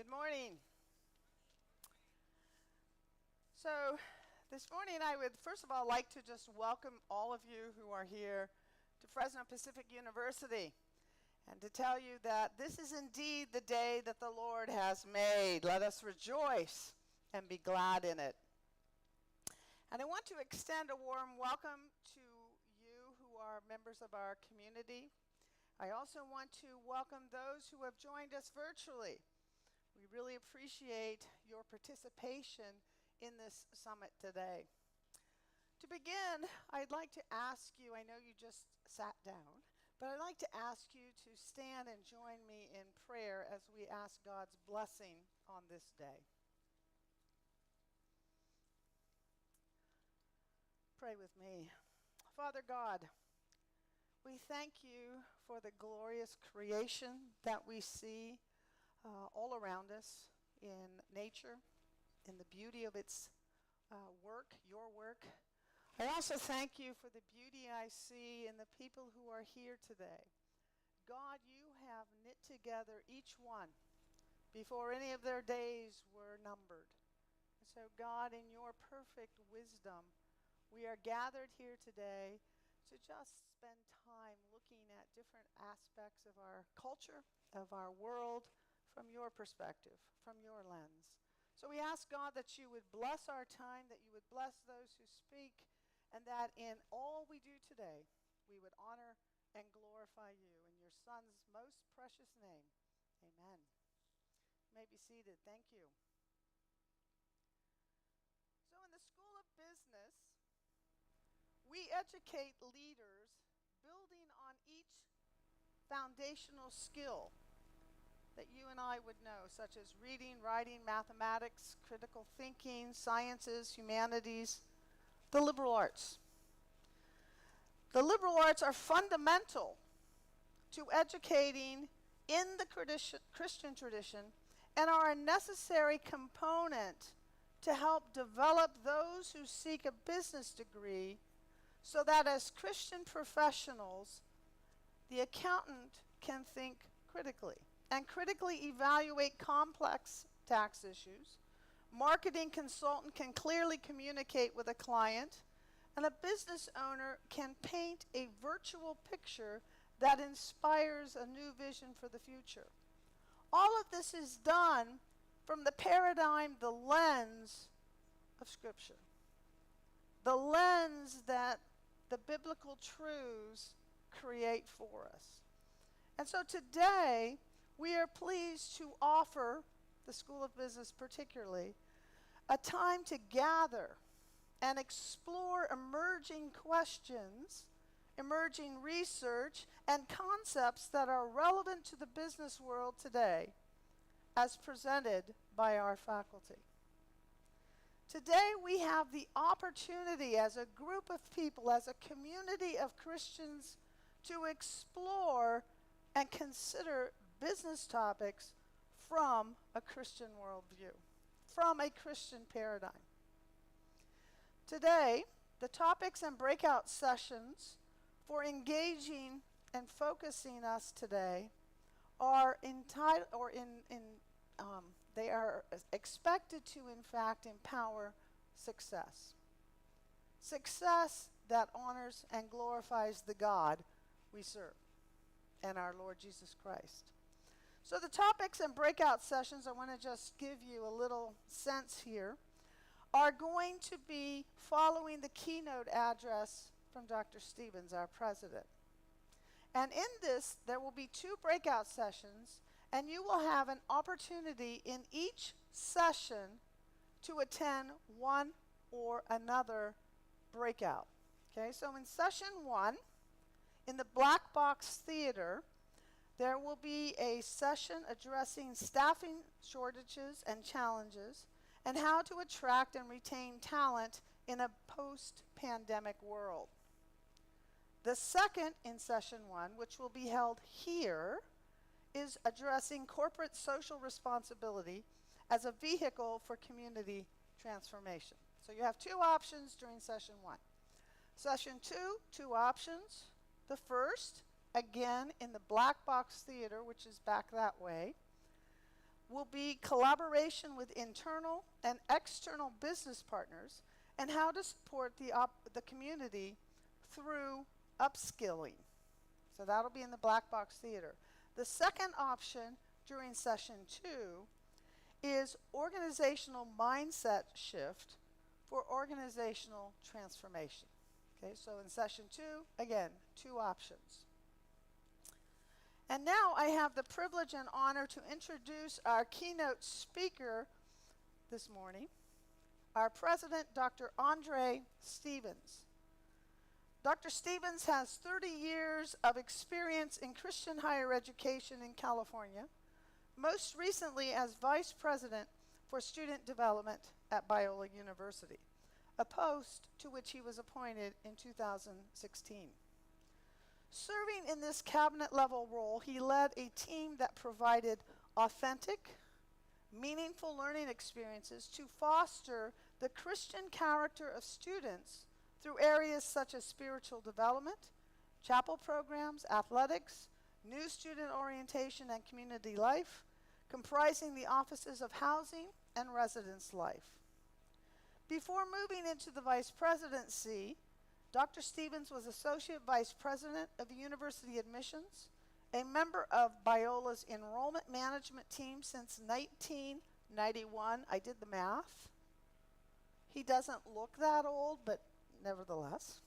Good morning. So this morning I would first of all like to just welcome all of you who are here to Fresno Pacific University and to tell you that this is indeed the day that the Lord has made. Let us rejoice and be glad in it. And I want to extend a warm welcome to you who are members of our community. I also want to welcome those who have joined us virtually. We really appreciate your participation in this summit today. To begin, I'd like to ask you, I know you just sat down, but I'd like to ask you to stand and join me in prayer as we ask God's blessing on this day. Pray with me. Father God, we thank you for the glorious creation that we see all around us in nature, in the beauty of its work, your work. I also thank you for the beauty I see in the people who are here today. God, you have knit together each one before any of their days were numbered. And so God, in your perfect wisdom, we are gathered here today to just spend time looking at different aspects of our culture, of our world, from your perspective, from your lens. So we ask God that you would bless our time, that you would bless those who speak, and that in all we do today, we would honor and glorify you. In your Son's most precious name, amen. You may be seated. Thank you. So in the School of Business, we educate leaders building on each foundational skill that you and I would know, such as reading, writing, mathematics, critical thinking, sciences, humanities, the liberal arts. The liberal arts are fundamental to educating in the Christian tradition and are a necessary component to help develop those who seek a business degree so that as Christian professionals, the accountant can think critically and critically evaluate complex tax issues. Marketing consultant can clearly communicate with a client, and a business owner can paint a virtual picture that inspires a new vision for the future. All of this is done from the paradigm, the lens of Scripture, the lens that the biblical truths create for us. And so today, we are pleased to offer, the School of Business particularly, a time to gather and explore emerging questions, emerging research, and concepts that are relevant to the business world today, as presented by our faculty. Today we have the opportunity as a group of people, as a community of Christians, to explore and consider business topics from a Christian worldview, from a Christian paradigm. Today, the topics and breakout sessions for engaging and focusing us today are they are expected to, in fact, empower success. Success that honors and glorifies the God we serve and our Lord Jesus Christ. So the topics and breakout sessions, I want to just give you a little sense here, are going to be following the keynote address from Dr. Stephens, our president. And in this, there will be 2 breakout sessions, and you will have an opportunity in each session to attend one or another breakout. Okay, so in session 1, in the Black Box Theater, there will be a session addressing staffing shortages and challenges and how to attract and retain talent in a post-pandemic world. The second in session 1, which will be held here, is addressing corporate social responsibility as a vehicle for community transformation. So you have 2 options during session 1. Session 2, 2 options. The first, again in the Black Box Theater, which is back that way, will be collaboration with internal and external business partners and how to support the community through upskilling. So that'll be in the Black Box Theater. The second option during session 2 is organizational mindset shift for organizational transformation. Okay, so in session 2, again, 2 options. And now I have the privilege and honor to introduce our keynote speaker this morning, our president, Dr. André Stephens. Dr. Stephens has 30 years of experience in Christian higher education in California, most recently as Vice President for Student Development at Biola University, a post to which he was appointed in 2016. Serving in this cabinet-level role, he led a team that provided authentic, meaningful learning experiences to foster the Christian character of students through areas such as spiritual development, chapel programs, athletics, new student orientation and community life, comprising the offices of housing and residence life. Before moving into the vice presidency, Dr. Stephens was Associate Vice President of University Admissions, a member of Biola's enrollment management team since 1991. I did the math. He doesn't look that old, but nevertheless.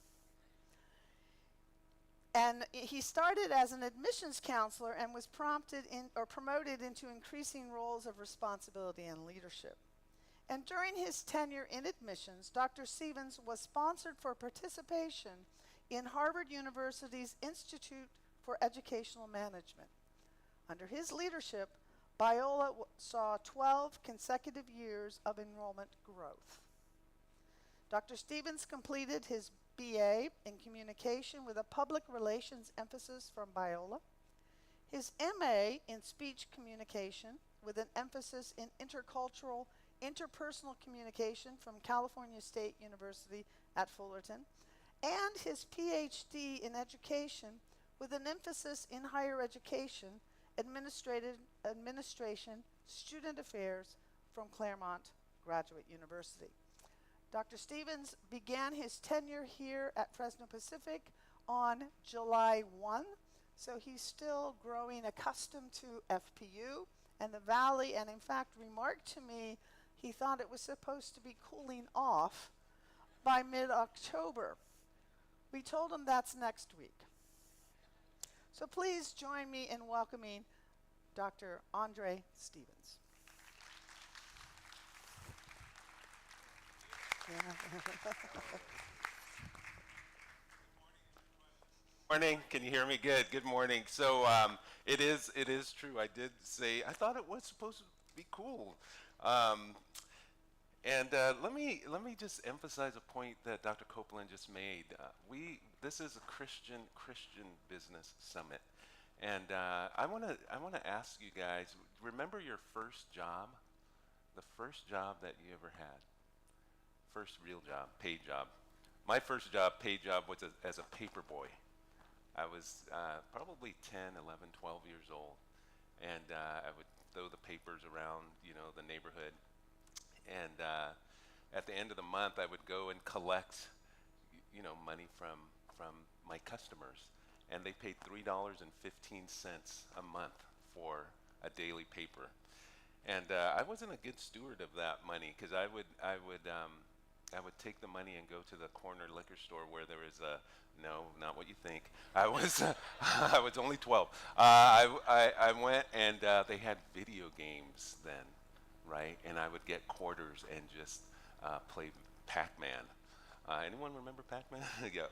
And he started as an admissions counselor and was promoted into increasing roles of responsibility and leadership. And during his tenure in admissions, Dr. Stephens was sponsored for participation in Harvard University's Institute for Educational Management. Under his leadership, Biola saw 12 consecutive years of enrollment growth. Dr. Stephens completed his BA in communication with a public relations emphasis from Biola, his MA in speech communication with an emphasis in interpersonal communication from California State University at Fullerton, and his PhD in education with an emphasis in higher education, administration, student affairs from Claremont Graduate University. Dr. Stephens began his tenure here at Fresno Pacific on July 1, so he's still growing accustomed to FPU and the Valley, and in fact remarked to me he thought it was supposed to be cooling off by mid-October. We told him that's next week. So please join me in welcoming Dr. André Stephens. Morning. Can you hear me? Good. Good morning. So it is true. I did say I thought it was supposed to be cool. And let me just emphasize a point that Dr. Copeland just made. This is a Christian business summit, and I want to ask you guys. Remember your first job, the first job that you ever had, first real job, paid job. My first job, paid job, was as a paper boy. I was probably 10, 11, 12 years old, and I would throw the papers around, the neighborhood. And at the end of the month, I would go and collect, money from my customers, and they paid $3.15 a month for a daily paper. And I wasn't a good steward of that money because I would take the money and go to the corner liquor store where there was no, not what you think. I was I was only 12. I went and they had video games then, right? And I would get quarters and just play Pac-Man. Anyone remember Pac-Man? Yeah.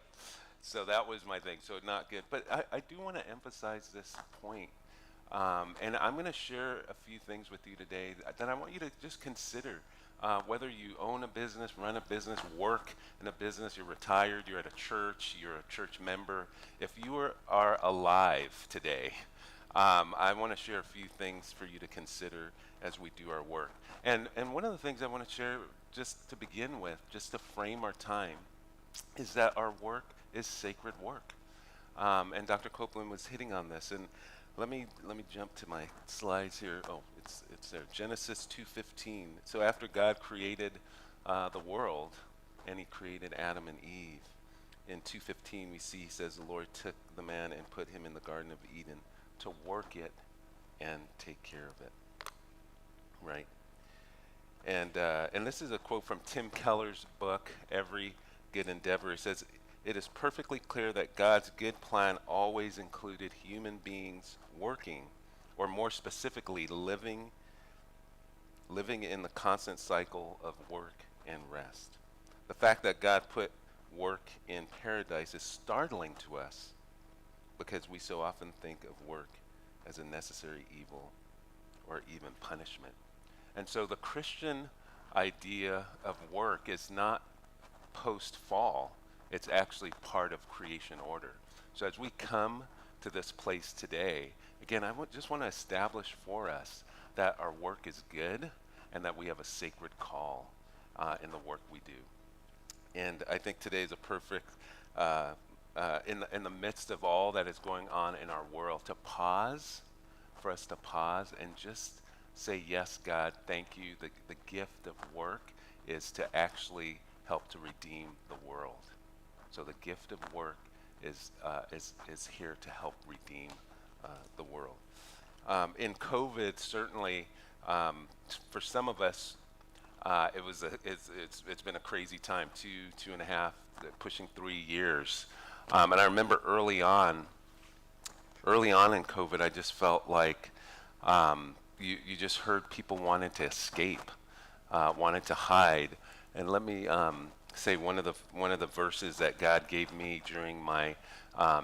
So that was my thing. So not good. But I do want to emphasize this point. And I'm going to share a few things with you today that I want you to just consider. Whether you own a business, run a business, work in a business, you're retired, you're at a church, you're a church member. If you are alive today, I want to share a few things for you to consider as we do our work. And one of the things I want to share just to begin with, just to frame our time, is that our work is sacred work. And Dr. Copeland was hitting on this. And let me jump to my slides here. Oh, it's there. Genesis 2:15. So after God created the world, and He created Adam and Eve, in 2:15 we see He says the Lord took the man and put him in the Garden of Eden to work it and take care of it. Right. And this is a quote from Tim Keller's book, Every Good Endeavor. He says, "It is perfectly clear that God's good plan always included human beings working, or more specifically, living in the constant cycle of work and rest. The fact that God put work in paradise is startling to us because we so often think of work as a necessary evil or even punishment." And so the Christian idea of work is not post-fall. It's actually part of creation order. So as we come to this place today, again, I just want to establish for us that our work is good and that we have a sacred call in the work we do. And I think today is a perfect, in the midst of all that is going on in our world, for us to pause and just say, yes, God, thank you. The gift of work is to actually help to redeem the world. So the gift of work is here to help redeem the world. In COVID, certainly, for some of us, it's been a crazy time, 2.5, pushing 3 years. And I remember early on in COVID, I just felt like you just heard people wanting to escape, wanted to hide. And let me say one of the verses that God gave me during my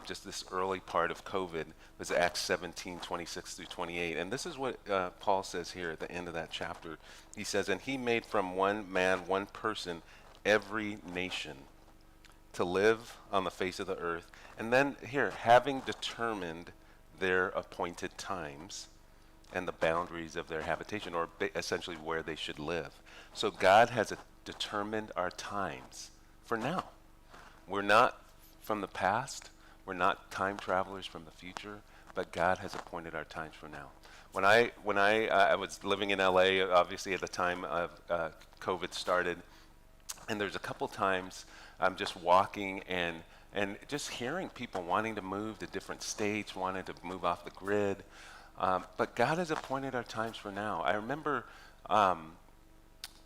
just this early part of COVID was Acts 17:26 through 28. And this is what Paul says here at the end of that chapter. He says, "And He made from one man, one person, every nation to live on the face of the earth." And then here, having determined their appointed times and the boundaries of their habitation, or essentially where they should live. So God has determined our times for now. We're not from the past. We're not time travelers from the future, but God has appointed our times for now. When I was living in LA, obviously at the time of COVID started, and there's a couple times I'm just walking and just hearing people wanting to move to different states, wanting to move off the grid. But God has appointed our times for now. I remember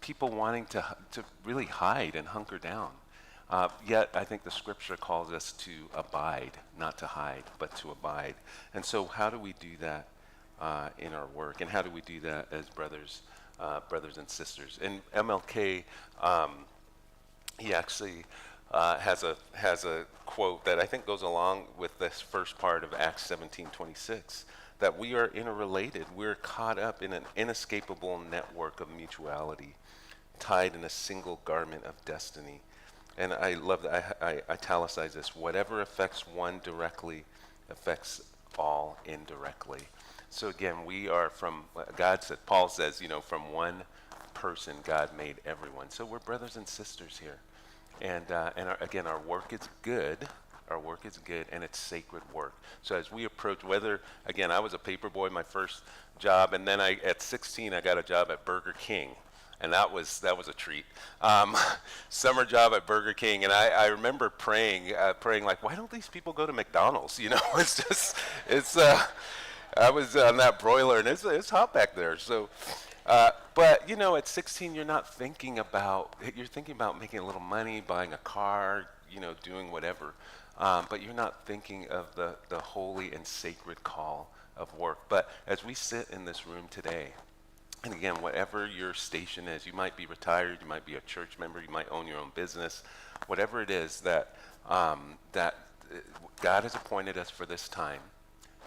people wanting to really hide and hunker down. Yet I think the scripture calls us to abide, not to hide, but to abide. And so how do we do that in our work? And how do we do that as brothers and sisters? And MLK, he actually has a quote that I think goes along with this first part of Acts 17:26. That we are interrelated. We're caught up in an inescapable network of mutuality, tied in a single garment of destiny. And I love that. I italicize this. Whatever affects one directly affects all indirectly. So again, we are from, Paul says, from one person God made everyone. So we're brothers and sisters here. And again, our work is good. Our work is good, and it's sacred work. So as we approach, again, I was a paper boy, my first job, and then at 16, I got a job at Burger King, and that was a treat. Summer job at Burger King, and I remember praying like, why don't these people go to McDonald's? I was on that broiler, and it's hot back there. So, but at 16, you're thinking about making a little money, buying a car, doing whatever. But you're not thinking of the holy and sacred call of work. But as we sit in this room today, and again, whatever your station is, you might be retired, you might be a church member, you might own your own business, whatever it is that God has appointed us for this time,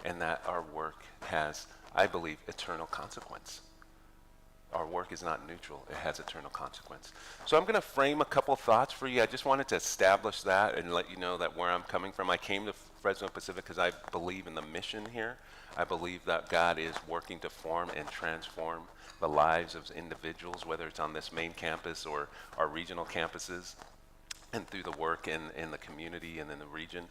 and that our work has, I believe, eternal consequence. Our work is not neutral. It has eternal consequence. So I'm going to frame a couple thoughts for you. I just wanted to establish that and let you know that where I'm coming from. I came to Fresno Pacific because I believe in the mission here. I believe that God is working to form and transform the lives of individuals, whether it's on this main campus or our regional campuses. and through the work in the community and in the region.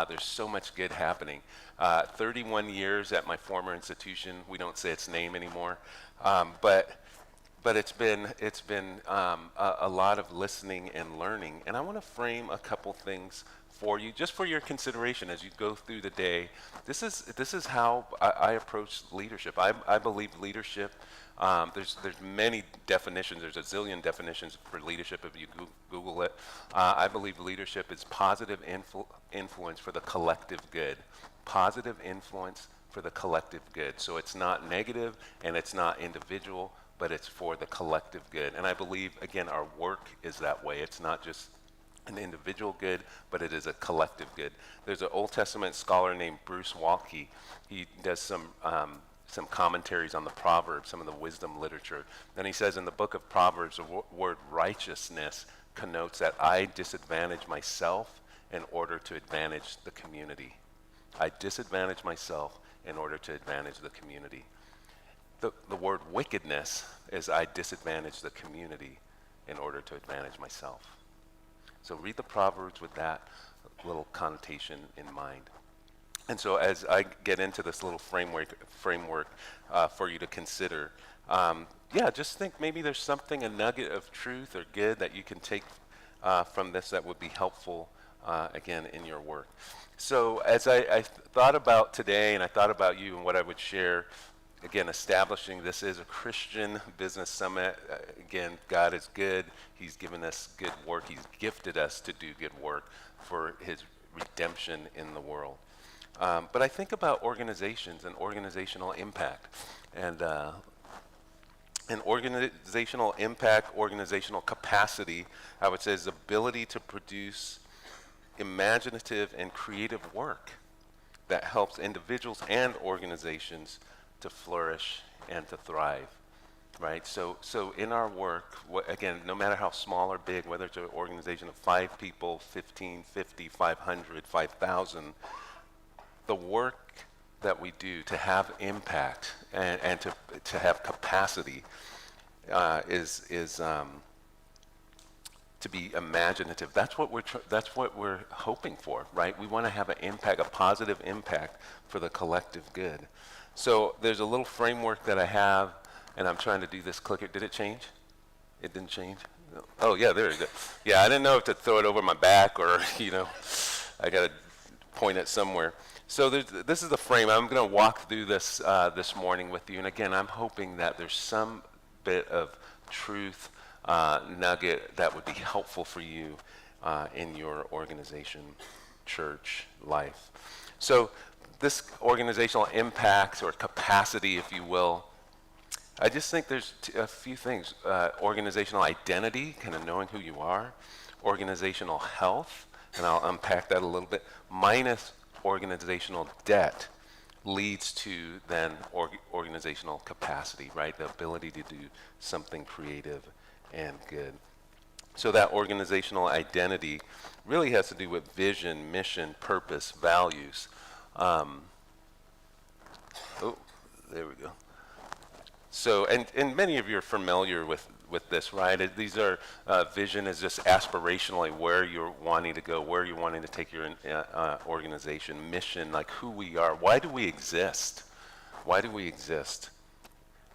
There's so much good happening. 31 years at my former institution. We don't say its name anymore, but it's been a lot of listening and learning. And I want to frame a couple things for you, just for your consideration as you go through the day. This is how I approach leadership. I believe leadership. There's many definitions. There's a zillion definitions for leadership if you Google it. I believe leadership is positive influence for the collective good. Positive influence for the collective good. So it's not negative and it's not individual, but it's for the collective good. And I believe, again, our work is that way. It's not just an individual good, but it is a collective good. There's an Old Testament scholar named Bruce Waltke. He does some commentaries on the Proverbs, some of the wisdom literature. And he says in the book of Proverbs, the word righteousness connotes that I disadvantage myself in order to advantage the community. I disadvantage myself in order to advantage the community. The word wickedness is I disadvantage the community in order to advantage myself. So read the Proverbs with that little connotation in mind. And so as I get into this little framework for you to consider, just think maybe there's something, a nugget of truth or good that you can take from this that would be helpful, again, in your work. So as I thought about today and I thought about you and what I would share, again, establishing this is a Christian business summit. Again, God is good. He's given us good work. He's gifted us to do good work for his redemption in the world. But I think about organizations and organizational impact. And organizational impact, organizational capacity, I would say, is the ability to produce imaginative and creative work that helps individuals and organizations to flourish and to thrive, right? So in our work, again, no matter how small or big, whether it's an organization of 5 people, 15, 50, 500, 5,000, the work that we do to have impact and to have capacity is to be imaginative. That's what we're hoping for, right? We want to have an impact, a positive impact for the collective good. So there's a little framework that I have, and I'm trying to do this clicker. Did it change? It didn't change? No. Oh, yeah, there it is. Yeah, I didn't know if to throw it over my back or, I got to point it somewhere. So this is the frame. I'm going to walk through this this morning with you. And again, I'm hoping that there's some bit of truth nugget that would be helpful for you in your organization, church, life. So this organizational impact or capacity, if you will, I just think there's a few things. Organizational identity, kind of knowing who you are. Organizational health, and I'll unpack that a little bit. Minus organizational debt leads to then organizational capacity, right? The ability to do something creative and good. So that organizational identity really has to do with vision, mission, purpose, values. There we go. So, and many of you are familiar with this, right? These are, vision is just aspirationally where you're wanting to go, where you're wanting to take your organization. Mission, like who we are. Why do we exist? Why do we exist?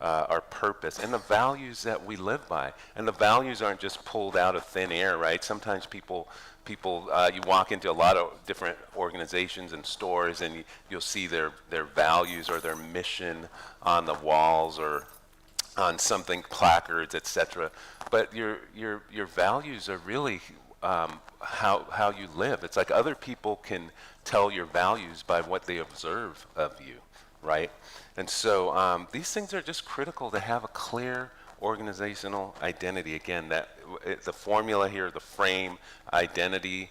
Our purpose and the values that we live by. And the values aren't just pulled out of thin air, right? Sometimes people, you walk into a lot of different organizations and stores, and you'll see their values or their mission on the walls or on something, placards, etc. But your values are really how you live. It's like other people can tell your values by what they observe of you, right? And so these things are just critical to have a clear organizational identity. Again, the formula here, the frame, identity,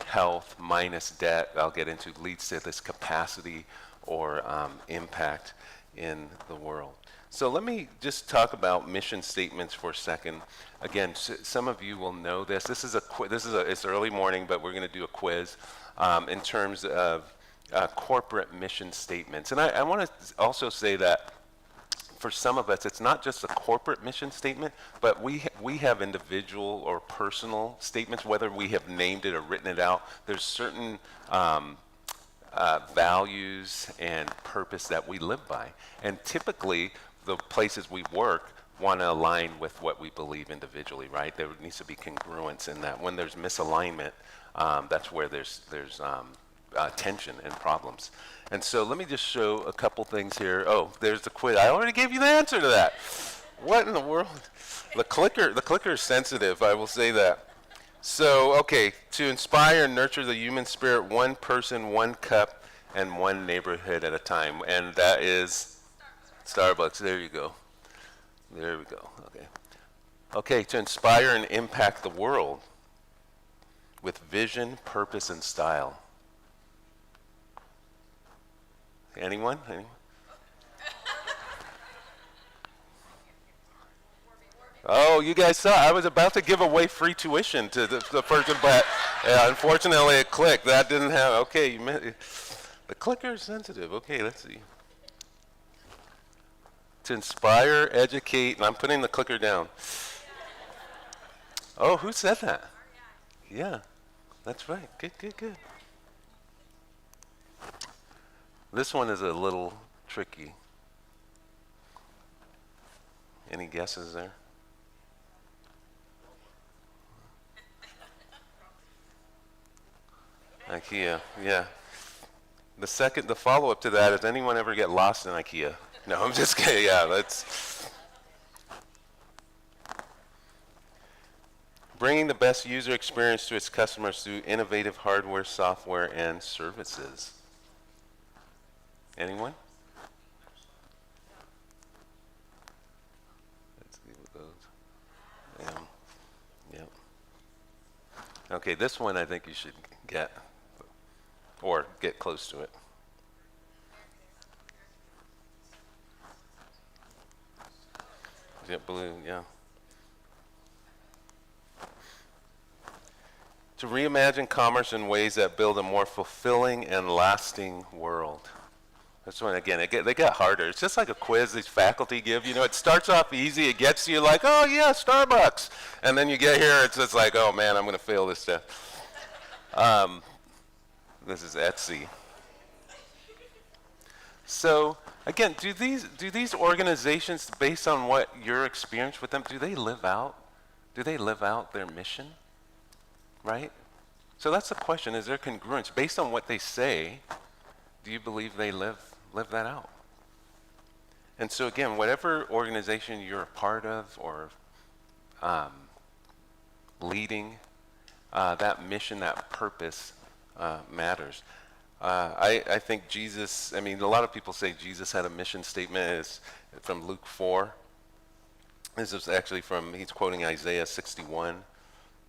health minus debt, I'll get into, leads to this capacity or impact in the world. So let me just talk about mission statements for a second. Again, some of you will know this. It's early morning, but we're going to do a quiz in terms of corporate mission statements. And I want to also say that for some of us, it's not just a corporate mission statement, but we have individual or personal statements, whether we have named it or written it out. There's certain values and purpose that we live by. And typically, the places we work want to align with what we believe individually, right? There needs to be congruence in that. When there's misalignment, that's where there's tension and problems. And so let me just show a couple things here. Oh, there's the quiz. I already gave you the answer to that. What in the world? The clicker is sensitive, I will say that. So, okay, to inspire and nurture the human spirit, one person, one cup, and one neighborhood at a time. And that is Starbucks. There you go. There we go. Okay. Okay, to inspire and impact the world with vision, purpose, and style. Anyone? Anyone? Oh, you guys saw, I was about to give away free tuition to the person, but unfortunately it clicked. That didn't have, okay, the clicker is sensitive. Okay, let's see. To inspire, educate, and I'm putting the clicker down. Oh, who said that? Yeah, that's right. Good, good, good. This one is a little tricky. Any guesses there? IKEA, yeah. The follow-up to that is, anyone ever get lost in IKEA? No, I'm just kidding. Yeah, that's bringing the best user experience to its customers through innovative hardware, software, and services. Anyone? Let's see what goes. Yep. Okay, this one I think you should get, or get close to it. JetBlue, yeah. To reimagine commerce in ways that build a more fulfilling and lasting world. This one, again, they get harder. It's just like a quiz these faculty give. You know, it starts off easy. It gets you like, oh, yeah, Starbucks. And then you get here, it's just like, oh, man, I'm going to fail this stuff. This is Etsy. So, again, do these organizations, based on what your experience with them, do they live out their mission? Right? So that's the question. Is there congruence? Based on what they say, do you believe they live that out? And so again, whatever organization you're a part of or leading, that mission, that purpose matters. I think Jesus, I mean, a lot of people say Jesus had a mission statement. It's from Luke 4. This is actually he's quoting Isaiah 61.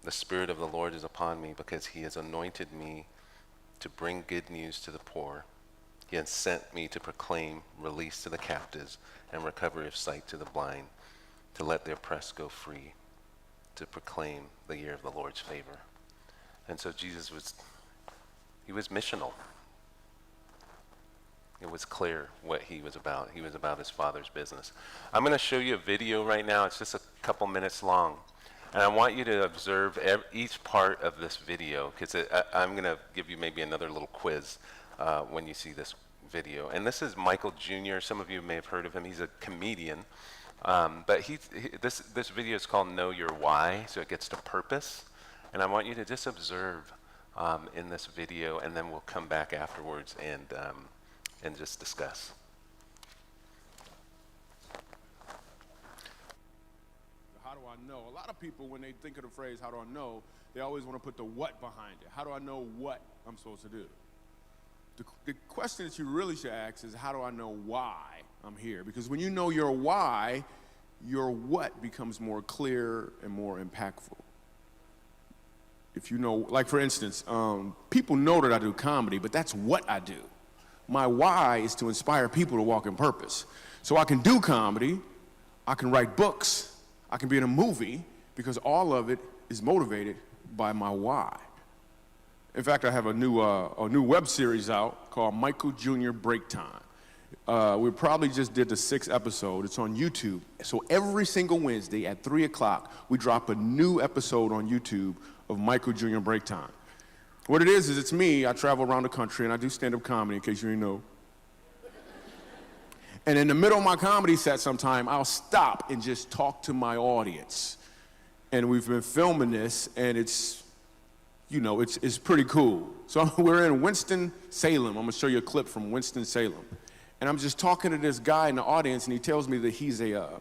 The Spirit of the Lord is upon me because he has anointed me to bring good news to the poor. He has sent me to proclaim release to the captives and recovery of sight to the blind, to let the oppressed go free, to proclaim the year of the Lord's favor. And so Jesus was missional. It was clear what he was about. He was about his Father's business. I'm going to show you a video right now. It's just a couple minutes long. And I want you to observe each part of this video, because I'm going to give you maybe another little quiz when you see this video. And this is Michael Jr. Some of you may have heard of him. He's a comedian. But this video is called Know Your Why, so it gets to purpose. And I want you to just observe in this video, and then we'll come back afterwards and just discuss. How do I know? A lot of people, when they think of the phrase, how do I know, they always want to put the what behind it. How do I know what I'm supposed to do? The question that you really should ask is, how do I know why I'm here? Because when you know your why, your what becomes more clear and more impactful. If you know, like for instance, people know that I do comedy, but that's what I do. My why is to inspire people to walk in purpose. So I can do comedy, I can write books, I can be in a movie, because all of it is motivated by my why. In fact, I have a new web series out called Michael Jr. Break Time. We probably just did the 6th episode. It's on YouTube. So every single Wednesday at 3 o'clock, we drop a new episode on YouTube of Michael Jr. Break Time. What it is it's me. I travel around the country and I do stand-up comedy, in case you didn't know. And in the middle of my comedy set sometime, I'll stop and just talk to my audience. And we've been filming this, and it's pretty cool. So we're in Winston-Salem. I'm gonna show you a clip from Winston-Salem. And I'm just talking to this guy in the audience, and he tells me that he's a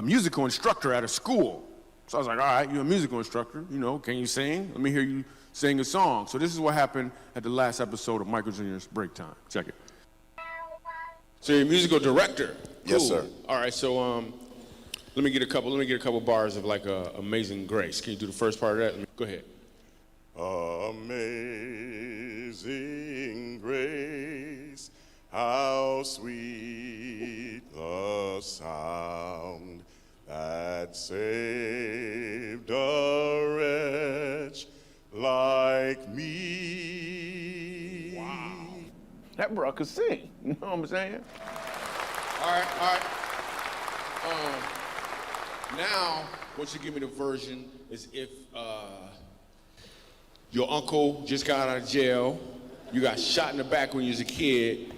musical instructor at a school. So I was like, all right, you're a musical instructor, can you sing? Let me hear you sing a song. So this is what happened at the last episode of Michael Jr.'s Break Time. Check it. So you're a musical director. Cool. Yes, sir. All right, so let me get a couple bars of like Amazing Grace. Can you do the first part of that? Go ahead. Amazing grace, how sweet the sound that saved a wretch like me. Wow. That bro could sing, you know what I'm saying? All right. Now, what you give me the version is if your uncle just got out of jail, you got shot in the back when you was a kid.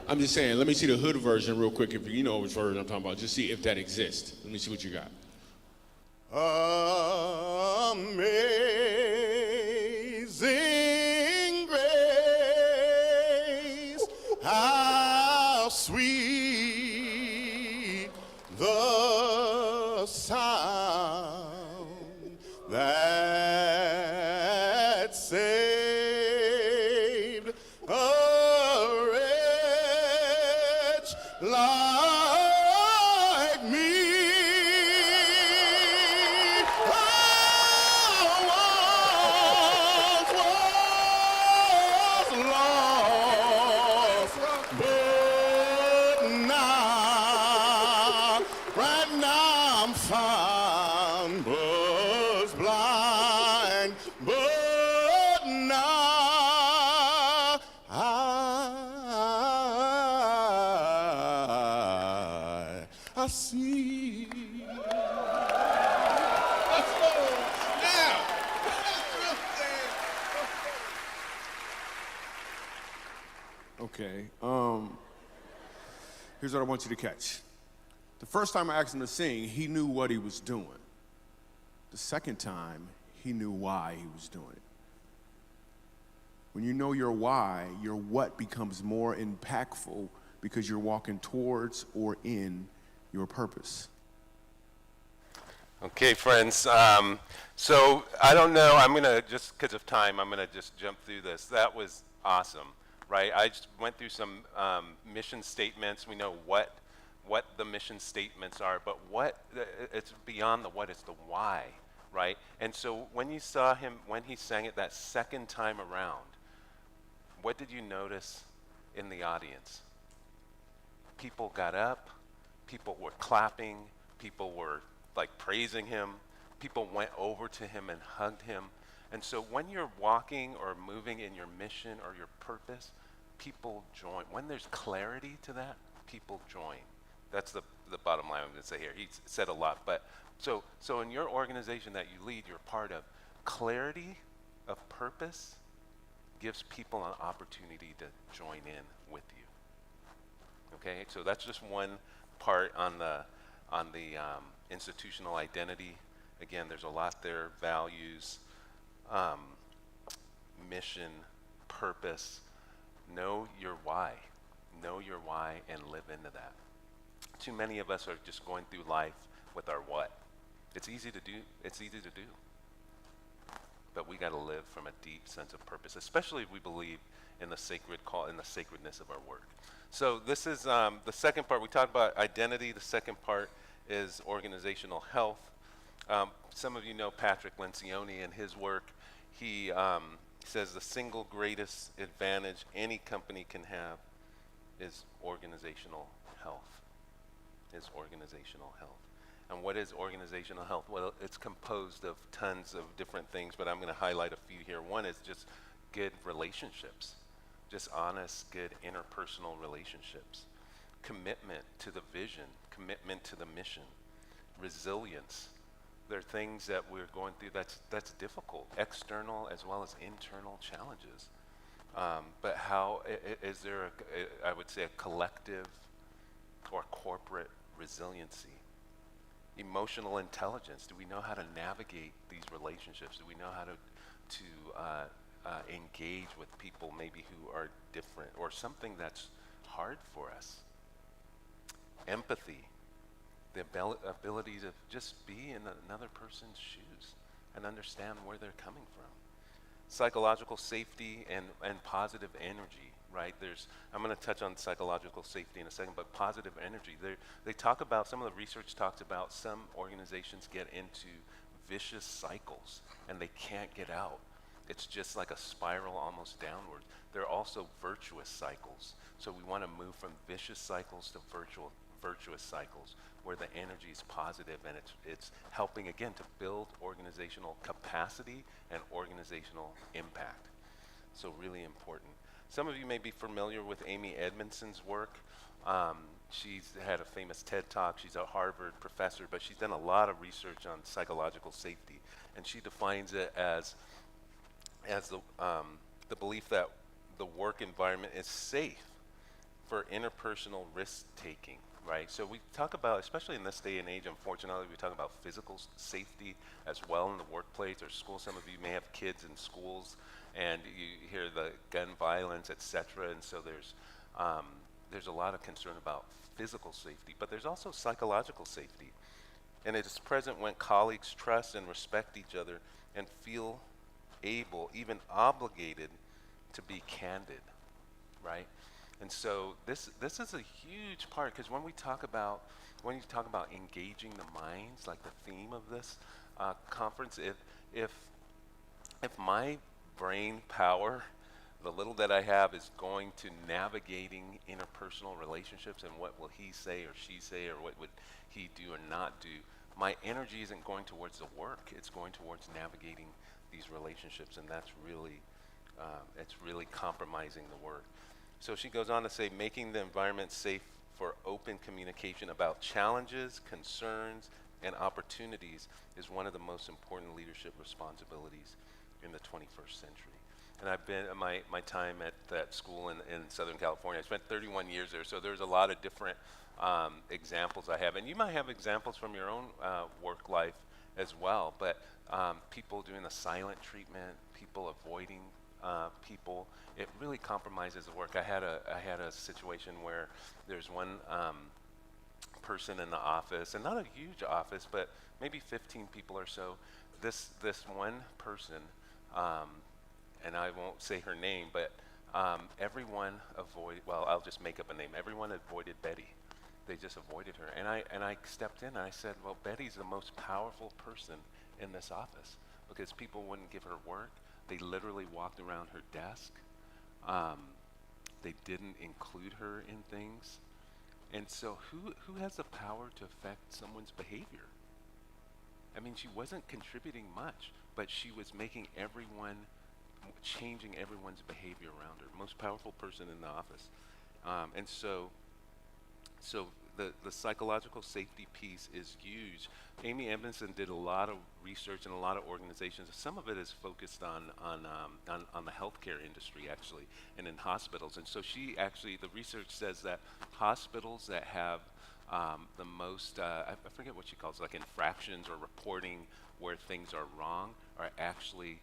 I'm just saying, let me see the hood version real quick, if you know which version I'm talking about. Just see if that exists. Let me see what you got. Amazing grace, how sweet the sound that saved a wretch like me. I once was lost, but now, right now I'm found, was blind, but now I see. Let's go. Now. Okay. Here's what I want you to catch. The first time I asked him to sing, he knew what he was doing. The second time, he knew why he was doing it. When you know your why, your what becomes more impactful because you're walking towards or in your purpose. Okay, friends. So I don't know. I'm gonna just because of time. I'm gonna just jump through this. That was awesome, right? I just went through some mission statements. We know what the mission statements are, but it's beyond the what. It's the why, right? And so when you saw him when he sang it that second time around, what did you notice in the audience? People got up. People were clapping. People were like praising him. People went over to him and hugged him. And so when you're walking or moving in your mission or your purpose, people join. When there's clarity to that, people join. That's the bottom line I'm going to say here. He said a lot, but so in your organization that you lead, you're part of, clarity of purpose gives people an opportunity to join in with you. Okay, so that's just one part on the institutional identity. Again, there's a lot there: values, mission, purpose. Know your why. Know your why and live into that. Too many of us are just going through life with our what. It's easy to do. It's easy to do. But we got to live from a deep sense of purpose, especially if we believe in the sacred call, in the sacredness of our work. So this is the second part. We talked about identity. The second part is organizational health. Some of you know Patrick Lencioni and his work. He says the single greatest advantage any company can have is organizational health. Is organizational health. And what is organizational health? Well, it's composed of tons of different things, but I'm going to highlight a few here. One is just good relationships, just honest, good interpersonal relationships, commitment to the vision, commitment to the mission, resilience. There are things that we're going through that's difficult, external as well as internal challenges. But how is there, I would say, a collective or corporate resiliency? Emotional intelligence. Do we know how to navigate these relationships? Do we know how to engage with people maybe who are different or something that's hard for us? Empathy, the ability to just be in another person's shoes and understand where they're coming from. Psychological safety and positive energy, right? I'm going to touch on psychological safety in a second, but positive energy. They talk about, some of the research talks about some organizations get into vicious cycles and they can't get out. It's just like a spiral almost downward. There are also virtuous cycles. So we want to move from vicious cycles to virtuous cycles where the energy is positive and it's helping again to build organizational capacity and organizational impact. So really important. Some of you may be familiar with Amy Edmondson's work. She's had a famous TED Talk. She's a Harvard professor, but she's done a lot of research on psychological safety, and she defines it as the belief that the work environment is safe for interpersonal risk-taking, right? So we talk about, especially in this day and age, unfortunately, we talk about physical safety as well in the workplace or school. Some of you may have kids in schools, and you hear the gun violence, et cetera, and so there's a lot of concern about physical safety, but there's also psychological safety. And it is present when colleagues trust and respect each other and feel able, even obligated, to be candid, right? And so this is a huge part, because when you talk about engaging the minds, like the theme of this conference, if my brain power, the little that I have, is going to navigating interpersonal relationships and what will he say or she say or what would he do or not do, my energy isn't going towards the work, it's going towards navigating these relationships, and that's really, it's really compromising the work. So she goes on to say, making the environment safe for open communication about challenges, concerns, and opportunities is one of the most important leadership responsibilities in the 21st century. And I've been, my time at that school in Southern California, I spent 31 years there, so there's a lot of different examples I have. And you might have examples from your own work life as well, but people doing the silent treatment, people avoiding people, it really compromises the work. I had a situation where there's one person in the office, and not a huge office, but maybe 15 people or so. This one person, and I won't say her name, but everyone I'll just make up a name. Everyone avoided Betty. They just avoided her. And I stepped in and I said, well, Betty's the most powerful person in this office, because people wouldn't give her work. They literally walked around her desk. They didn't include her in things. And so who has the power to affect someone's behavior? I mean, she wasn't contributing much, but she was making changing everyone's behavior around her. Most powerful person in the office. And so the psychological safety piece is huge. Amy Edmondson did a lot of research in a lot of organizations. Some of it is focused on the healthcare industry, actually, and in hospitals. And so the research says that hospitals that have the most, I forget what she calls it, like infractions or reporting where things are wrong, are actually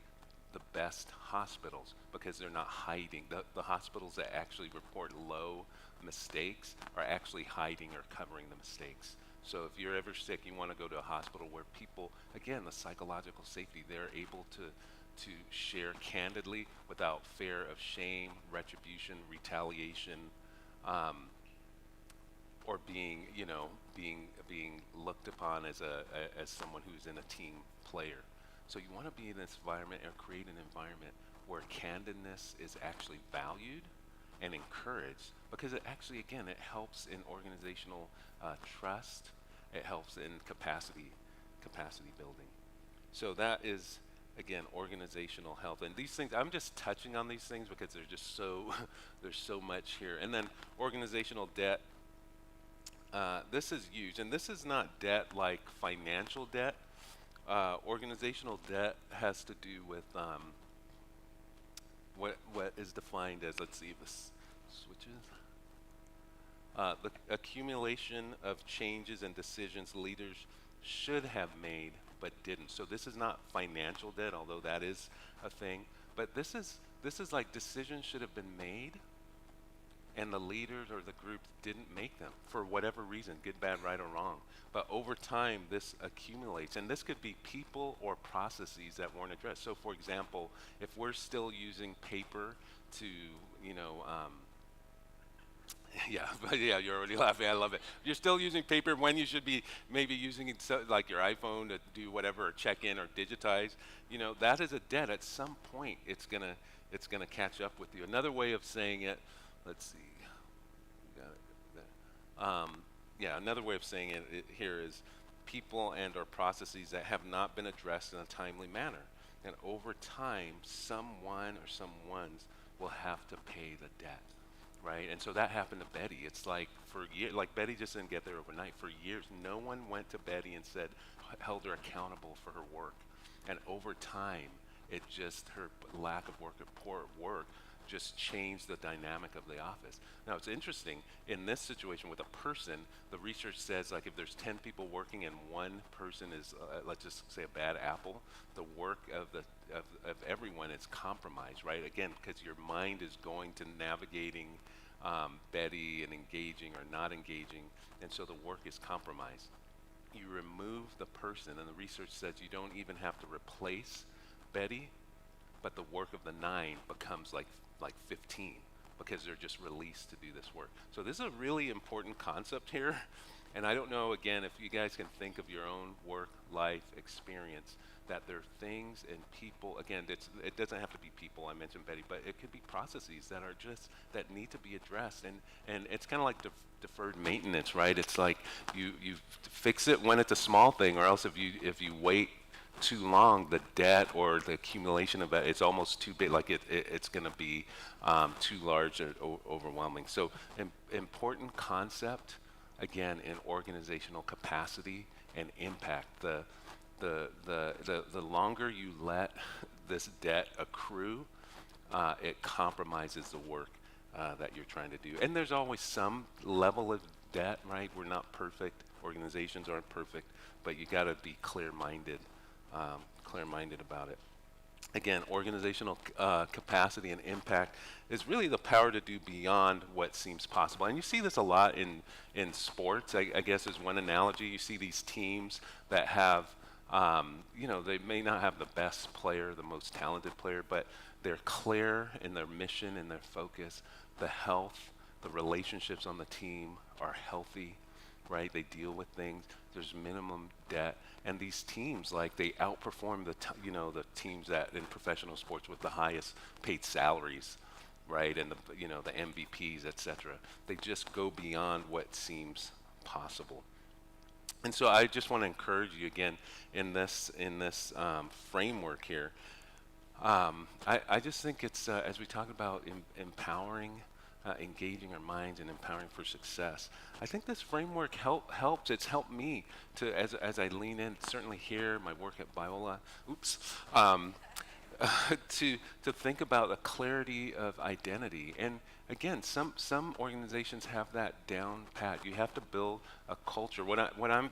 the best hospitals, because they're not hiding. The hospitals that actually report low mistakes are actually hiding or covering the mistakes. So if you're ever sick, you want to go to a hospital where people, again, the psychological safety, they're able to share candidly without fear of shame, retribution, retaliation, or being looked upon as someone who's in a team player. So you want to be in this environment or create an environment where candidness is actually valued and encouraged, because it actually, again, it helps in organizational trust. It helps in capacity building. So that is again, organizational health. And these things, I'm just touching on these things because they're just so, there's so much here. And then organizational debt. This is huge, and this is not debt like financial debt. Organizational debt has to do with what is defined as, let's see if this switches. The accumulation of changes and decisions leaders should have made but didn't. So this is not financial debt, although that is a thing. But this is like decisions should have been made, and the leaders or the group didn't make them for whatever reason, good, bad, right, or wrong. But over time, this accumulates, and this could be people or processes that weren't addressed. So, for example, if we're still using paper to, yeah, but yeah, you're already laughing. I love it. You're still using paper when you should be maybe using it like your iPhone to do whatever, or check in or digitize. That is a debt. At some point, it's gonna catch up with you. Another way of saying it. Let's see. Got it there. Yeah, another way of saying it here is people and or processes that have not been addressed in a timely manner. And over time, someone or someones will have to pay the debt, right? And so that happened to Betty. It's like for years, like Betty just didn't get there overnight. For years, no one went to Betty and held her accountable for her work. And over time, her lack of work or poor work just changed the dynamic of the office. Now it's interesting, in this situation with a person, the research says like if there's 10 people working and one person is, let's just say a bad apple, the work of everyone is compromised, right? Again, because your mind is going to navigating Betty and engaging or not engaging, and so the work is compromised. You remove the person, and the research says you don't even have to replace Betty, but the work of the 9 becomes like 15 because they're just released to do this work. So this is a really important concept here, and I don't know, again, if you guys can think of your own work life experience, that there are things and people, again, it doesn't have to be people, I mentioned Betty, but it could be processes that need to be addressed, and it's kind of like deferred maintenance, right? It's like you fix it when it's a small thing, or else if you wait too long, the debt or the accumulation of it, it's almost too big, like it's going to be too large or overwhelming. So important concept, again, in organizational capacity and impact. The longer you let this debt accrue, it compromises the work that you're trying to do. And there's always some level of debt, right? We're not perfect. Organizations aren't perfect, but you got to be clear-minded about it. Again, organizational capacity and impact is really the power to do beyond what seems possible. And you see this a lot in sports, I guess is one analogy. You see these teams that have, they may not have the best player, the most talented player, but they're clear in their mission and their focus. The health, the relationships on the team are healthy, right? They deal with things. There's minimum debt, and these teams, like, they outperform the teams that in professional sports with the highest paid salaries, right? And the MVPs, etc. They just go beyond what seems possible. And so I just want to encourage you again in this framework here. I just think it's as we talk about empowering. Engaging our minds and empowering for success. I think this framework helps. It's helped me to, as I lean in, certainly here, my work at Biola, to think about a clarity of identity. And again, some organizations have that down pat. You have to build a culture. What I'm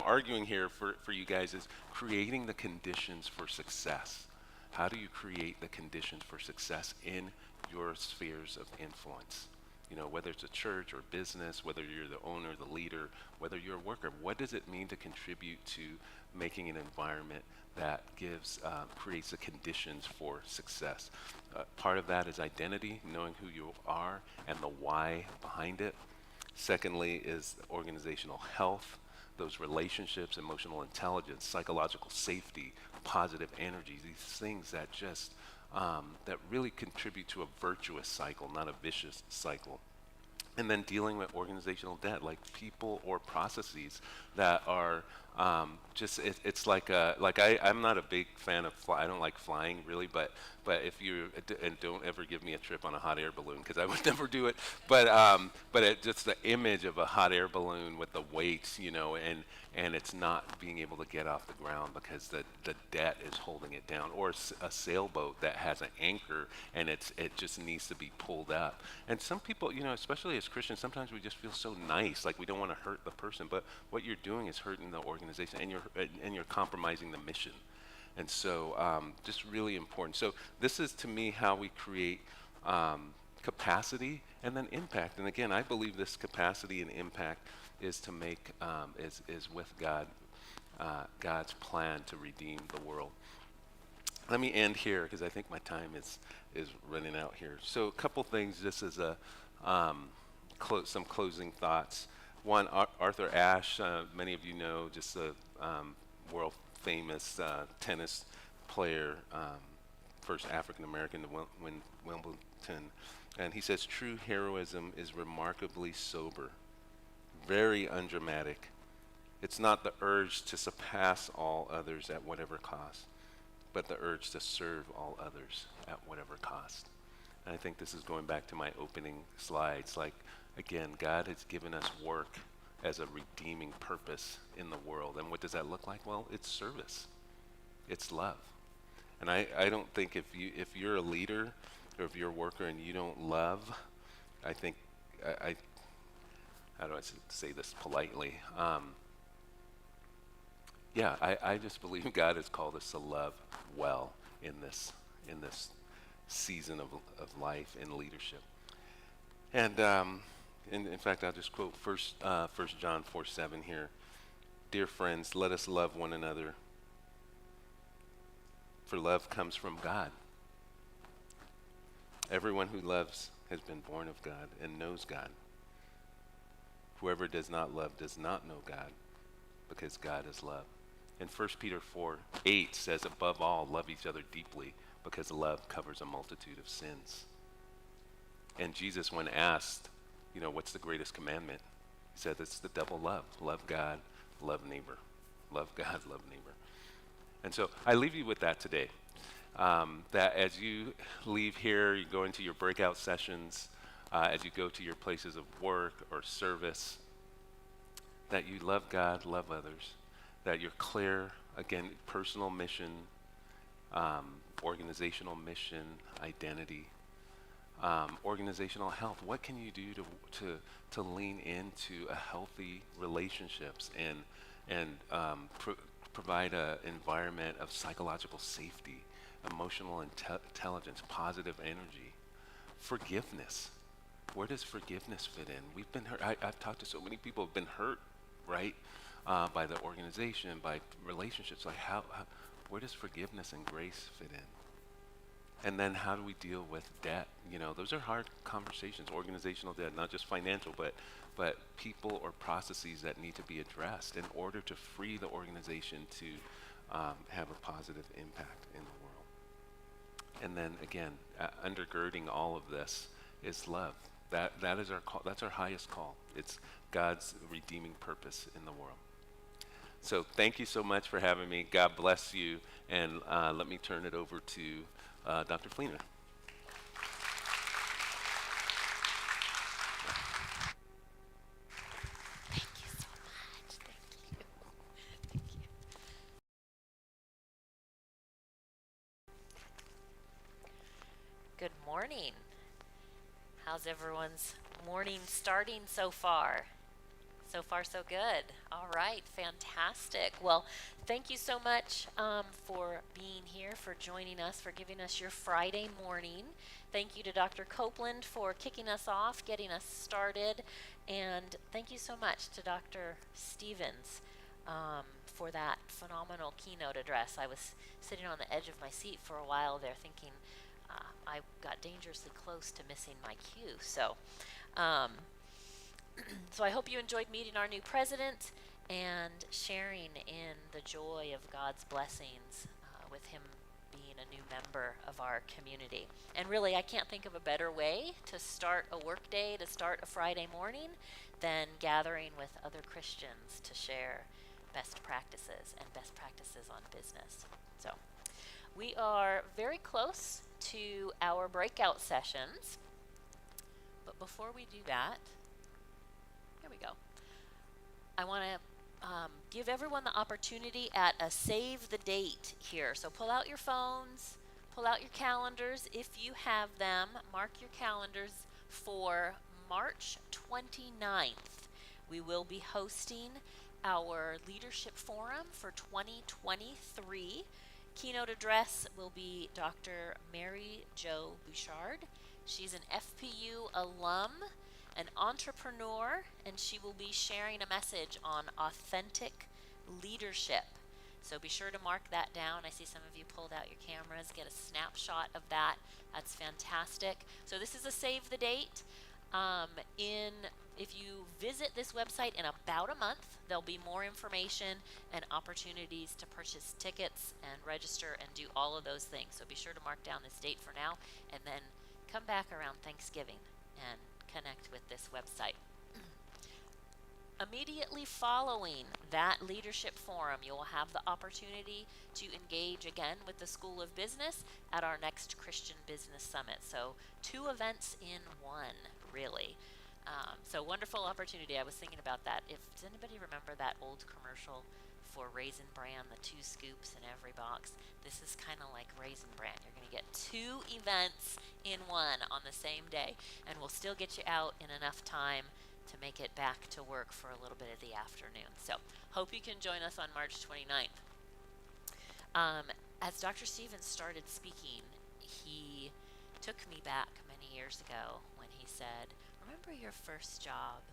arguing here for you guys is creating the conditions for success. How do you create the conditions for success in your spheres of influence? Whether it's a church or business, whether you're the owner, the leader, whether you're a worker, what does it mean to contribute to making an environment that creates the conditions for success? Part of that is identity, knowing who you are and the why behind it. Secondly is organizational health, those relationships, emotional intelligence, psychological safety, positive energy, these things that just that really contribute to a virtuous cycle, not a vicious cycle. And then dealing with organizational debt, like people or processes that are It's like I'm not a big fan of I don't like flying really, but if you and don't ever give me a trip on a hot air balloon because I would never do it. But just the image of a hot air balloon with the weights, and it's not being able to get off the ground because the debt is holding it down, or a sailboat that has an anchor and it just needs to be pulled up. And some people, especially as Christians, sometimes we just feel so nice, like we don't want to hurt the person, but what you're doing is hurting the organization, and you're compromising the mission. And so just really important. So this is, to me, how we create capacity and then impact. And again, I believe this capacity and impact is to make, is with God, God's plan to redeem the world. Let me end here because I think my time is running out here. So a couple things just as a some closing thoughts. One, Arthur Ashe, many of you know, just a world famous tennis player, first African American to win Wimbledon. And he says, true heroism is remarkably sober, very undramatic. It's not the urge to surpass all others at whatever cost, but the urge to serve all others at whatever cost. And I think this is going back to my opening slides. Like, again, God has given us work as a redeeming purpose in the world. And what does that look like? Well, it's service. It's love. And I don't think if you're a leader or if you're a worker and you don't love, I think, how do I say this politely? I just believe God has called us to love well in this season of life and leadership. And in fact, I'll just quote First John 4:7 here. Dear friends, let us love one another, for love comes from God. Everyone who loves has been born of God and knows God. Whoever does not love does not know God, because God is love. And 1 Peter 4:8 says, above all, love each other deeply, because love covers a multitude of sins. And Jesus, when asked, what's the greatest commandment? He said, it's the double love. Love God, love neighbor. Love God, love neighbor. And so I leave you with that today. That as you leave here, you go into your breakout sessions, as you go to your places of work or service, that you love God, love others, that you're clear, again, personal mission, organizational mission, identity, organizational health. What can you do to lean into a healthy relationships and provide an environment of psychological safety, emotional intelligence, positive energy, forgiveness. Where does forgiveness fit in? We've been hurt. I've talked to so many people who've been hurt, right, by the organization, by relationships. Like where does forgiveness and grace fit in? And then how do we deal with debt? Those are hard conversations. Organizational debt, not just financial, but people or processes that need to be addressed in order to free the organization to have a positive impact in the world. And then again, undergirding all of this is love. That is our call. That's our highest call. It's God's redeeming purpose in the world. So thank you so much for having me. God bless you. And let me turn it over to Dr. Fleener. Thank you so much. Thank you. Thank you. Good morning. How's everyone's morning starting so far? So far, so good. All right, fantastic. Well, thank you so much for being here, for joining us, for giving us your Friday morning. Thank you to Dr. Copeland for kicking us off, getting us started. And thank you so much to Dr. Stephens for that phenomenal keynote address. I was sitting on the edge of my seat for a while there thinking I got dangerously close to missing my cue. So I hope you enjoyed meeting our new president and sharing in the joy of God's blessings with him being a new member of our community. And really, I can't think of a better way to start a work day, to start a Friday morning, than gathering with other Christians to share best practices and best practices on business. So we are very close to our breakout sessions. But before we do that, here we go. I want to give everyone the opportunity at a save the date here. So pull out your phones, pull out your calendars if you have them. Mark your calendars for March 29th. We will be hosting our leadership forum for 2023. Keynote address will be Dr. Mary Jo Bouchard. She's an FPU alum, an entrepreneur, and she will be sharing a message on authentic leadership. So be sure to mark that down. I see some of you pulled out your cameras, get a snapshot of that. That's fantastic. So this is a save the date. If you visit this website in about a month, there'll be more information and opportunities to purchase tickets and register and do all of those things. So be sure to mark down this date for now, and then come back around Thanksgiving and connect with this website. Immediately following that leadership forum, you will have the opportunity to engage again with the School of Business at our next Christian Business Summit. So 2 events in one, really. So wonderful opportunity. I was thinking about that. Does anybody remember that old commercial for Raisin Bran, the 2 scoops in every box? This is kind of like Raisin Bran. You're going to get 2 events in one on the same day, and we'll still get you out in enough time to make it back to work for a little bit of the afternoon. So hope you can join us on March 29th. As Dr. Stephens started speaking, he took me back many years ago when he said, remember your first job?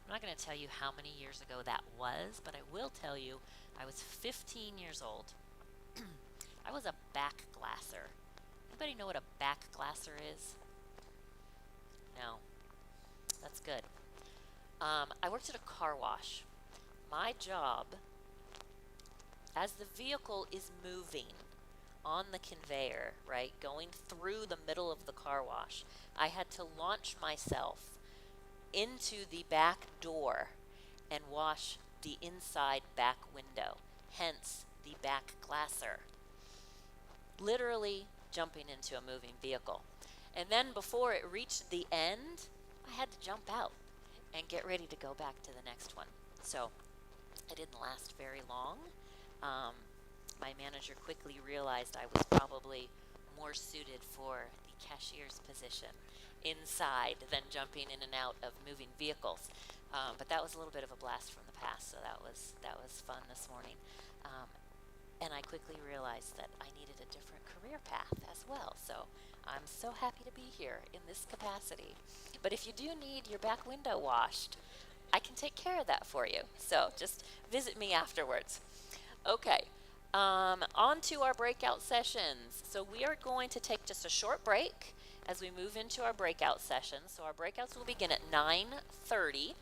I'm not going to tell you how many years ago that was, but I will tell you I was 15 years old. I was a back glasser. Anybody know what a back glasser is? No. That's good. I worked at a car wash. My job, as the vehicle is moving on the conveyor, right, going through the middle of the car wash, I had to launch myself into the back door and wash the inside back window, hence the back glasser. Literally jumping into a moving vehicle. And then before it reached the end, I had to jump out and get ready to go back to the next one. So I didn't last very long. My manager quickly realized I was probably more suited for the cashier's position inside than jumping in and out of moving vehicles. But that was a little bit of a blast from the past, so that was fun this morning. And I quickly realized that I needed a different career path as well. So I'm so happy to be here in this capacity. But if you do need your back window washed, I can take care of that for you. So just visit me afterwards. Okay, on to our breakout sessions. So we are going to take just a short break as we move into our breakout sessions. So our breakouts will begin at 9:30.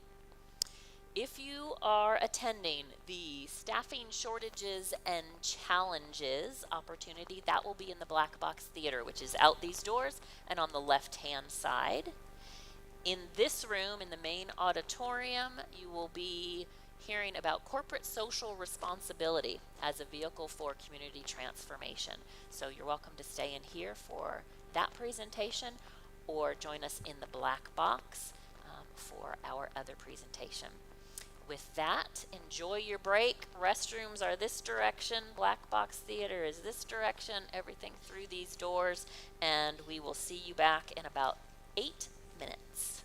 If you are attending the staffing shortages and challenges opportunity, that will be in the Black Box Theater, which is out these doors and on the left-hand side. In this room, in the main auditorium, you will be hearing about corporate social responsibility as a vehicle for community transformation. So you're welcome to stay in here for that presentation or join us in the Black Box for our other presentation. With that, enjoy your break. Restrooms are this direction. Black Box Theater is this direction. Everything through these doors. And we will see you back in about 8 minutes.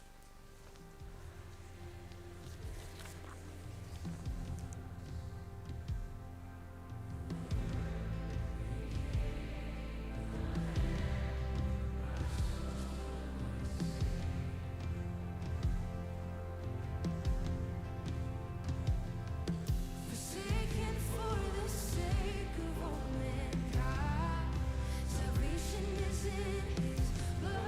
Forsaken for the sake of all mankind, salvation is in His blood.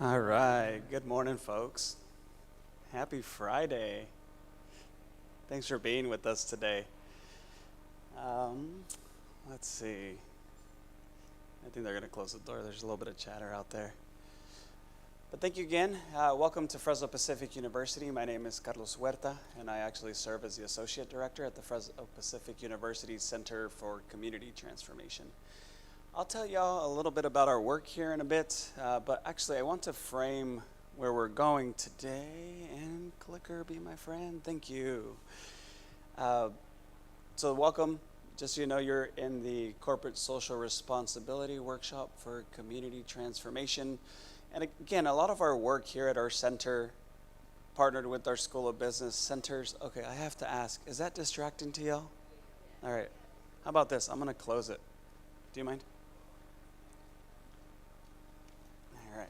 All right. Good morning, folks. Happy Friday. Thanks for being with us today. Let's see. I think they're going to close the door. There's a little bit of chatter out there. But thank you again. Welcome to Fresno Pacific University. My name is Carlos Huerta, and I actually serve as the Associate Director at the Fresno Pacific University Center for Community Transformation. I'll tell y'all a little bit about our work here in a bit, but actually I want to frame where we're going today. And clicker, be my friend. Thank you. So welcome. Just so you know, you're in the Corporate Social Responsibility Workshop for Community Transformation. And again, a lot of our work here at our center, partnered with our School of Business centers. Okay, I have to ask, is that distracting to y'all? All right. How about this? I'm going to close it. Do you mind? All right.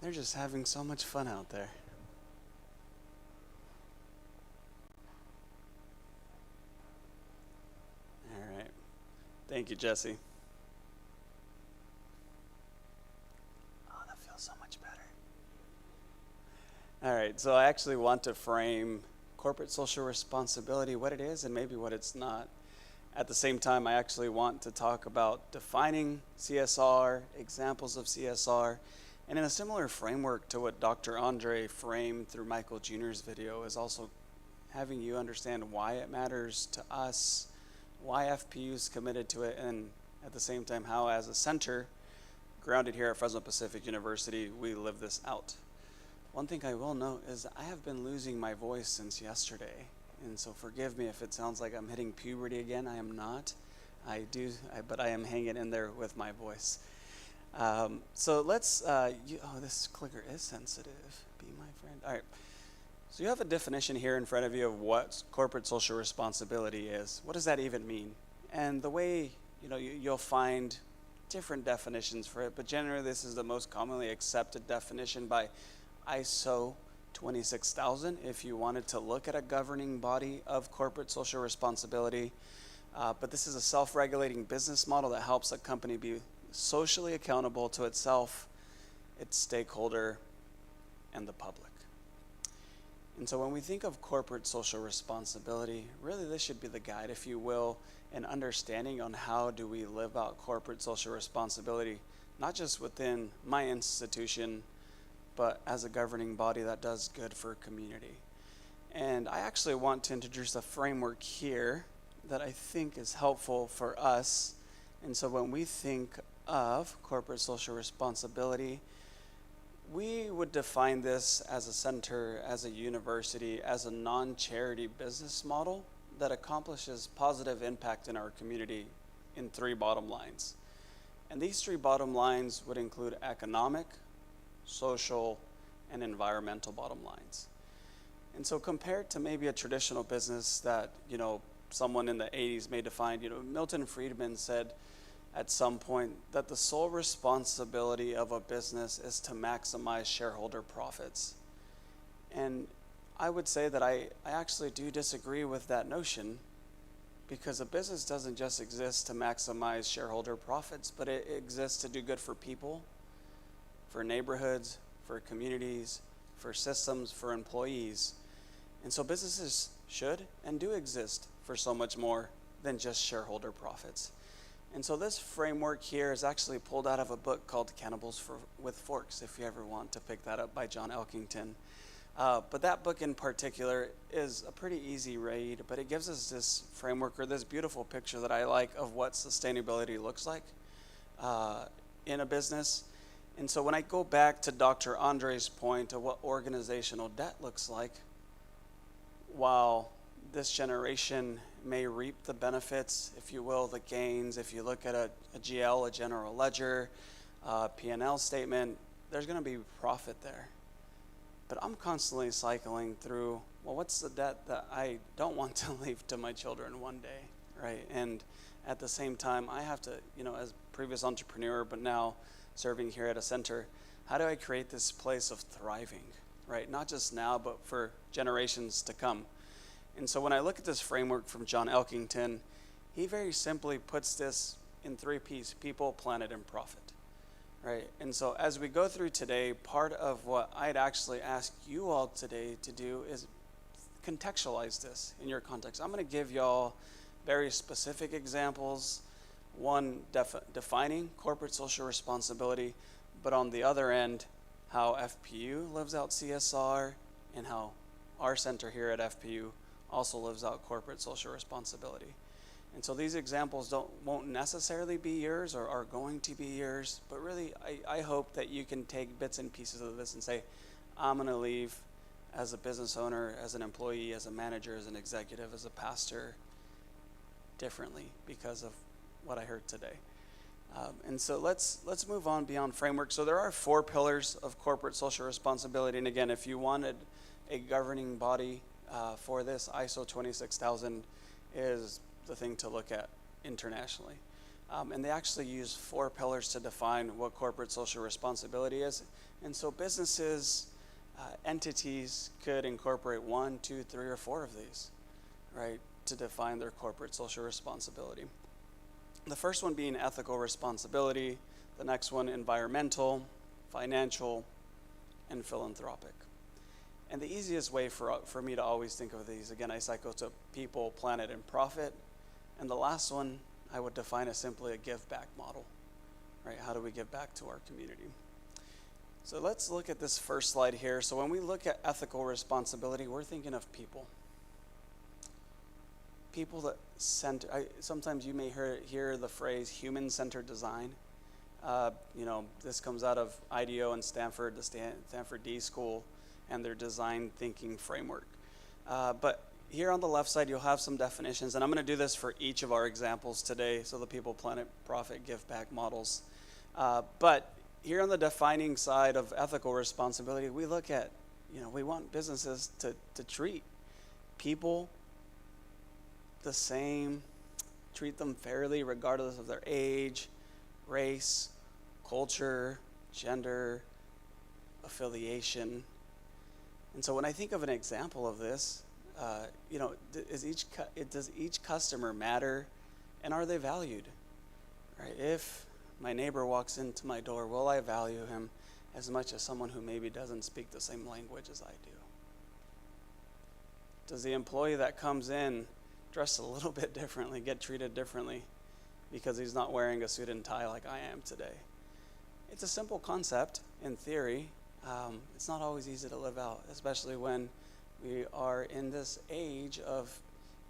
They're just having so much fun out there. All right. Thank you, Jesse. Oh, that feels so much better. All right, so I actually want to frame corporate social responsibility, what it is and maybe what it's not. At the same time, I actually want to talk about defining CSR, examples of CSR, and in a similar framework to what Dr. André framed through Michael Jr.'s video is also having you understand why it matters to us, why FPU is committed to it, and at the same time, how as a center, grounded here at Fresno Pacific University, we live this out. One thing I will note is I have been losing my voice since yesterday, and so forgive me if it sounds like I'm hitting puberty again. I am not. But I am hanging in there with my voice. So let's, this clicker is sensitive. Be my friend. All right. So you have a definition here in front of you of what corporate social responsibility is. What does that even mean? And the way, you'll find different definitions for it, but generally this is the most commonly accepted definition by ISO 26000 if you wanted to look at a governing body of corporate social responsibility. But this is a self-regulating business model that helps a company be socially accountable to itself, its stakeholder, and the public. And so when we think of corporate social responsibility, really this should be the guide, if you will, in understanding on how do we live out corporate social responsibility, not just within my institution, but as a governing body that does good for community. And I actually want to introduce a framework here that I think is helpful for us. And so when we think of corporate social responsibility, we would define this as a center, as a university, as a non-charity business model that accomplishes positive impact in our community in 3 bottom lines. And these 3 bottom lines would include economic, social, and environmental bottom lines. And so compared to maybe a traditional business that, someone in the 80s may define, Milton Friedman said at some point that the sole responsibility of a business is to maximize shareholder profits. And I would say that I actually do disagree with that notion, because a business doesn't just exist to maximize shareholder profits, but it exists to do good for people, for neighborhoods, for communities, for systems, for employees. And so businesses should and do exist for so much more than just shareholder profits. And so this framework here is actually pulled out of a book called Cannibals with Forks, if you ever want to pick that up, by John Elkington. But that book in particular is a pretty easy read, but it gives us this framework, or this beautiful picture that I like, of what sustainability looks like in a business. And so when I go back to Dr. Andre's point of what organizational debt looks like, while this generation may reap the benefits, if you will, the gains, if you look at a GL, a general ledger, P&L statement, there's going to be profit there. But I'm constantly cycling through, well, what's the debt that I don't want to leave to my children one day, right? And at the same time, I have to, as previous entrepreneur, but now serving here at a center, how do I create this place of thriving, right? Not just now, but for generations to come. And so when I look at this framework from John Elkington, he very simply puts this in 3 P's: people, planet, and profit. right? And so as we go through today, part of what I'd actually ask you all today to do is contextualize this in your context. I'm going to give y'all very specific examples, one defining corporate social responsibility, but on the other end, how FPU lives out CSR and how our center here at FPU also lives out corporate social responsibility. And so these examples won't necessarily be yours or are going to be yours, but really I hope that you can take bits and pieces of this and say, I'm going to leave as a business owner, as an employee, as a manager, as an executive, as a pastor differently because of what I heard today. And so let's move on beyond framework. So there are 4 pillars of corporate social responsibility. And again, if you wanted a governing body for this, ISO 26000 is the thing to look at internationally. And they actually use 4 pillars to define what corporate social responsibility is. And so businesses, entities could incorporate 1, 2, 3, or 4 of these, right, to define their corporate social responsibility. The first one being ethical responsibility, the next one environmental, financial, and philanthropic. And the easiest way for me to always think of these, again, I cycle to people, planet, and profit. And the last one I would define as simply a give back model, right? How do we give back to our community? So let's look at this first slide here. So when we look at ethical responsibility, we're thinking of people. People that sometimes you may hear the phrase human-centered design. This comes out of IDEO and Stanford, the Stanford D School, and their design thinking framework. But here on the left side, you'll have some definitions, and I'm going to do this for each of our examples today, so the people, planet, profit, give back models. But here on the defining side of ethical responsibility, we look at, we want businesses to treat people the same, treat them fairly regardless of their age, race, culture, gender, affiliation. And so when I think of an example of this, does each customer matter, and are they valued? Right? If my neighbor walks into my door, will I value him as much as someone who maybe doesn't speak the same language as I do? Does the employee that comes in dress a little bit differently, get treated differently because he's not wearing a suit and tie like I am today? It's a simple concept in theory. It's not always easy to live out, especially when we are in this age of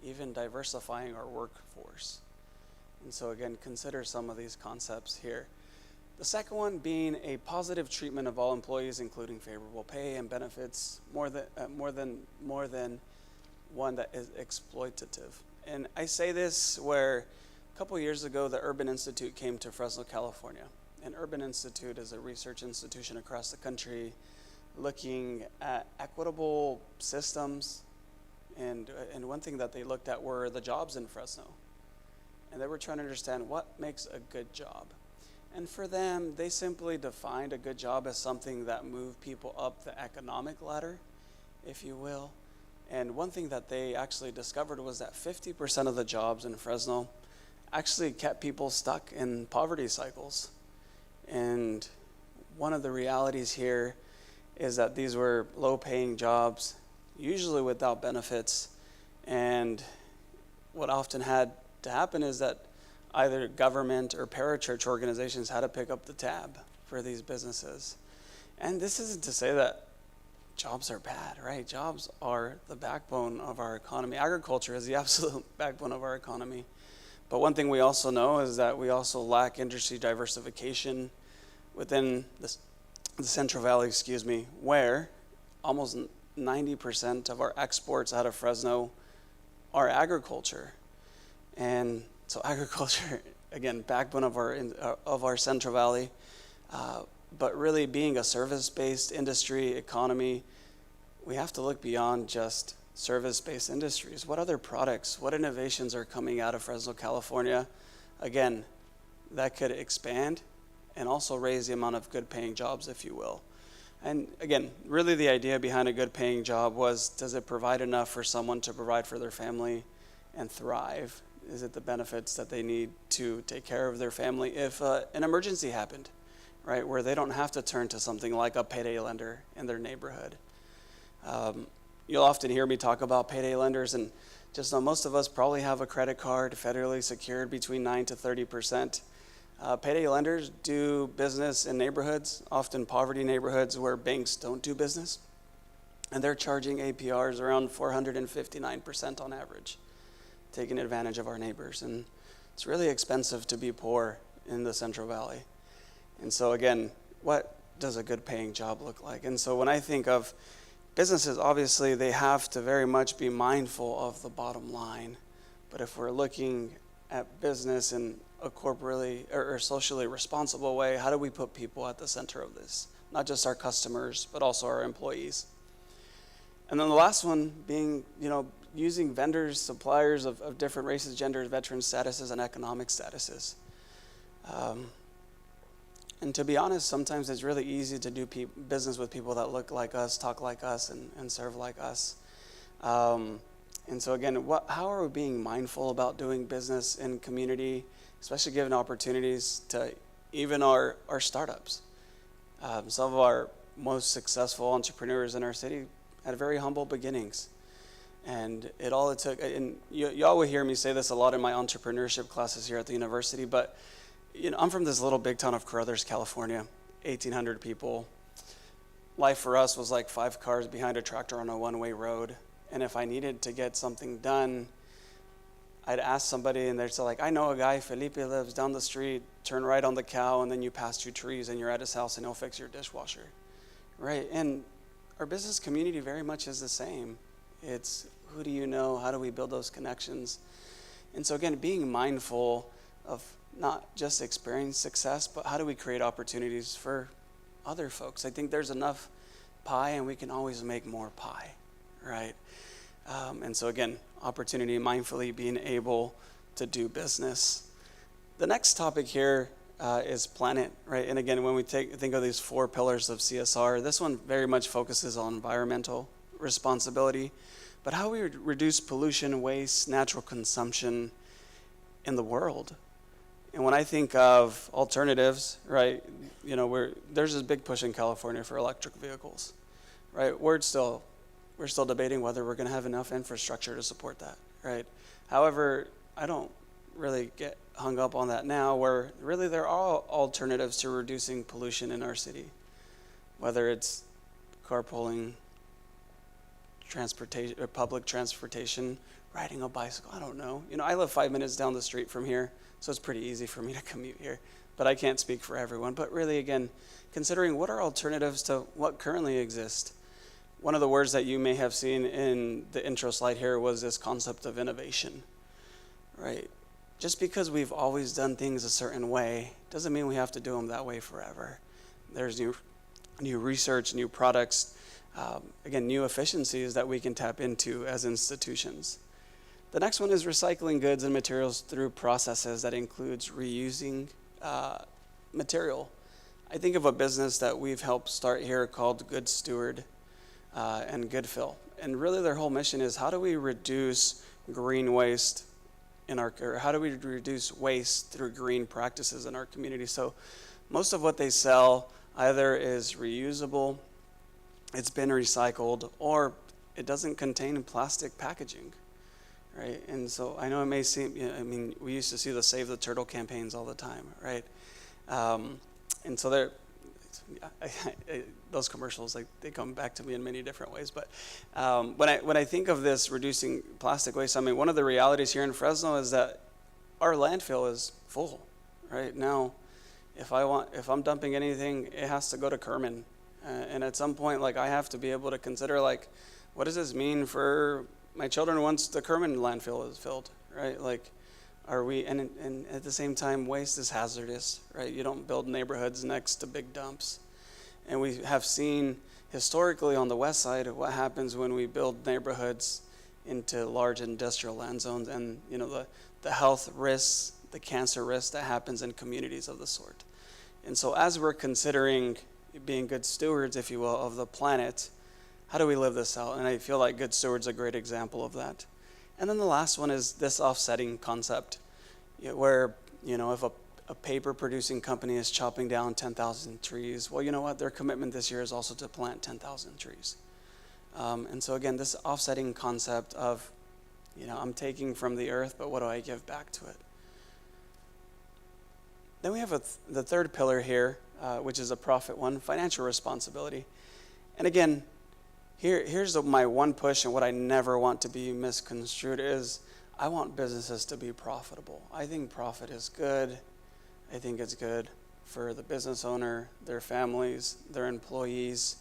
even diversifying our workforce. And so again, consider some of these concepts here. The second one being a positive treatment of all employees, including favorable pay and benefits, more than one that is exploitative. And I say this where a couple years ago, the Urban Institute came to Fresno, California. And Urban Institute is a research institution across the country looking at equitable systems. And one thing that they looked at were the jobs in Fresno. And they were trying to understand what makes a good job. And for them, they simply defined a good job as something that moved people up the economic ladder, if you will. And one thing that they actually discovered was that 50% of the jobs in Fresno actually kept people stuck in poverty cycles. And one of the realities here is that these were low-paying jobs, usually without benefits. And what often had to happen is that either government or parachurch organizations had to pick up the tab for these businesses. And this isn't to say that jobs are bad, right? Jobs are the backbone of our economy. Agriculture is the absolute backbone of our economy. But one thing we also know is that we also lack industry diversification within the Central Valley, where almost 90% of our exports out of Fresno are agriculture. And so agriculture, again, backbone of our Central Valley, but really being a service-based industry economy, we have to look beyond just service-based industries. What other products, what innovations are coming out of Fresno, California, again, that could expand and also raise the amount of good-paying jobs, if you will. And again, really the idea behind a good-paying job was, does it provide enough for someone to provide for their family and thrive? Is it the benefits that they need to take care of their family if an emergency happened? right? Where they don't have to turn to something like a payday lender in their neighborhood. You'll often hear me talk about payday lenders, and just know most of us probably have a credit card federally secured between 9 to 30%. Payday lenders do business in neighborhoods, often poverty neighborhoods where banks don't do business. And they're charging APRs around 459% on average, taking advantage of our neighbors. And it's really expensive to be poor in the Central Valley. And so again, what does a good paying job look like? And so when I think of businesses, obviously they have to very much be mindful of the bottom line. But if we're looking at business in a corporately or socially responsible way, how do we put people at the center of this? Not just our customers, but also our employees. And then the last one being, using vendors, suppliers of different races, genders, veteran statuses, and economic statuses. And to be honest, sometimes it's really easy to do business with people that look like us, talk like us, and serve like us. And so again, how are we being mindful about doing business in community, especially given opportunities to even our startups? Some of our most successful entrepreneurs in our city had very humble beginnings. And it took, and y'all will hear me say this a lot in my entrepreneurship classes here at the university, but I'm from this little big town of Carruthers, California, 1,800 people. Life for us was like 5 cars behind a tractor on a one-way road. And if I needed to get something done, I'd ask somebody, and they're still like, I know a guy, Felipe lives down the street, turn right on the cow, and then you pass 2 trees, and you're at his house, and he'll fix your dishwasher, right? And our business community very much is the same. It's who do you know? How do we build those connections? And so again, being mindful of not just experiencing success, but how do we create opportunities for other folks? I think there's enough pie, and we can always make more pie, right? And so again, opportunity, mindfully being able to do business. The next topic here is planet, right? And again, when we think of these 4 pillars of CSR, this one very much focuses on environmental responsibility, but how we reduce pollution, waste, natural consumption in the world. And when I think of alternatives, right, there's this big push in California for electric vehicles, right? We're still debating whether we're going to have enough infrastructure to support that, right? However, I don't really get hung up on that now, where really there are alternatives to reducing pollution in our city, whether it's carpooling, transportation, or public transportation, riding a bicycle. I don't know. I live 5 minutes down the street from here, so it's pretty easy for me to commute here. But I can't speak for everyone. But really, again, considering what are alternatives to what currently exists. One of the words that you may have seen in the intro slide here was this concept of innovation, right? Just because we've always done things a certain way doesn't mean we have to do them that way forever. There's new research, new products, again, new efficiencies that we can tap into as institutions. The next one is recycling goods and materials through processes that includes reusing material. I think of a business that we've helped start here called Good Steward and Good Fill. And really their whole mission is how do we reduce green waste how do we reduce waste through green practices in our community? So most of what they sell either is reusable, it's been recycled, or it doesn't contain plastic packaging, right? And so I know it may seem, we used to see the Save the Turtle campaigns all the time, right? And so those commercials, they come back to me in many different ways. But when I think of this reducing plastic waste, one of the realities here in Fresno is that our landfill is full, right? Now, if I'm dumping anything, it has to go to Kerman. And at some point, I have to be able to consider, what does this mean for my children once the Kerman landfill is filled, right? Are we, and at the same time, waste is hazardous, right? You don't build neighborhoods next to big dumps. And we have seen historically on the west side of what happens when we build neighborhoods into large industrial land zones, and the health risks, the cancer risk that happens in communities of the sort. And so as we're considering being good stewards, if you will, of the planet, how do we live this out? And I feel like Good Steward's a great example of that. And then the last one is this offsetting concept, where if a paper producing company is chopping down 10,000 trees. Well, you know what? Their commitment this year is also to plant 10,000 trees. And so again, this offsetting concept of, I'm taking from the earth, but what do I give back to it? Then we have the third pillar here, which is a profit one, financial responsibility. And again, here's my one push, and what I never want to be misconstrued is I want businesses to be profitable. I think profit is good. I think it's good for the business owner, their families, their employees.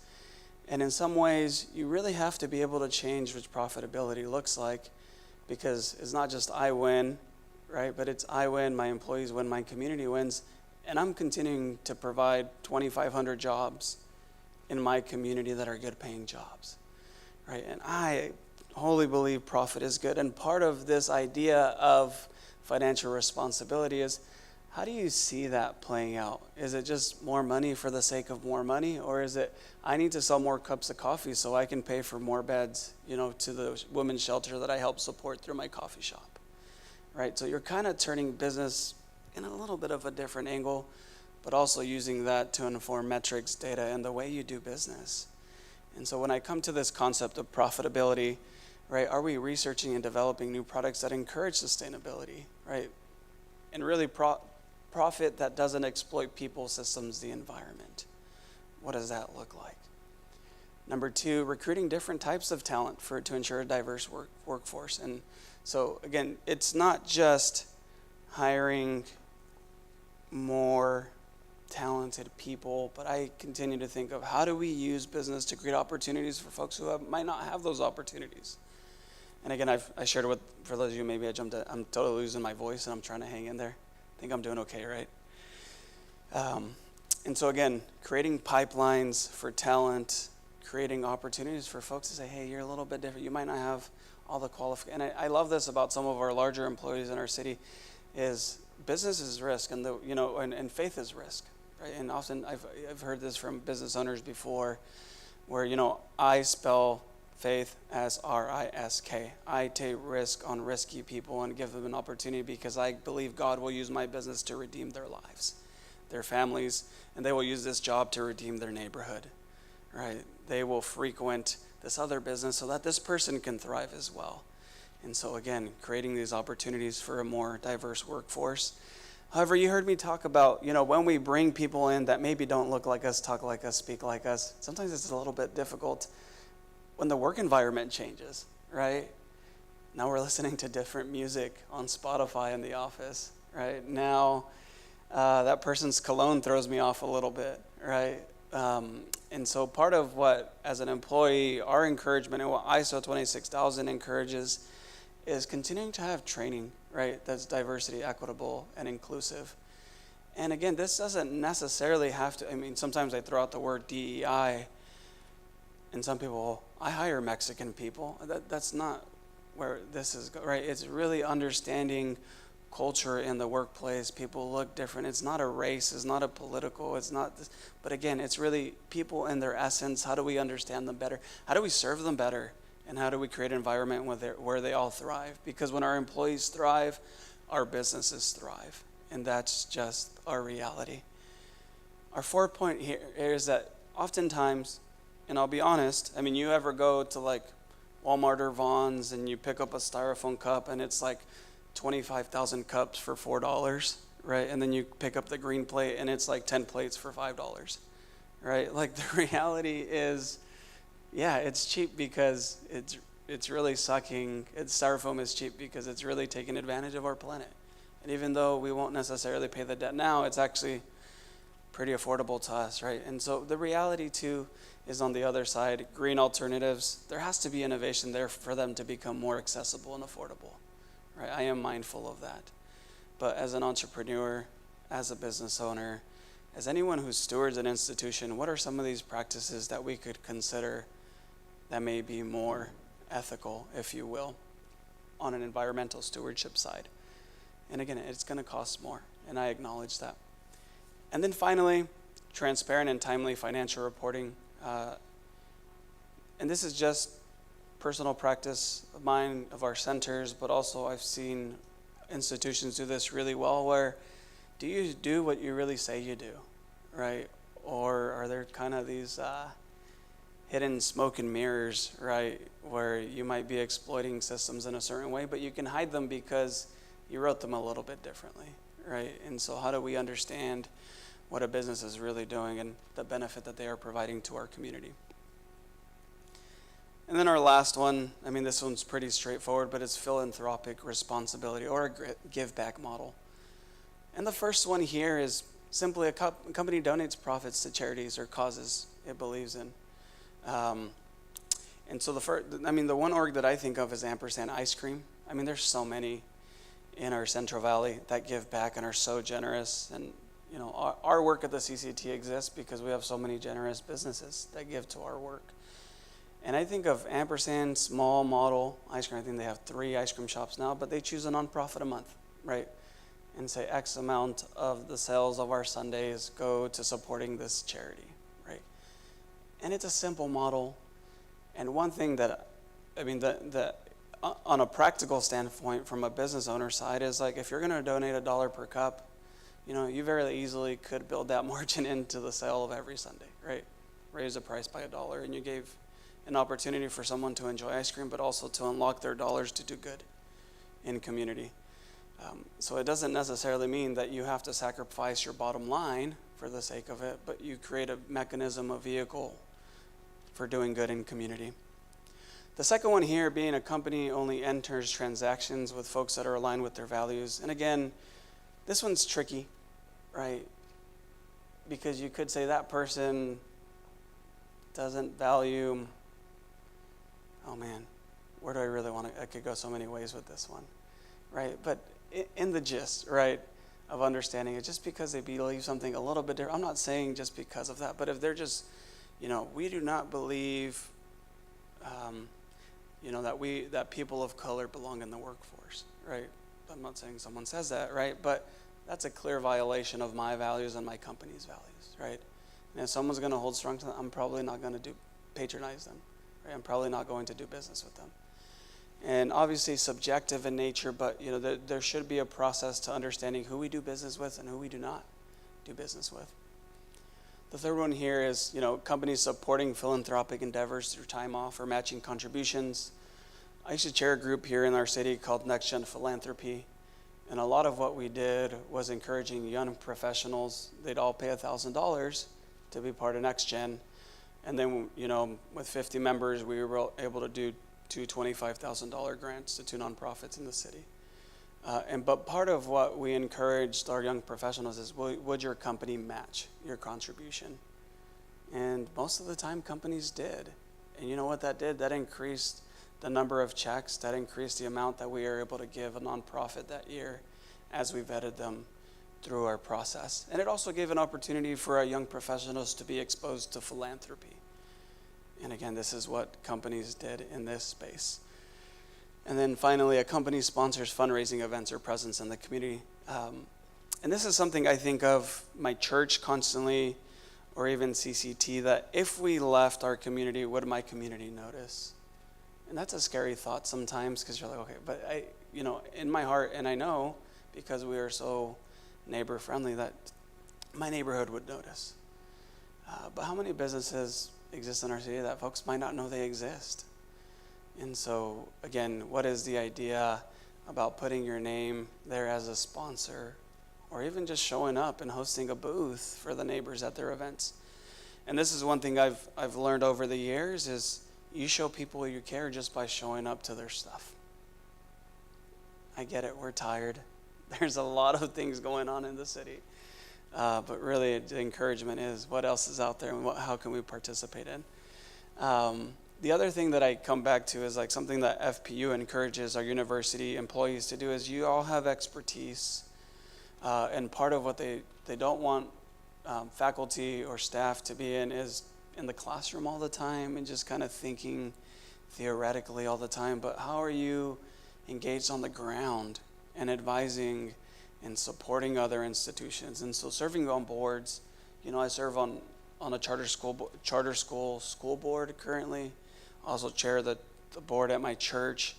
And in some ways, you really have to be able to change what profitability looks like, because it's not just I win, right? But it's I win, my employees win, my community wins, and I'm continuing to provide 2,500 jobs in my community that are good paying jobs, right? And I wholly believe profit is good. And part of this idea of financial responsibility is, how do you see that playing out? Is it just more money for the sake of more money? Or is it, I need to sell more cups of coffee so I can pay for more beds, to the women's shelter that I help support through my coffee shop, right? So you're kind of turning business in a little bit of a different angle, but also using that to inform metrics, data, and the way you do business. And so when I come to this concept of profitability, right, are we researching and developing new products that encourage sustainability, right? And really profit that doesn't exploit people, systems, the environment. What does that look like? Number 2, recruiting different types of talent to ensure a diverse workforce. And so again, it's not just hiring more talented people, but I continue to think of how do we use business to create opportunities for folks who might not have those opportunities. And again, I shared it for those of you, maybe I'm totally losing my voice and I'm trying to hang in there. I think I'm doing okay, right? And so again, creating pipelines for talent, creating opportunities for folks to say, hey, you're a little bit different. You might not have all the qualifications. And I love this about some of our larger employees in our city is business is risk, and and faith is risk, right? And often I've heard this from business owners before, where I spell faith as R-I-S-K. I take risk on risky people and give them an opportunity because I believe God will use my business to redeem their lives, their families, and they will use this job to redeem their neighborhood, right? They will frequent this other business so that this person can thrive as well. And so again, creating these opportunities for a more diverse workforce. However, you heard me talk about, when we bring people in that maybe don't look like us, talk like us, speak like us, sometimes it's a little bit difficult when the work environment changes, right? Now we're listening to different music on Spotify in the office, right? Now that person's cologne throws me off a little bit, right? And so part of what, as an employee, our encouragement and what ISO 26000 encourages is continuing to have training, right? That's diversity, equitable, and inclusive. And again, this doesn't necessarily have to, sometimes I throw out the word DEI, and some people, I hire Mexican people. That's not where this is, right? It's really understanding culture in the workplace. People look different. It's not a race. It's not a political. It's not this. But again, it's really people in their essence. How do we understand them better? How do we serve them better? And how do we create an environment where they all thrive? Because when our employees thrive, our businesses thrive. And that's just our reality. Our fourth point here is that oftentimes, and I'll be honest, you ever go to like Walmart or Vons and you pick up a styrofoam cup and it's like 25,000 cups for $4, right? And then you pick up the green plate and it's like 10 plates for $5, right? Like the reality is, yeah, it's cheap because it's really sucking. Styrofoam is cheap because it's really taking advantage of our planet. And even though we won't necessarily pay the debt now, it's actually pretty affordable to us, right? And so the reality too is on the other side, green alternatives, there has to be innovation there for them to become more accessible and affordable, right? I am mindful of that. But as an entrepreneur, as a business owner, as anyone who stewards an institution, what are some of these practices that we could consider that may be more ethical, if you will, on an environmental stewardship side? And again, it's going to cost more, and I acknowledge that. And then finally, transparent and timely financial reporting. And this is just personal practice of mine, of our centers, but also I've seen institutions do this really well, where do you do what you really say you do, right? Or are there kind of these hidden smoke and mirrors, right, where you might be exploiting systems in a certain way, but you can hide them because you wrote them a little bit differently, right? And so how do we understand what a business is really doing and the benefit that they are providing to our community? And then our last one, I mean, this one's pretty straightforward, but it's philanthropic responsibility or a give back model. And the first one here is simply a company donates profits to charities or causes it believes in. And so the one org that I think of is Ampersand Ice Cream. I mean, there's so many in our Central Valley that give back and are so generous. And, you know, our work at the CCT exists because we have so many generous businesses that give to our work. And I think of Ampersand small model ice cream. I think they have 3 ice cream shops now, but they choose a nonprofit a month, right? And say X amount of the sales of our Sundays go to supporting this charity, right? And it's a simple model. And one thing that, I mean, on a practical standpoint from a business owner side is like, if you're going to donate $1 per cup, you know, you very easily could build that margin into the sale of every Sunday, right? Raise the price by $1 and you gave an opportunity for someone to enjoy ice cream, but also to unlock their dollars to do good in community. So it doesn't necessarily mean that you have to sacrifice your bottom line for the sake of it, but you create a mechanism, a vehicle for doing good in community. The second one here, being a company only enters transactions with folks that are aligned with their values. And again, this one's tricky, right? Because you could say that person doesn't value, oh man, where do I really want to, I could go so many ways with this one, right? But in the gist, right, of understanding it, just because they believe something a little bit different, I'm not saying just because of that, but if they're just, you know, we do not believe, you know, that people of color belong in the workforce, right? I'm not saying someone says that, right? But that's a clear violation of my values and my company's values, right? And if someone's going to hold strong to that, I'm probably not going to patronize them, right? I'm probably not going to do business with them. And obviously subjective in nature, but you know, there should be a process to understanding who we do business with and who we do not do business with. The third one here is, you know, companies supporting philanthropic endeavors through time off or matching contributions. I used to chair a group here in our city called Next Gen Philanthropy. And a lot of what we did was encouraging young professionals. They'd all pay $1,000 to be part of Next Gen. And then, you know, with 50 members, we were able to do 2 $25,000 grants to 2 nonprofits in the city. But part of what we encouraged our young professionals is, would your company match your contribution? And most of the time, companies did. And you know what that did? That increased the number of checks. That increased the amount that we were able to give a nonprofit that year as we vetted them through our process. And it also gave an opportunity for our young professionals to be exposed to philanthropy. And again, this is what companies did in this space. And then finally, a company sponsors fundraising events or presence in the community. And this is something I think of my church constantly, or even CCT, that if we left our community, would my community notice? And that's a scary thought sometimes, because you're like, okay, but I, you know, in my heart, and I know because we are so neighbor friendly that my neighborhood would notice. But how many businesses exist in our city that folks might not know they exist? And so, again, what is the idea about putting your name there as a sponsor, or even just showing up and hosting a booth for the neighbors at their events? And this is one thing I've learned over the years is you show people you care just by showing up to their stuff. I get it, we're tired. There's a lot of things going on in the city. But really, the encouragement is what else is out there and how can we participate in? The other thing that I come back to is like something that FPU encourages our university employees to do is you all have expertise. And part of what they don't want faculty or staff to be in is in the classroom all the time and just kind of thinking theoretically all the time. But how are you engaged on the ground and advising and supporting other institutions? And so serving on boards, you know, I serve on a charter school board currently. Also chair the board at my church.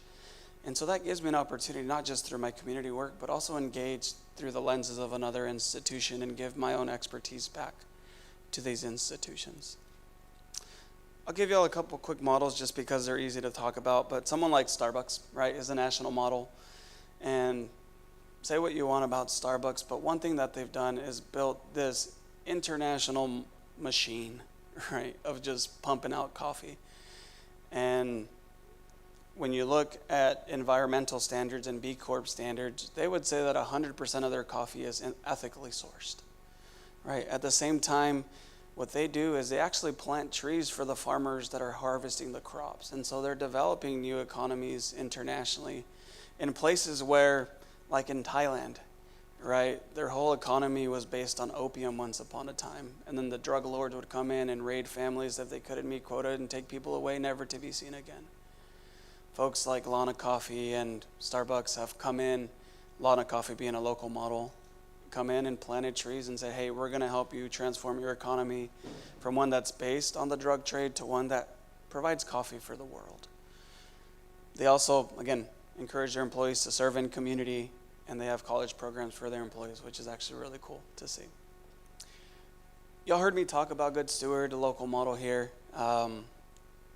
And so that gives me an opportunity, not just through my community work, but also engage through the lenses of another institution and give my own expertise back to these institutions. I'll give you all a couple quick models just because they're easy to talk about, but someone like Starbucks, right, is a national model. And say what you want about Starbucks, but one thing that they've done is built this international machine, right, of just pumping out coffee. And when you look at environmental standards and B Corp standards, they would say that 100% of their coffee is ethically sourced, right? At the same time, what they do is they actually plant trees for the farmers that are harvesting the crops. And so they're developing new economies internationally in places where, like in Thailand, right, their whole economy was based on opium once upon a time. And then the drug lords would come in and raid families if they couldn't meet quota and take people away, never to be seen again. Folks like Lana Coffee and Starbucks have come in, Lana Coffee being a local model, come in and planted trees and say, hey, we're going to help you transform your economy from one that's based on the drug trade to one that provides coffee for the world. They also, again, encourage their employees to serve in community, and they have college programs for their employees, which is actually really cool to see. Y'all heard me talk about Good Steward, a local model here.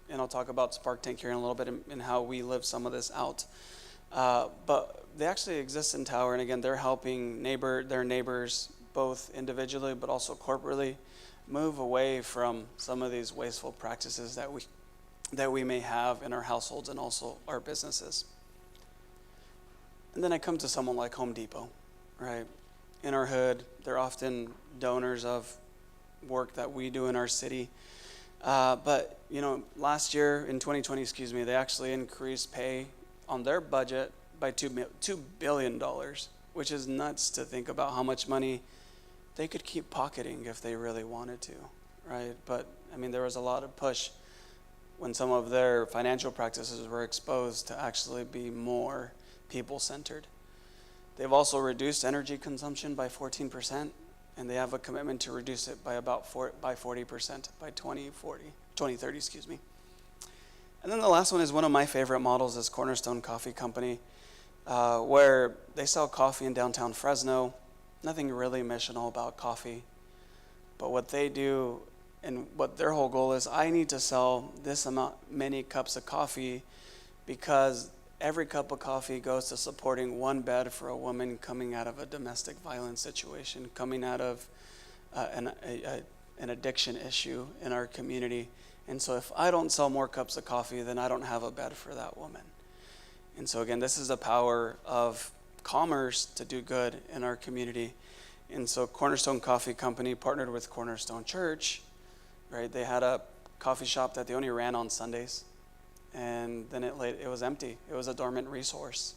And I'll talk about Spark Tank here in a little bit and how we live some of this out. But they actually exist in Tower, and again, they're helping their neighbors, both individually but also corporately, move away from some of these wasteful practices that we may have in our households and also our businesses. And then I come to someone like Home Depot, right? In our hood, they're often donors of work that we do in our city. But, last year, in 2020, they actually increased pay on their budget by $2 billion, which is nuts to think about how much money they could keep pocketing if they really wanted to, right? But, there was a lot of push when some of their financial practices were exposed to actually be more people-centered. They've also reduced energy consumption by 14%. And they have a commitment to reduce it by about 40% by 2030. And then the last one is one of my favorite models is Cornerstone Coffee Company, where they sell coffee in downtown Fresno. Nothing really missional about coffee. But what they do and what their whole goal is, I need to sell this many cups of coffee because every cup of coffee goes to supporting one bed for a woman coming out of a domestic violence situation, coming out of an addiction issue in our community. And so if I don't sell more cups of coffee, then I don't have a bed for that woman. And so again, this is the power of commerce to do good in our community. And so Cornerstone Coffee Company partnered with Cornerstone Church, right? They had a coffee shop that they only ran on Sundays. And then it was empty. It was a dormant resource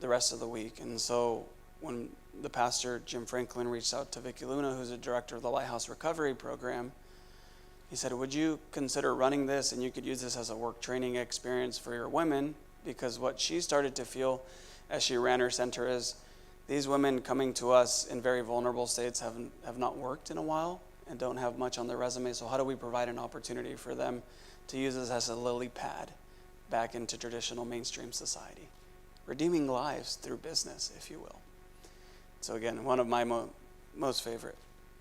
the rest of the week. And so when the pastor, Jim Franklin, reached out to Vicki Luna, who's the director of the Lighthouse Recovery Program, he said, would you consider running this, and you could use this as a work training experience for your women? Because what she started to feel as she ran her center is these women coming to us in very vulnerable states have not worked in a while and don't have much on their resume. So how do we provide an opportunity for them to use this as a lily pad back into traditional mainstream society, redeeming lives through business, if you will. So again, one of my most favorite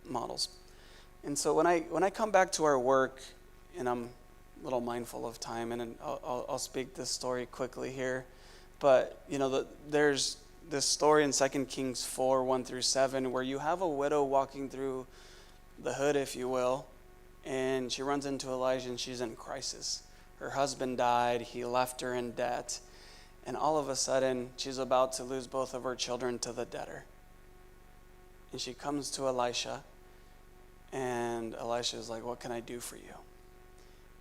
models. And so when I come back to our work, and I'm a little mindful of time, and I'll speak this story quickly here, but there's this story in 2 Kings 4, 1-7, where you have a widow walking through the hood, if you will, and she runs into Elijah, and she's in crisis. Her husband died, he left her in debt, and all of a sudden, she's about to lose both of her children to the debtor. And she comes to Elisha, and Elisha is like, what can I do for you?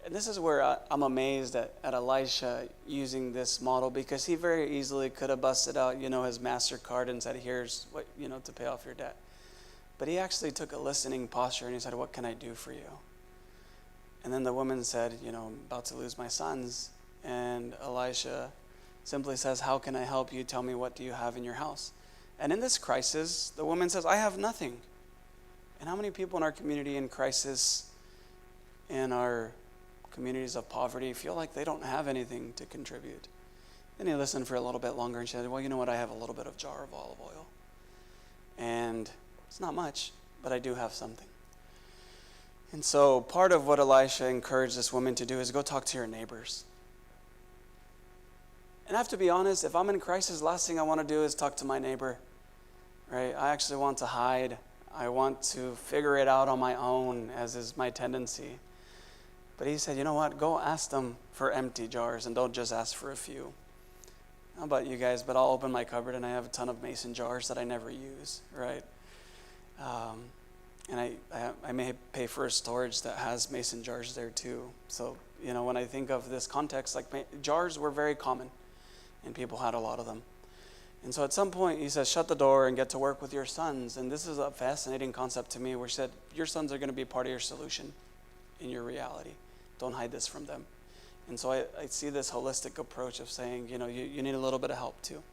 And this is where I'm amazed at Elisha using this model, because he very easily could have busted out, his MasterCard and said, here's what, to pay off your debt. But he actually took a listening posture and he said, what can I do for you? And then the woman said, I'm about to lose my sons. And Elisha simply says, how can I help you? Tell me, what do you have in your house? And in this crisis, the woman says, I have nothing. And how many people in our community in crisis, in our communities of poverty, feel like they don't have anything to contribute? Then he listened for a little bit longer and she said, well, you know what, I have a little bit of jar of olive oil. And it's not much, but I do have something. And so part of what Elisha encouraged this woman to do is go talk to your neighbors. And I have to be honest, if I'm in crisis, last thing I want to do is talk to my neighbor, right? I actually want to hide. I want to figure it out on my own, as is my tendency. But he said, you know what? Go ask them for empty jars and don't just ask for a few. How about you guys? But I'll open my cupboard and I have a ton of mason jars that I never use, right? And I may pay for a storage that has mason jars there too. So, when I think of this context, like jars were very common and people had a lot of them. And so at some point he says, shut the door and get to work with your sons. And this is a fascinating concept to me where he said, your sons are going to be part of your solution in your reality. Don't hide this from them. And so I see this holistic approach of saying, you need a little bit of help too.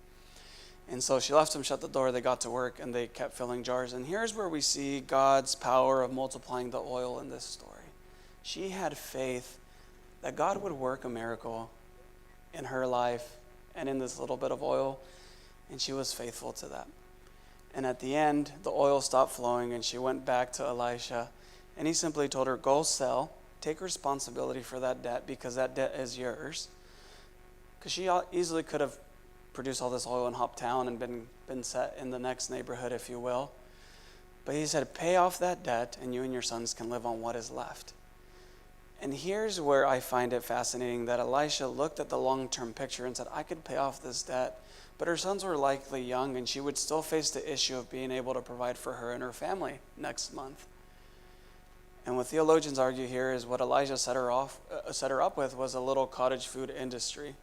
And so she left him, shut the door, they got to work, and they kept filling jars. And here's where we see God's power of multiplying the oil in this story. She had faith that God would work a miracle in her life and in this little bit of oil, and she was faithful to that. And at the end, the oil stopped flowing, and she went back to Elisha, and he simply told her, go sell, take responsibility for that debt, because that debt is yours. Because she easily could have produced all this oil in Hop Town and been set in the next neighborhood, if you will. But he said, pay off that debt, and you and your sons can live on what is left. And here's where I find it fascinating that Elisha looked at the long-term picture and said, I could pay off this debt, but her sons were likely young, and she would still face the issue of being able to provide for her and her family next month. And what theologians argue here is what Elijah set her up with was a little cottage food industry,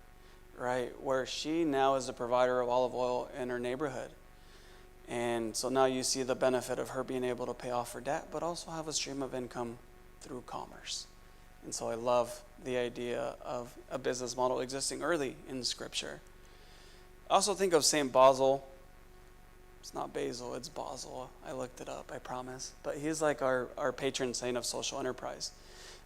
right? Where she now is the provider of olive oil in her neighborhood. And so now you see the benefit of her being able to pay off her debt, but also have a stream of income through commerce. And so I love the idea of a business model existing early in Scripture. I also think of St. Basil. It's not Basil, it's Basil. I looked it up, I promise. But he's like our patron saint of social enterprise.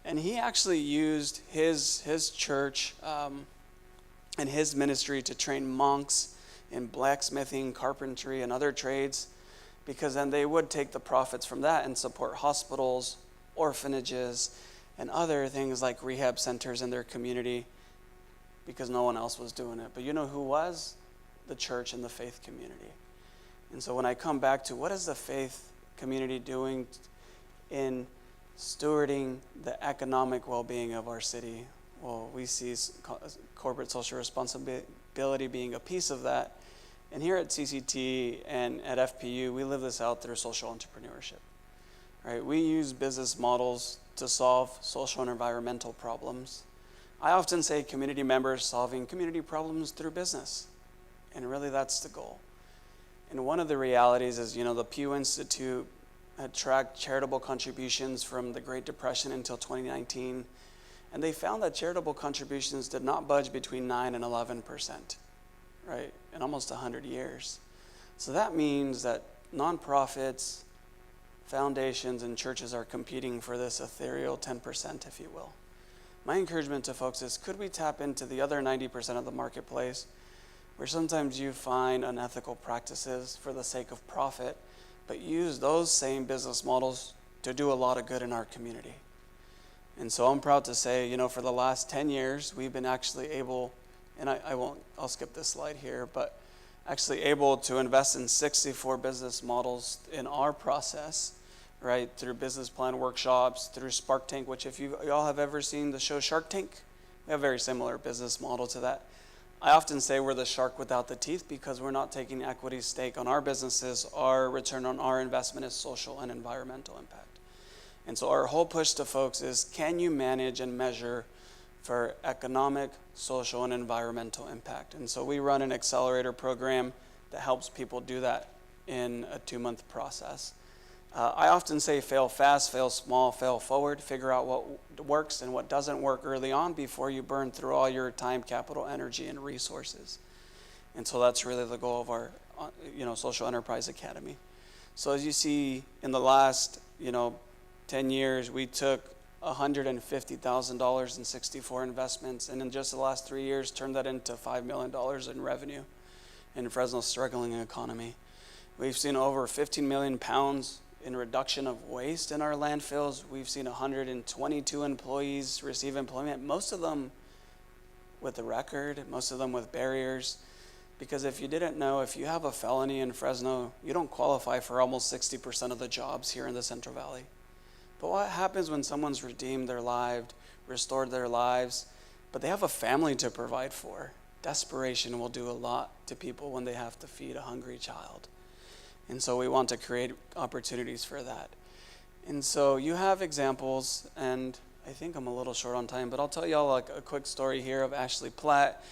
And he actually used his church and his ministry to train monks in blacksmithing, carpentry, and other trades, because then they would take the profits from that and support hospitals, orphanages, and other things like rehab centers in their community, because no one else was doing it. But you know who was? The church and the faith community. And so when I come back to what is the faith community doing in stewarding the economic well-being of our city, well, we see corporate social responsibility being a piece of that. And here at CCT and at FPU, we live this out through social entrepreneurship. Right? We use business models to solve social and environmental problems. I often say community members solving community problems through business. And really that's the goal. And one of the realities is, the Pew Institute had tracked charitable contributions from the Great Depression until 2019. And they found that charitable contributions did not budge between 9 and 11%, right, in almost 100 years. So that means that nonprofits, foundations, and churches are competing for this ethereal 10%, if you will. My encouragement to folks is, could we tap into the other 90% of the marketplace, where sometimes you find unethical practices for the sake of profit, but use those same business models to do a lot of good in our community? And so I'm proud to say, for the last 10 years, we've been actually able, and I'll skip this slide here, but actually able to invest in 64 business models in our process, right, through business plan workshops, through Spark Tank, which if you all have ever seen the show Shark Tank, we have a very similar business model to that. I often say we're the shark without the teeth because we're not taking equity stake on our businesses. Our return on our investment is social and environmental impact. And so our whole push to folks is, can you manage and measure for economic, social, and environmental impact? And so we run an accelerator program that helps people do that in a 2-month process. I often say fail fast, fail small, fail forward. Figure out what works and what doesn't work early on before you burn through all your time, capital, energy, and resources. And so that's really the goal of our Social Enterprise Academy. So as you see in the last 10 years, we took $150,000 in 64 investments, and in just the last 3 years turned that into $5 million in revenue in Fresno's struggling economy. We've seen over 15 million pounds in reduction of waste in our landfills. We've seen 122 employees receive employment, most of them with a record, most of them with barriers. Because if you didn't know, if you have a felony in Fresno, you don't qualify for almost 60% of the jobs here in the Central Valley. But what happens when someone's redeemed their life, restored their lives, but they have a family to provide for? Desperation will do a lot to people when they have to feed a hungry child. And so we want to create opportunities for that. And so you have examples, and I think I'm a little short on time, but I'll tell y'all like a quick story here of Ashley Platt.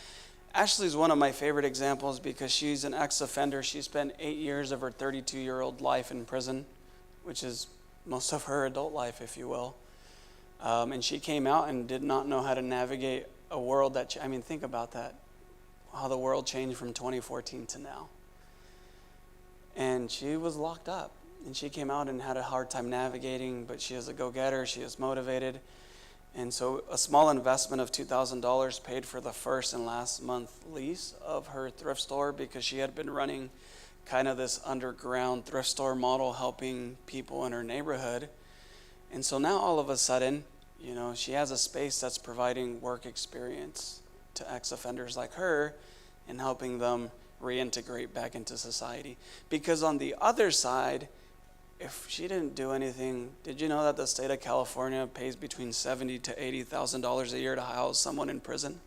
Ashley's one of my favorite examples because she's an ex-offender. She spent 8 years of her 32-year-old life in prison, which is most of her adult life, if you will. And she came out and did not know how to navigate a world that, think about that, how the world changed from 2014 to now. And she was locked up, and she came out and had a hard time navigating, but she is a go-getter, she is motivated. And so a small investment of $2,000 paid for the first and last month lease of her thrift store because she had been running kind of this underground thrift store model helping people in her neighborhood. And so now all of a sudden, she has a space that's providing work experience to ex-offenders like her and helping them reintegrate back into society. Because on the other side, if she didn't do anything, did you know that the state of California pays between $70,000 to $80,000 a year to house someone in prison?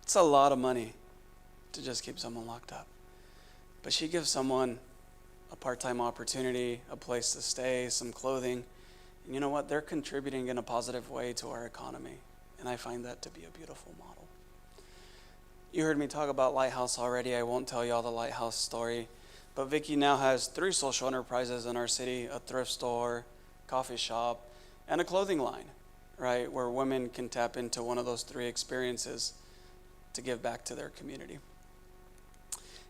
It's a lot of money to just keep someone locked up. But she gives someone a part-time opportunity, a place to stay, some clothing. And you know what? They're contributing in a positive way to our economy. And I find that to be a beautiful model. You heard me talk about Lighthouse already. I won't tell you all the Lighthouse story. But Vicki now has 3 social enterprises in our city: a thrift store, coffee shop, and a clothing line, right? Where women can tap into one of those 3 experiences to give back to their community.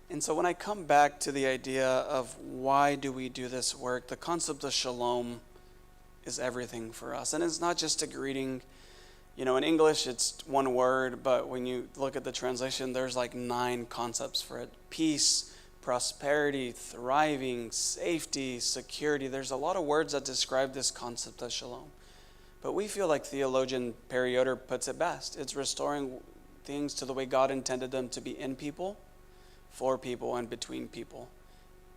And so when I come back to the idea of why do we do this work, the concept of shalom is everything for us. And it's not just a greeting. In English, it's one word, but when you look at the translation, there's like 9 concepts for it. Peace, prosperity, thriving, safety, security. There's a lot of words that describe this concept of shalom. But we feel like theologian Perry Yoder puts it best. It's restoring things to the way God intended them to be in people, for people, and between people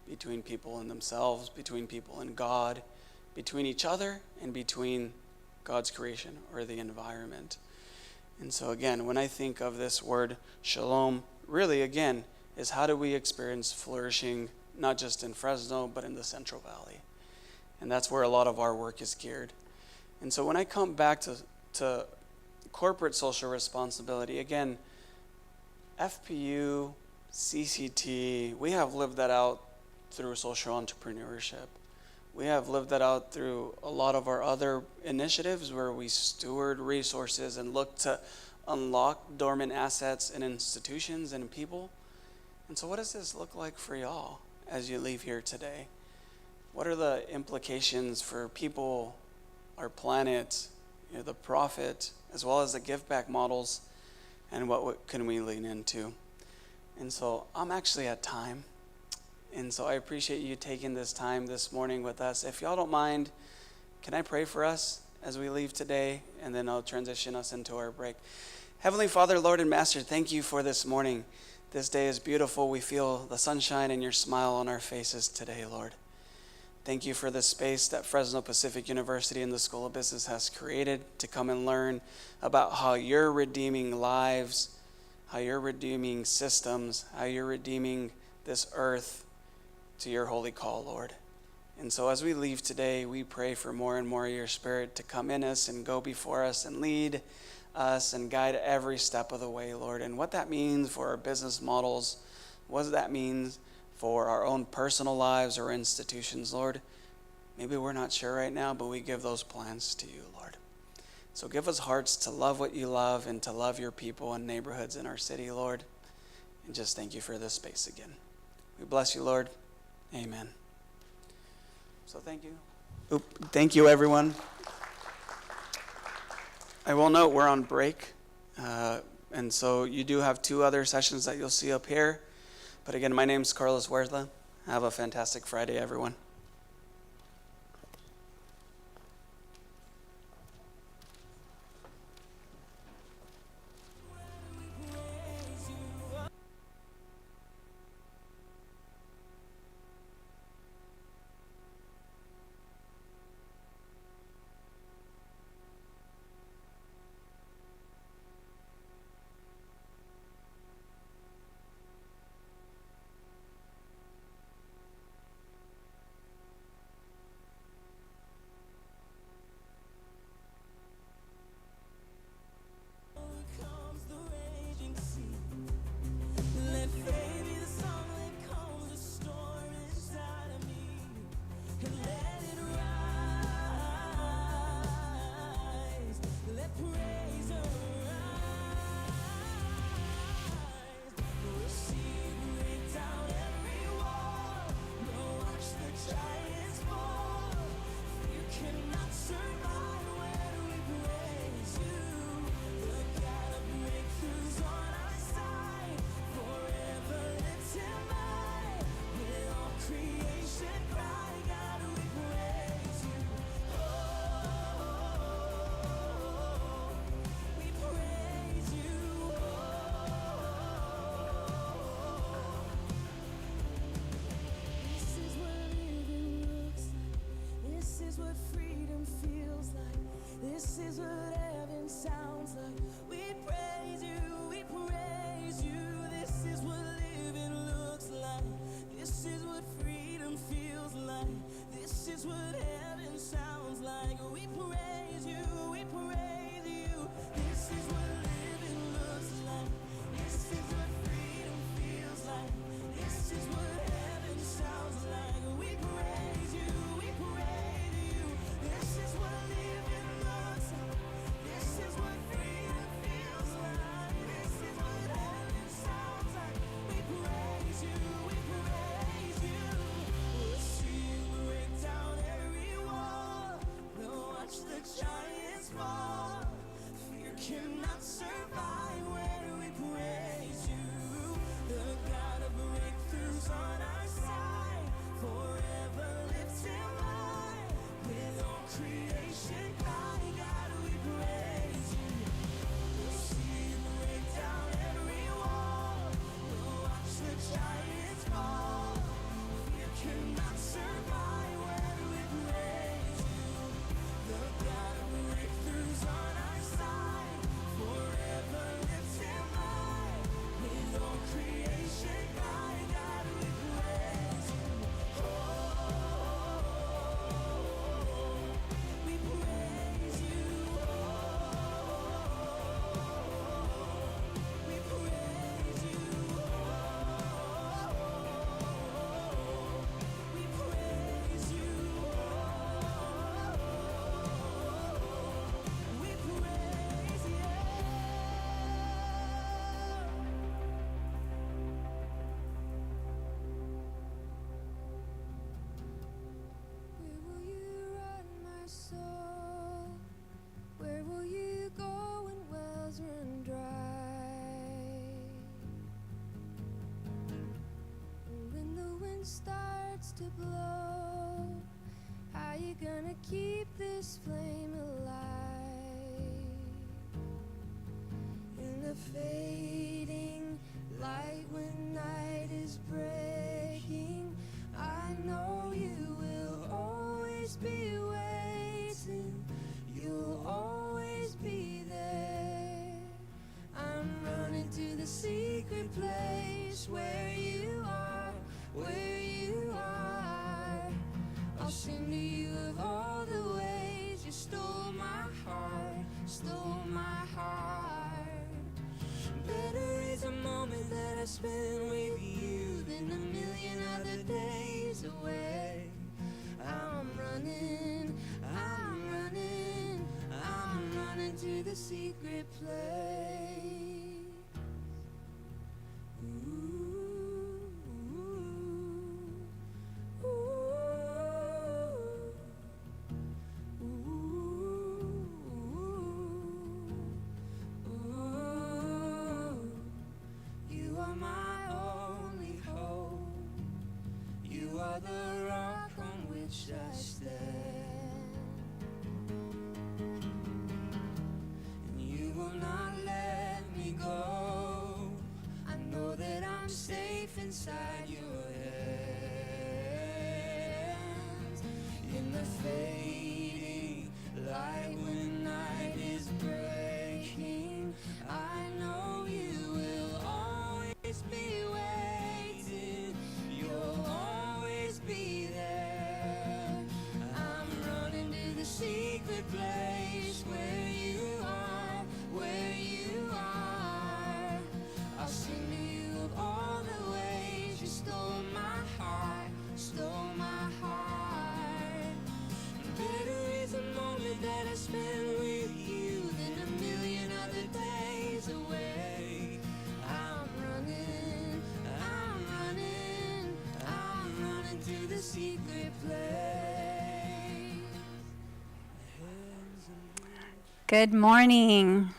and themselves, between people and God, between each other, and between God's creation or the environment. And so again, when I think of this word shalom, really again, is how do we experience flourishing, not just in Fresno, but in the Central Valley. And that's where a lot of our work is geared. And so when I come back to corporate social responsibility, again, FPU, CCT, we have lived that out through social entrepreneurship. We have lived that out through a lot of our other initiatives where we steward resources and look to unlock dormant assets in institutions and people. And so what does this look like for y'all as you leave here today? What are the implications for people, our planet, the profit, as well as the give back models, and what can we lean into? And so I'm actually at time. And so I appreciate you taking this time this morning with us. If y'all don't mind, can I pray for us as we leave today? And then I'll transition us into our break. Heavenly Father, Lord and Master, thank you for this morning. This day is beautiful. We feel the sunshine and your smile on our faces today, Lord. Thank you for the space that Fresno Pacific University and the School of Business has created to come and learn about how you're redeeming lives, how you're redeeming systems, how you're redeeming this earth to your holy call, Lord. And so as we leave today, we pray for more and more of your Spirit to come in us and go before us and lead us and guide every step of the way, Lord. And what that means for our business models, what that means for our own personal lives or institutions, Lord, maybe we're not sure right now, but we give those plans to you, Lord. So give us hearts to love what you love and to love your people and neighborhoods in our city, Lord. And just thank you for this space again. We bless you, Lord. Amen. So thank you. Thank you, everyone. I will note we're on break, and so you do have 2 other sessions that you'll see up here. But again, my name's Carlos Huerta. Have a fantastic Friday, everyone. This is what heaven sounds like. We praise you, we praise you. This is what living looks like. This is what freedom feels like. This is what heaven sounds like. We praise you, we praise you. This is what living looks like. This is what freedom feels like. This is what heaven sounds like. We praise you, we praise you. This is what living looks like. This is what freedom feels like. This is what heaven sounds like. We praise you, we praise you. We'll see you break down every wall. We'll watch the giants fall. Fear cannot survive when we praise you. The God of breakthroughs on our side, forever lifted high. With all creation crying, God, we praise you. We'll see you break down every wall. We'll watch the giants fall. Fear cannot survive when we praise you. The God of breakthroughs on our side, forever lifted high. With all creation crying, God, we praise you. Oh, we praise you. We praise you. We praise you. We praise you. Where will you run, my soul? Where will you go when wells run dry? And when the wind starts to blow, how you gonna keep this flame alive? In the fading light when night is breaking, I know you will always be waiting. You'll always be there. I'm running to the secret place where you are, where you are. I'll sing to you of all the ways you stole my heart, stole my heart. Better is a moment that I spend with you than a million other days away. I'm running, I'm running, I'm running to the secret place. Ooh, ooh, ooh, ooh, ooh. are the rock on which I stand. And you will not let me go. I know that I'm safe inside your hands. In the fading light when night is breaking, I know you will always be waiting. You'll always be there. I'm running to the secret place where you are, where you are. I'll sing to you of all the ways you stole my heart, stole my heart. Better is a moment that I spend with you than a million other days away. I'm running, I'm running, I'm running to the secret place. Good morning.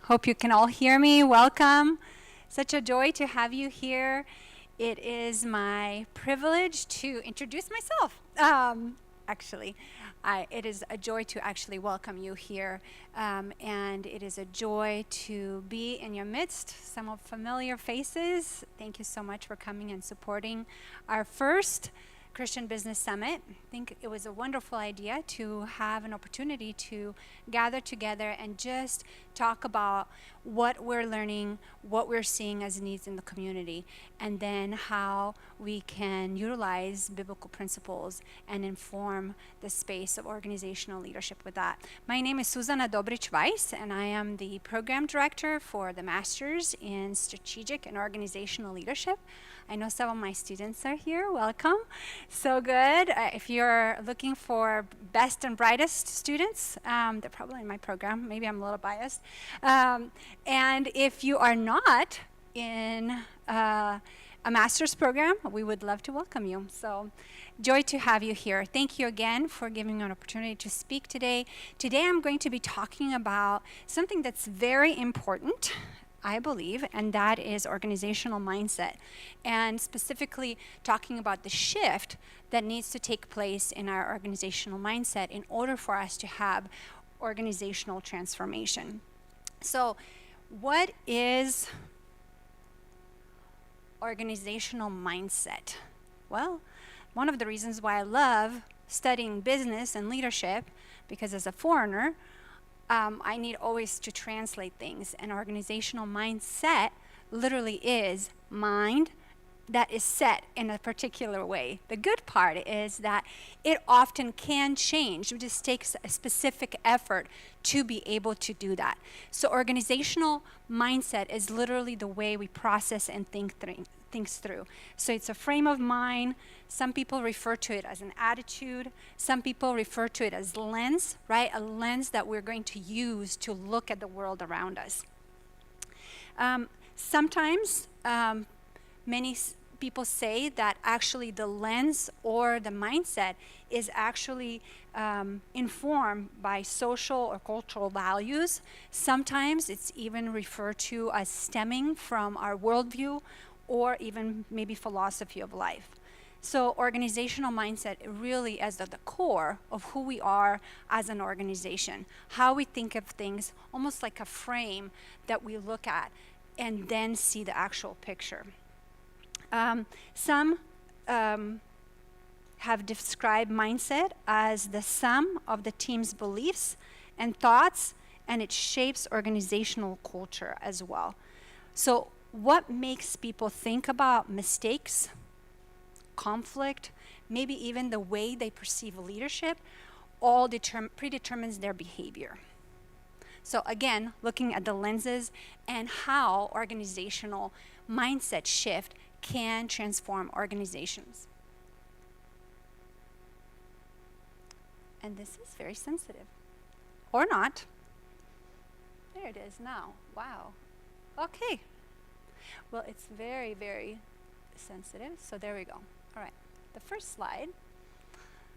Hope you can all hear me. Welcome. Such a joy to have you here. It is my privilege to introduce myself. It is a joy to actually welcome you here, and it is a joy to be in your midst. Some of familiar faces. Thank you so much for coming and supporting our first Christian Business Summit. I think it was a wonderful idea to have an opportunity to gather together and just talk about what we're learning, what we're seeing as needs in the community, and then how we can utilize biblical principles and inform the space of organizational leadership with that. My name is Suzana Dobrich-Weiss, and I am the program director for the Masters in Strategic and Organizational Leadership. I know some of my students are here. Welcome. So good. If you're looking for best and brightest students, they're probably in my program. Maybe I'm a little biased. And if you are not in a master's program, we would love to welcome you. So joy to have you here. Thank you again for giving me an opportunity to speak today. Today I'm going to be talking about something that's very important, I believe, and that is organizational mindset, and specifically talking about the shift that needs to take place in our organizational mindset in order for us to have organizational transformation. So, what is organizational mindset? Well, one of the reasons why I love studying business and leadership, because as a foreigner, I need always to translate things. And organizational mindset literally is mind that is set in a particular way. The good part is that it often can change. It just takes a specific effort to be able to do that. So organizational mindset is literally the way we process and think things through. So it's a frame of mind. Some people refer to it as an attitude. Some people refer to it as lens, right? A lens that we're going to use to look at the world around us. Sometimes many people say that actually the lens or the mindset is actually informed by social or cultural values. Sometimes it's even referred to as stemming from our worldview or even maybe philosophy of life. So organizational mindset really is at the core of who we are as an organization, how we think of things, almost like a frame that we look at and then see the actual picture. Some have described mindset as the sum of the team's beliefs and thoughts, and it shapes organizational culture as well. So what makes people think about mistakes, conflict, maybe even the way they perceive leadership, all predetermines their behavior. So again, looking at the lenses and how organizational mindset shift can transform organizations. And this is very sensitive. Or not. There it is now. Wow. Okay. Well, it's very, very sensitive. So there we go. All right. The first slide.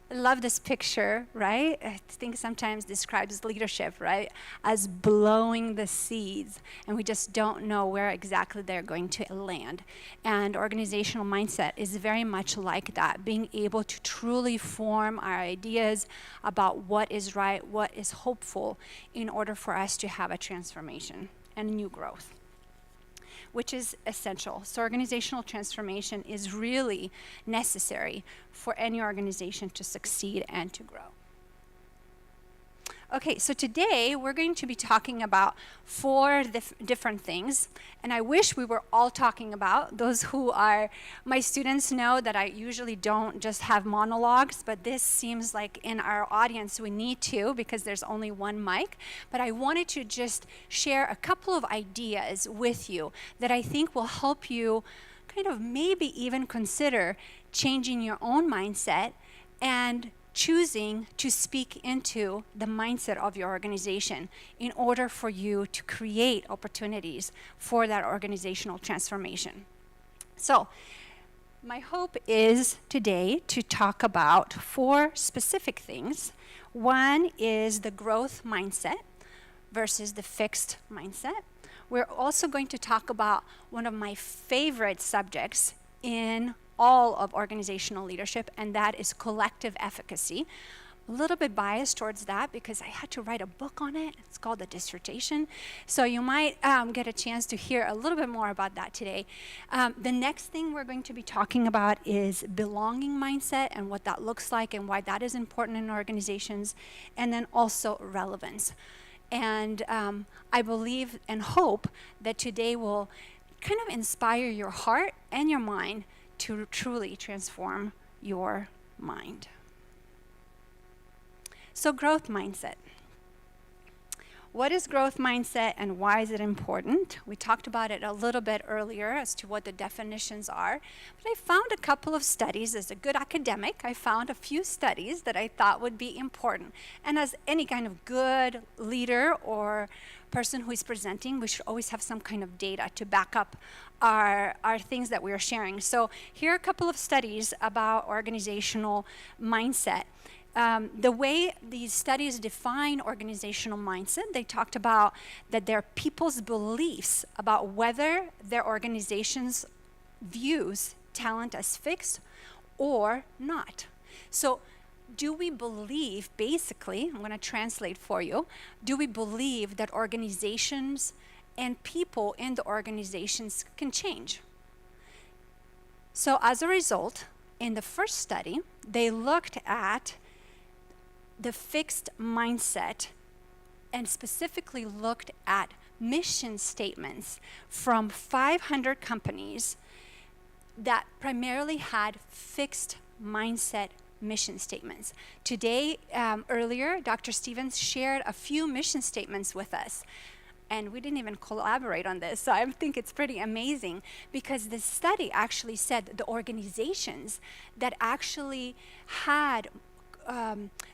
I love this picture, right? I think sometimes describes leadership, right? As blowing the seeds, and we just don't know where exactly they're going to land. And organizational mindset is very much like that, being able to truly form our ideas about what is right, what is hopeful, in order for us to have a transformation and new growth, which is essential. So organizational transformation is really necessary for any organization to succeed and to grow. Okay, so today we're going to be talking about four different things, and I wish we were all talking about. Those who are my students know that I usually don't just have monologues, but this seems like in our audience we need to, because there's only one mic. But I wanted to just share a couple of ideas with you that I think will help you kind of maybe even consider changing your own mindset and choosing to speak into the mindset of your organization in order for you to create opportunities for that organizational transformation. So, my hope is today to talk about four specific things. One is the growth mindset versus the fixed mindset. We're also going to talk about one of my favorite subjects in all of organizational leadership, and that is collective efficacy. A little bit biased towards that because I had to write a book on it. It's called a dissertation. So you might get a chance to hear a little bit more about that today. The next thing we're going to be talking about is belonging mindset and what that looks like and why that is important in organizations, and then also relevance. And I believe and hope that today will kind of inspire your heart and your mind to truly transform your mind. So, growth mindset. What is growth mindset and why is it important? We talked about it a little bit earlier as to what the definitions are, but I found a couple of studies. As a good academic, I found a few studies that I thought would be important. And as any kind of good leader or person who is presenting, we should always have some kind of data to back up our things that we are sharing. So here are a couple of studies about organizational mindset. The way these studies define organizational mindset, they talked about that they're people's beliefs about whether their organizations views talent as fixed or not. So do we believe, basically, I'm going to translate for you, do we believe that organizations and people in the organizations can change? So as a result, in the first study, they looked at the fixed mindset and specifically looked at mission statements from 500 companies that primarily had fixed mindset mission statements. Today, earlier, Dr. Stephens shared a few mission statements with us. And we didn't even collaborate on this. So I think it's pretty amazing because this study actually said the organizations that actually had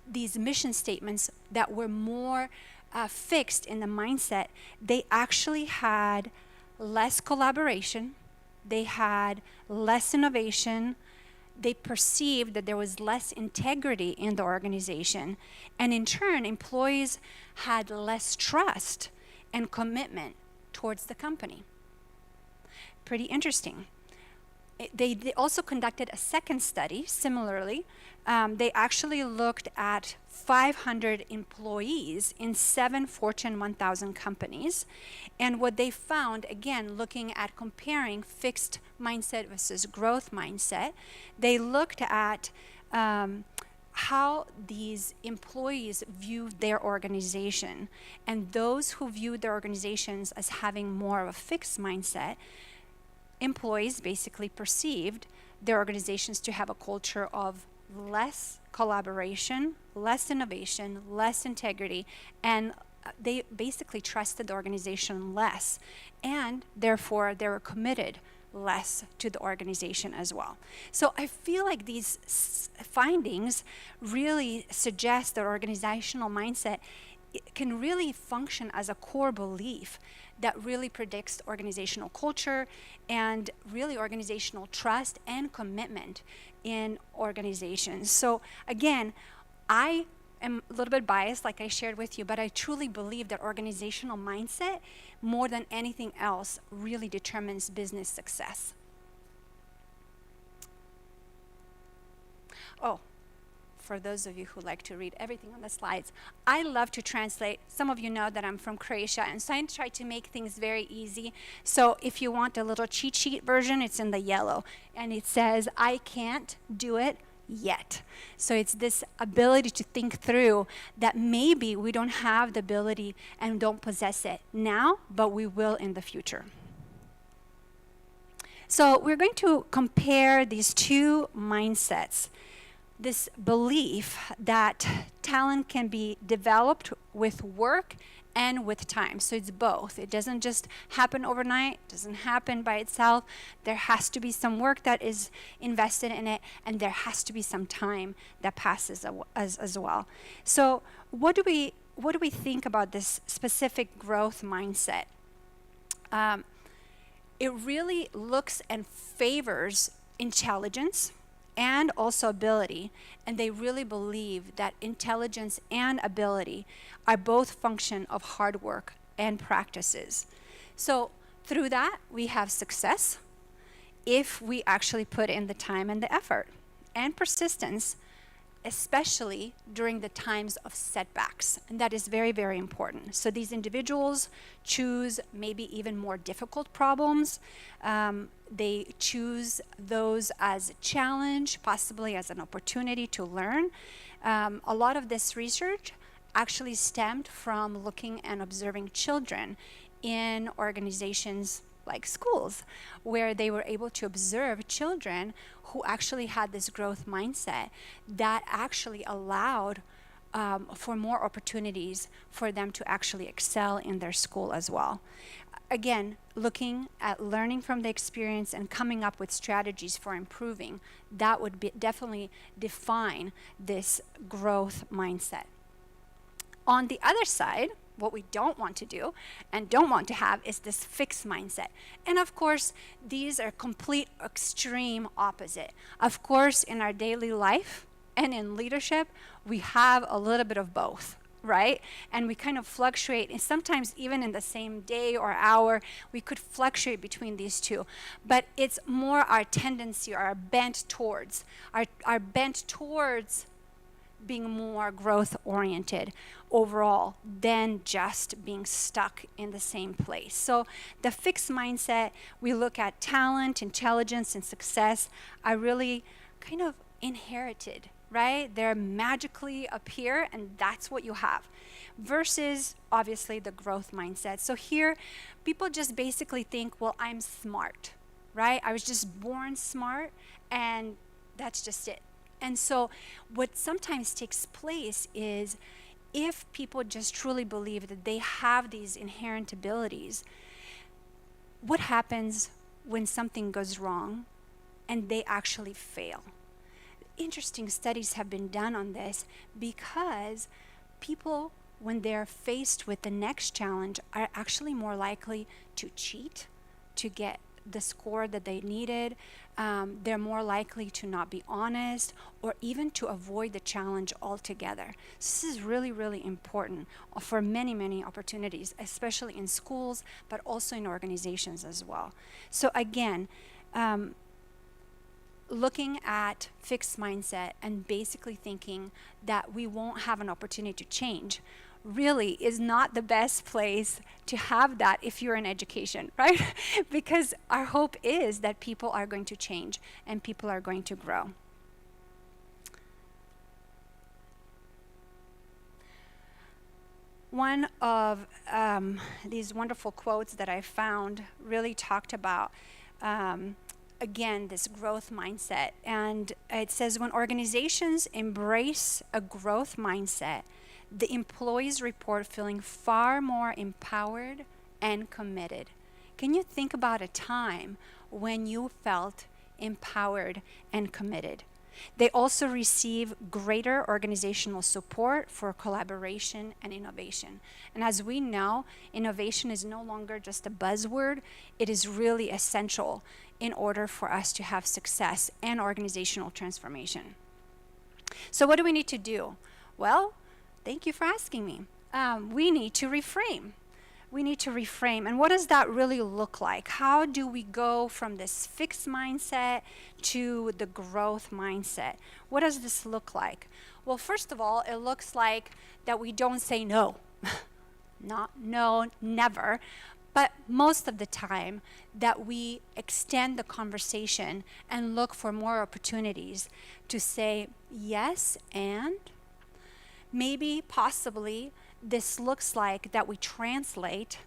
these mission statements that were more fixed in the mindset, they actually had less collaboration, they had less innovation, they perceived that there was less integrity in the organization, and in turn, employees had less trust and commitment towards the company. Pretty interesting. They also conducted a second study, similarly. They actually looked at 500 employees in 7 Fortune 1000 companies. And what they found, again, looking at comparing fixed mindset versus growth mindset, they looked at how these employees viewed their organization. And those who viewed their organizations as having more of a fixed mindset, employees basically perceived their organizations to have a culture of less collaboration, less innovation, less integrity, and they basically trusted the organization less, and therefore they were committed less to the organization as well. So I feel like these findings really suggest that organizational mindset can really function as a core belief that really predicts organizational culture and really organizational trust and commitment in organizations. So again, I am a little bit biased, like I shared with you, but I truly believe that organizational mindset, more than anything else, really determines business success. Oh, for those of you who like to read everything on the slides, I love to translate. Some of you know that I'm from Croatia, and so I try to make things very easy. So if you want a little cheat sheet version, it's in the yellow, and it says, I can't do it yet. So it's this ability to think through that maybe we don't have the ability and don't possess it now, but we will in the future. So we're going to compare these two mindsets. This belief that talent can be developed with work and with time. So it's both. It doesn't just happen overnight, it doesn't happen by itself. There has to be some work that is invested in it, and there has to be some time that passes as well. So what do we think about this specific growth mindset? It really looks and favors intelligence and also ability, and they really believe that intelligence and ability are both function of hard work and practices. So through that, we have success if we actually put in the time and the effort and persistence, especially during the times of setbacks. And that is very, very important. So these individuals choose maybe even more difficult problems. They choose those as a challenge, possibly as an opportunity to learn. A lot of this research actually stemmed from looking and observing children in organizations like schools, where they were able to observe children who actually had this growth mindset that actually allowed for more opportunities for them to actually excel in their school as well. Again, looking at learning from the experience and coming up with strategies for improving, that would definitely define this growth mindset. On the other side, what we don't want to do and don't want to have is this fixed mindset. And of course, these are complete extreme opposite. Of course, in our daily life and in leadership, we have a little bit of both, right? And we kind of fluctuate, and sometimes even in the same day or hour, we could fluctuate between these two. But it's more our tendency, our bent towards, our bent towards being more growth oriented overall than just being stuck in the same place. So the fixed mindset, we look at talent, intelligence, and success are really kind of inherited, right? They're magically appear, and that's what you have. Versus obviously the growth mindset. So here people just basically think, well, I'm smart, right? I was just born smart, and that's just it. And so what sometimes takes place is if people just truly believe that they have these inherent abilities, what happens when something goes wrong and they actually fail? Interesting studies have been done on this, because people, when they're faced with the next challenge, are actually more likely to cheat to get the score that they needed. They're more likely to not be honest, or even to avoid the challenge altogether. This is really, really important for many, many opportunities, especially in schools, but also in organizations as well. So again, looking at fixed mindset and basically thinking that we won't have an opportunity to change really is not the best place to have that if you're in education, right? Because our hope is that people are going to change and people are going to grow. One of these wonderful quotes that I found really talked about again, this growth mindset. And it says, when organizations embrace a growth mindset, the employees report feeling far more empowered and committed. Can you think about a time when you felt empowered and committed? They also receive greater organizational support for collaboration and innovation. And as we know, innovation is no longer just a buzzword, it is really essential in order for us to have success and organizational transformation. So what do we need to do? Well, thank you for asking me. We need to reframe. We need to reframe. And what does that really look like? How do we go from this fixed mindset to the growth mindset? What does this look like? Well, first of all, it looks like that we don't say no. Not no, never. But most of the time that we extend the conversation and look for more opportunities to say yes and maybe, possibly, this looks like that we translate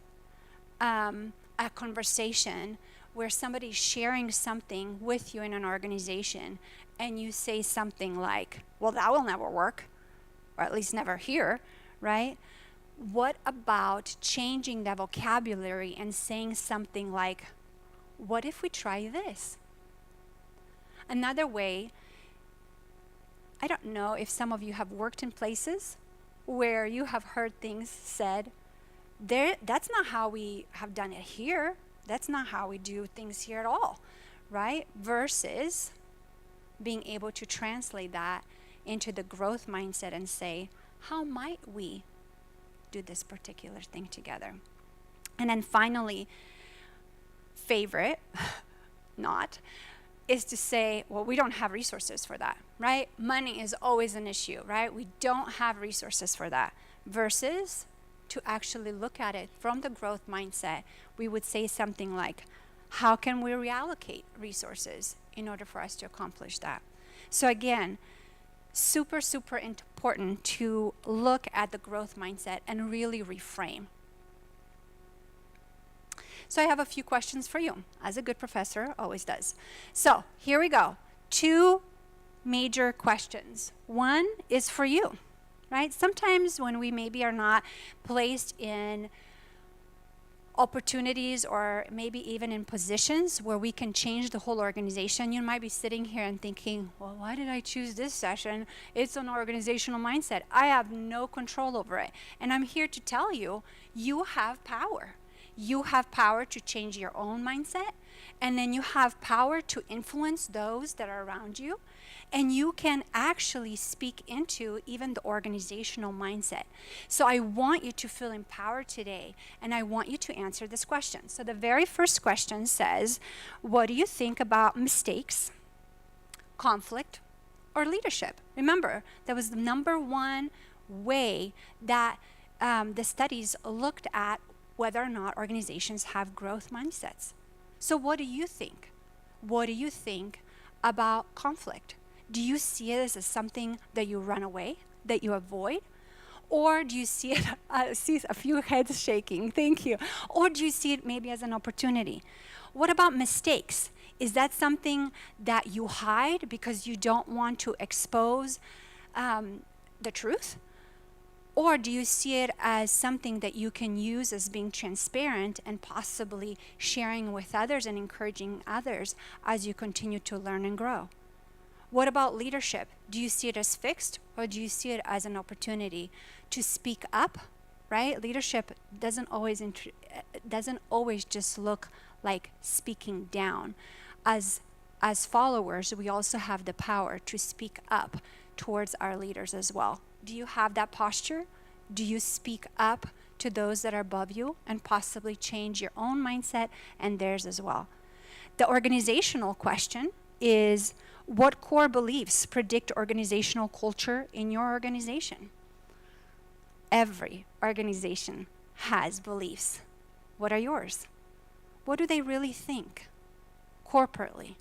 a conversation where somebody's sharing something with you in an organization and you say something like, well, that will never work, or at least never here, right? What about changing the vocabulary and saying something like, what if we try this? Another way, I don't know if some of you have worked in places where you have heard things said, that's not how we have done it here. That's not how we do things here at all, right? Versus being able to translate that into the growth mindset and say, how might we do this particular thing together? And then finally, favorite, not, is to say, well, we don't have resources for that, right? Money is always an issue, right? We don't have resources for that. Versus to actually look at it from the growth mindset, we would say something like, how can we reallocate resources in order for us to accomplish that? So again, super, super important to look at the growth mindset and really reframe. So I have a few questions for you, as a good professor always does. So here we go. 2 major questions. One is for you, right? Sometimes when we maybe are not placed in opportunities or maybe even in positions where we can change the whole organization, you might be sitting here and thinking, well, why did I choose this session? It's an organizational mindset. I have no control over it. And I'm here to tell you, you have power. You have power to change your own mindset, and then you have power to influence those that are around you, and you can actually speak into even the organizational mindset. So I want you to feel empowered today, and I want you to answer this question. So the very first question says, what do you think about mistakes, conflict, or leadership? Remember, that was the number one way that the studies looked at whether or not organizations have growth mindsets. So what do you think? What do you think about conflict? Do you see it as something that you run away, that you avoid? Or do you see it, see a few heads shaking, thank you. Or do you see it maybe as an opportunity? What about mistakes? Is that something that you hide because you don't want to expose the truth? Or do you see it as something that you can use as being transparent and possibly sharing with others and encouraging others as you continue to learn and grow? What about leadership? Do you see it as fixed, or do you see it as an opportunity to speak up, right? Leadership doesn't always just look like speaking down. As followers, we also have the power to speak up towards our leaders as well. Do you have that posture? Do you speak up to those that are above you and possibly change your own mindset and theirs as well? The organizational question is, what core beliefs predict organizational culture in your organization? Every organization has beliefs. What are yours? What do they really think corporately?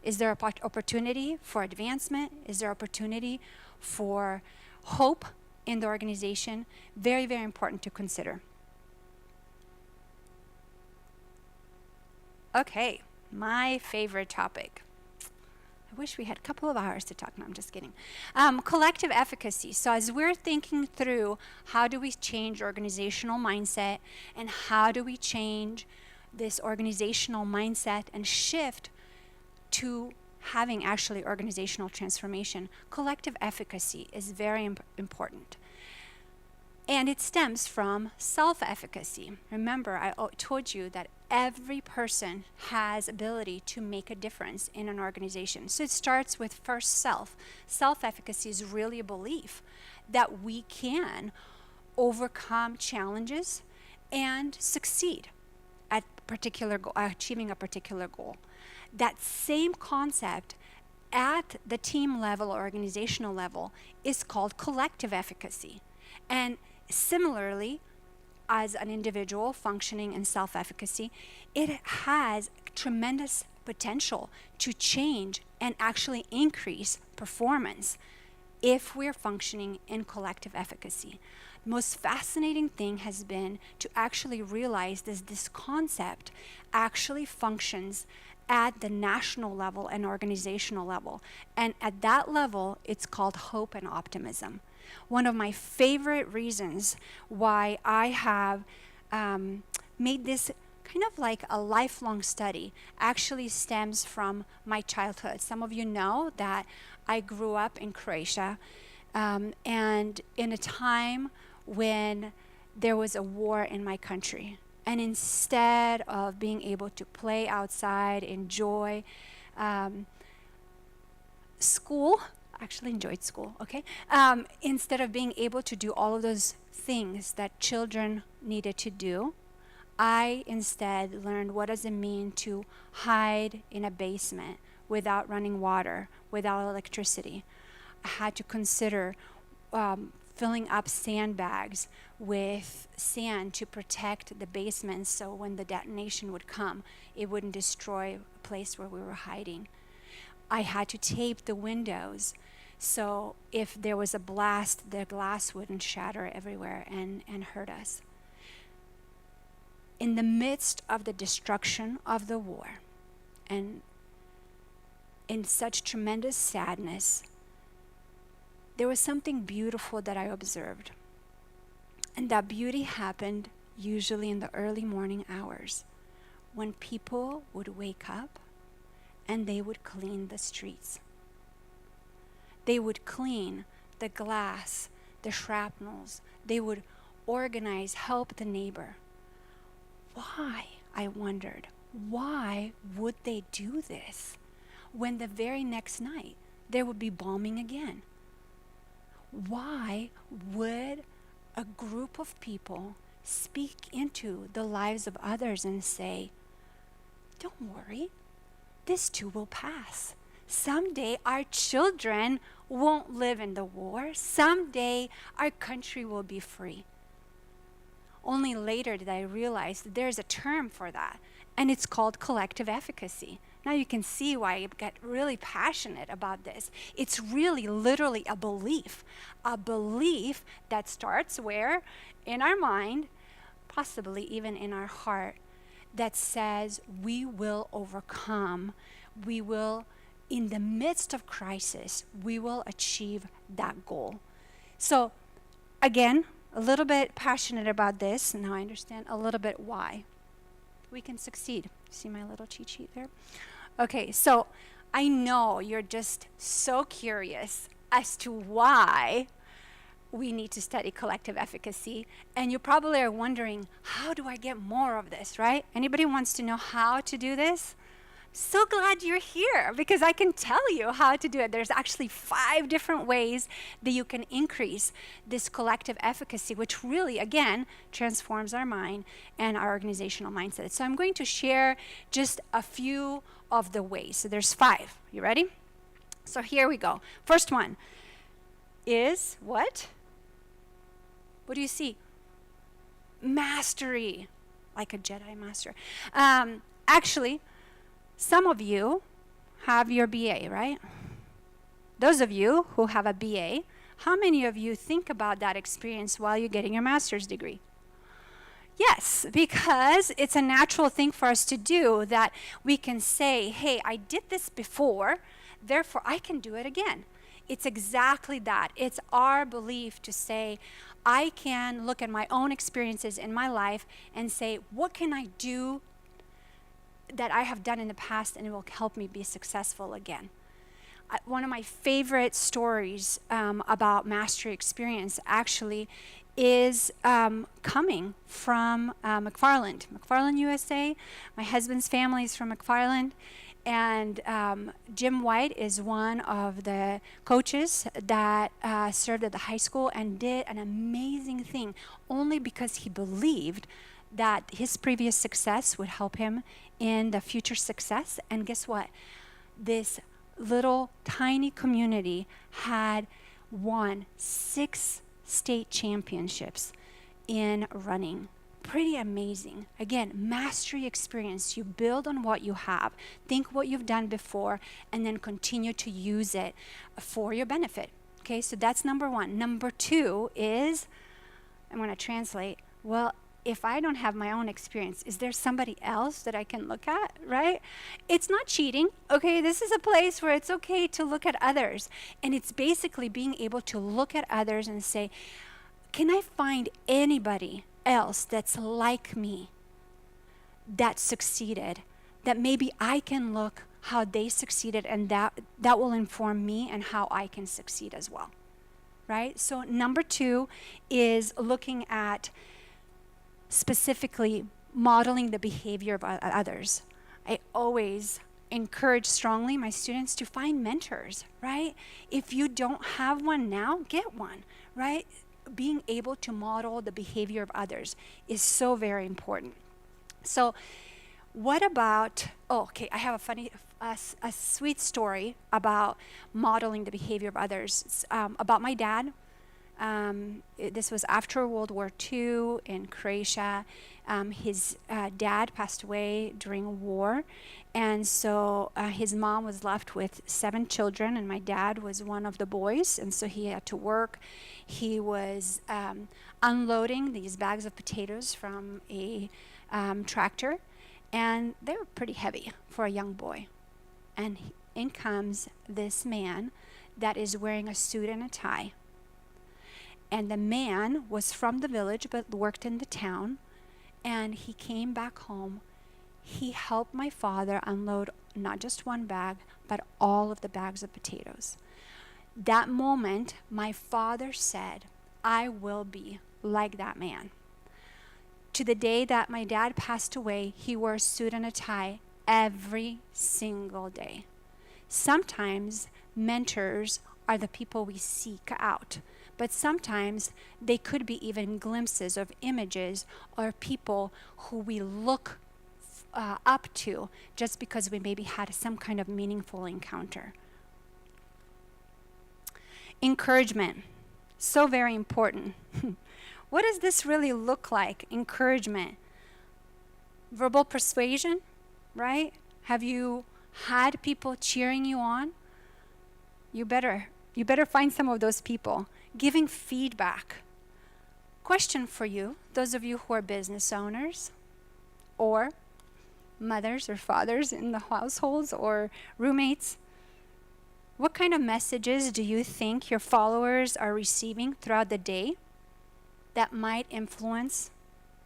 Is there an opportunity for advancement? Is there opportunity for hope in the organization? Very, very important to consider. Okay, my favorite topic. I wish we had a couple of hours to talk. No, I'm just kidding. Collective efficacy. So as we're thinking through how do we change organizational mindset and how do we change this organizational mindset and shift to having actually organizational transformation, collective efficacy is very important. And it stems from self-efficacy. Remember, I told you that every person has ability to make a difference in an organization. So it starts with first self. Self-efficacy is really a belief that we can overcome challenges and succeed at achieving a particular goal. That same concept at the team level or organizational level is called collective efficacy. And similarly, as an individual functioning in self-efficacy, it has tremendous potential to change and actually increase performance if we're functioning in collective efficacy. The most fascinating thing has been to actually realize this concept actually functions at the national level and organizational level. And at that level, it's called hope and optimism. One of my favorite reasons why I have made this kind of like a lifelong study actually stems from my childhood. Some of you know that I grew up in Croatia, and in a time when there was a war in my country. And instead of being able to play outside, enjoy school, actually enjoyed school, okay? Instead of being able to do all of those things that children needed to do, I instead learned what does it mean to hide in a basement without running water, without electricity. I had to consider filling up sandbags with sand to protect the basement so when the detonation would come, it wouldn't destroy a place where we were hiding. I had to tape the windows so if there was a blast, the glass wouldn't shatter everywhere and hurt us. In the midst of the destruction of the war and in such tremendous sadness, there was something beautiful that I observed. And that beauty happened usually in the early morning hours when people would wake up and they would clean the streets. They would clean the glass, the shrapnels. They would organize, help the neighbor. Why, I wondered, why would they do this when the very next night there would be bombing again? Why would a group of people speak into the lives of others and say, don't worry, this too will pass. Someday our children won't live in the war. Someday our country will be free. Only later did I realize that there's a term for that, and it's called collective efficacy. Now you can see why I get really passionate about this. It's really literally a belief that starts where? In our mind, possibly even in our heart, that says we will overcome, we will, in the midst of crisis, we will achieve that goal. So again, a little bit passionate about this. Now I understand a little bit why we can succeed. See my little cheat sheet there? Okay, so I know you're just so curious as to why we need to study collective efficacy, and you probably are wondering, how do I get more of this, right? Anybody wants to know how to do this? So glad you're here, because I can tell you how to do it. There's actually 5 different ways that you can increase this collective efficacy, which really, again, transforms our mind and our organizational mindset. So I'm going to share just a few of the ways. So there's 5. You ready? So here we go. First one is what? What do you see? Mastery, like a Jedi master. Actually, some of you have your BA, right? Those of you who have a BA, how many of you think about that experience while you're getting your master's degree? Yes, because it's a natural thing for us to do, that we can say, hey, I did this before, therefore I can do it again. It's exactly that. It's our belief to say, I can look at my own experiences in my life and say, what can I do that I have done in the past, and it will help me be successful again. One of my favorite stories about mastery experience actually is coming from McFarland, USA. My husband's family is from McFarland, and Jim White is one of the coaches that served at the high school and did an amazing thing only because he believed that his previous success would help him in the future success. And guess what? This little tiny community had won 6 state championships in running. Pretty amazing. Again, mastery experience. You build on what you have, think what you've done before, and then continue to use it for your benefit. Okay, so that's number 1. Number 2 is, I'm going to translate, well, if I don't have my own experience, is there somebody else that I can look at, right? It's not cheating, okay? This is a place where it's okay to look at others. And it's basically being able to look at others and say, can I find anybody else that's like me, that succeeded, that maybe I can look how they succeeded, and that will inform me and how I can succeed as well, right? So number 2 is looking at specifically modeling the behavior of others. I always encourage strongly my students to find mentors, right? If you don't have one now, get one, right? Being able to model the behavior of others is so very important. So what about, I have a funny, a sweet story about modeling the behavior of others. It's, about my dad. This was after World War II in Croatia. His dad passed away during war, and so his mom was left with 7 children, and my dad was one of the boys, and so he had to work. He was unloading these bags of potatoes from a tractor, and they were pretty heavy for a young boy. And in comes this man that is wearing a suit and a tie. And the man was from the village but worked in the town, and he came back home. He helped my father unload not just one bag, but all of the bags of potatoes. That moment, my father said, I will be like that man. To the day that my dad passed away, he wore a suit and a tie every single day. Sometimes mentors are the people we seek out, but sometimes they could be even glimpses of images or people who we look up to just because we maybe had some kind of meaningful encounter. Encouragement, so very important. What does this really look like, encouragement? Verbal persuasion, right? Have you had people cheering you on? You better find some of those people. Giving feedback. Question for you, those of you who are business owners or mothers or fathers in the households or roommates. What kind of messages do you think your followers are receiving throughout the day that might influence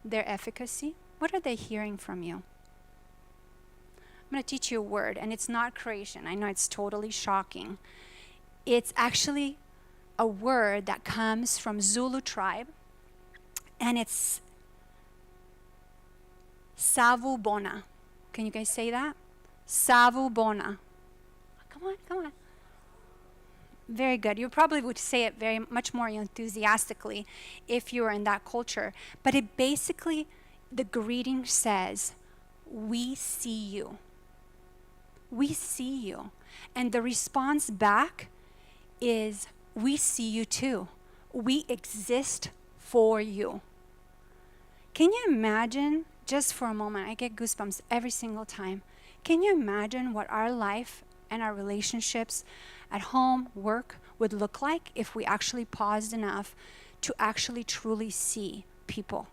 their efficacy? What are they hearing from you? I'm going to teach you a word, and it's not Croatian. I know it's totally shocking. It's actually a word that comes from Zulu tribe, and it's savubona. Can you guys say that? Savubona. Come on. Very good. You probably would say it very much more enthusiastically if you were in that culture. But it basically, the greeting says, we see you. We see you. And the response back is, we see you too. We exist for you. Can you imagine, just for a moment, I get goosebumps every single time. Can you imagine what our life and our relationships at home, work, would look like if we actually paused enough to actually truly see people?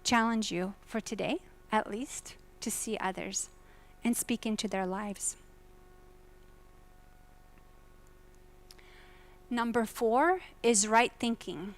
Challenge you for today, at least, to see others and speak into their lives. Number 4 is right thinking.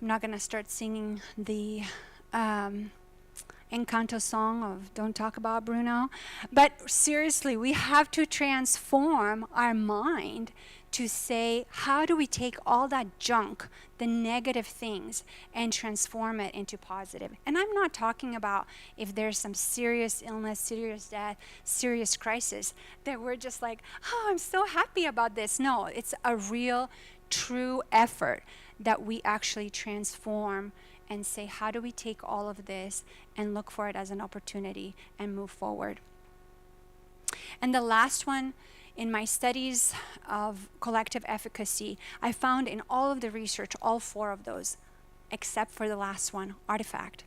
I'm not going to start singing the Encanto song of Don't Talk About Bruno. But seriously, we have to transform our mind to say, how do we take all that junk, the negative things, and transform it into positive? And I'm not talking about if there's some serious illness, serious death, serious crisis, that we're just like, oh, I'm so happy about this. No, it's a real, true effort that we actually transform and say, how do we take all of this and look for it as an opportunity and move forward? And the last one, in my studies of collective efficacy, I found in all of the research, all 4 of those, except for the last one, artifact.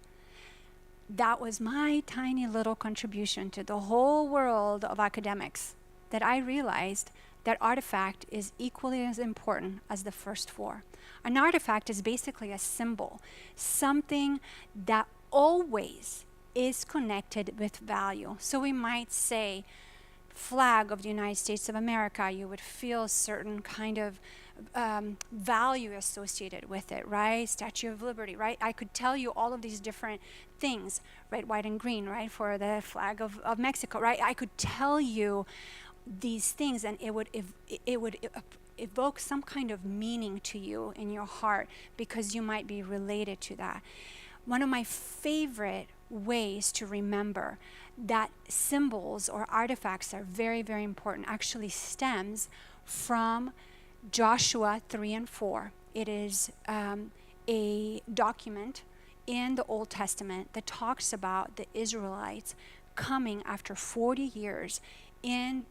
That was my tiny little contribution to the whole world of academics, that I realized that artifact is equally as important as the first 4. An artifact is basically a symbol, something that always is connected with value. So we might say, flag of the United States of America, you would feel a certain kind of value associated with it, right? Statue of Liberty, right? I could tell you all of these different things, red, white, and green, right? For the flag of Mexico, right? I could tell you these things, and it would evoke some kind of meaning to you in your heart because you might be related to that. One of my favorite ways to remember that symbols or artifacts are very, very important actually stems from Joshua 3 and 4. It is a document in the Old Testament that talks about the Israelites coming after 40 years in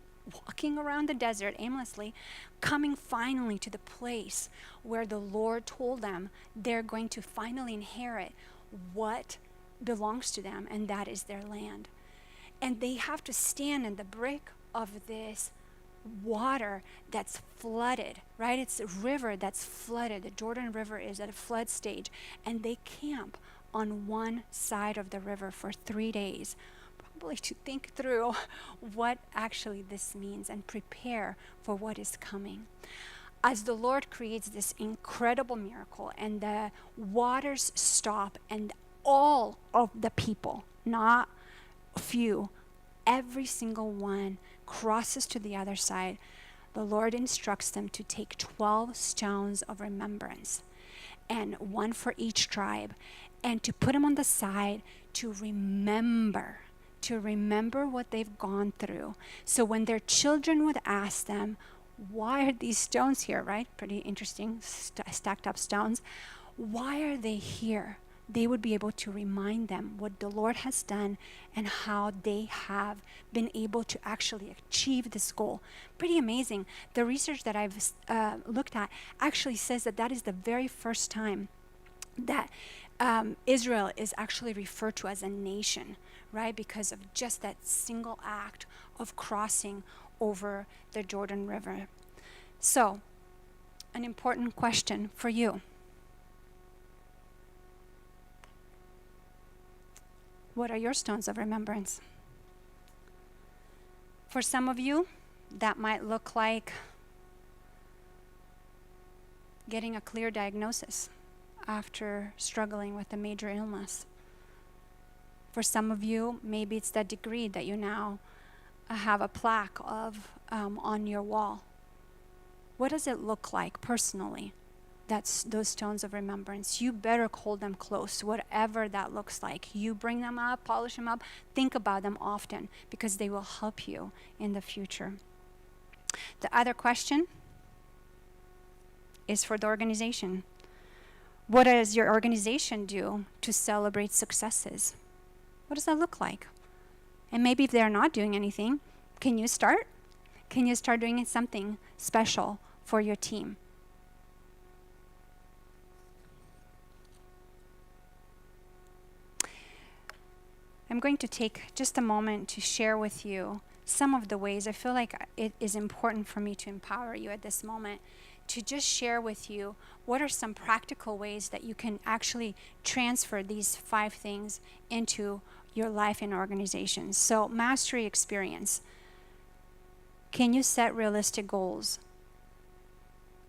walking around the desert aimlessly, coming finally to the place where the Lord told them they're going to finally inherit what belongs to them, and that is their land. And they have to stand in the brink of this water that's flooded, right? It's a river that's flooded. The Jordan River is at a flood stage, and they camp on one side of the river for 3 days, probably to think through what actually this means and prepare for what is coming. As the Lord creates this incredible miracle and the waters stop and all of the people, not few, every single one crosses to the other side, the Lord instructs them to take 12 stones of remembrance, and one for each tribe, and to put them on the side to remember what they've gone through. So when their children would ask them, why are these stones here, right? Pretty interesting, stacked up stones. Why are they here? They would be able to remind them what the Lord has done and how they have been able to actually achieve this goal. Pretty amazing. The research that I've looked at actually says that that is the very first time that Israel is actually referred to as a nation, right? Because of just that single act of crossing over the Jordan River. So, an important question for you. What are your stones of remembrance? For some of you, that might look like getting a clear diagnosis after struggling with a major illness. For some of you, maybe it's that degree that you now have a plaque of on your wall. What does it look like personally? That's those stones of remembrance. You better hold them close, whatever that looks like. You bring them up, polish them up, think about them often, because they will help you in the future. The other question is for the organization. What does your organization do to celebrate successes? What does that look like? And maybe if they're not doing anything, can you start? Can you start doing something special for your team? I'm going to take just a moment to share with you some of the ways I feel like it is important for me to empower you at this moment, to just share with you what are some practical ways that you can actually transfer these 5 things into your life and organizations. So, mastery experience. Can you set realistic goals?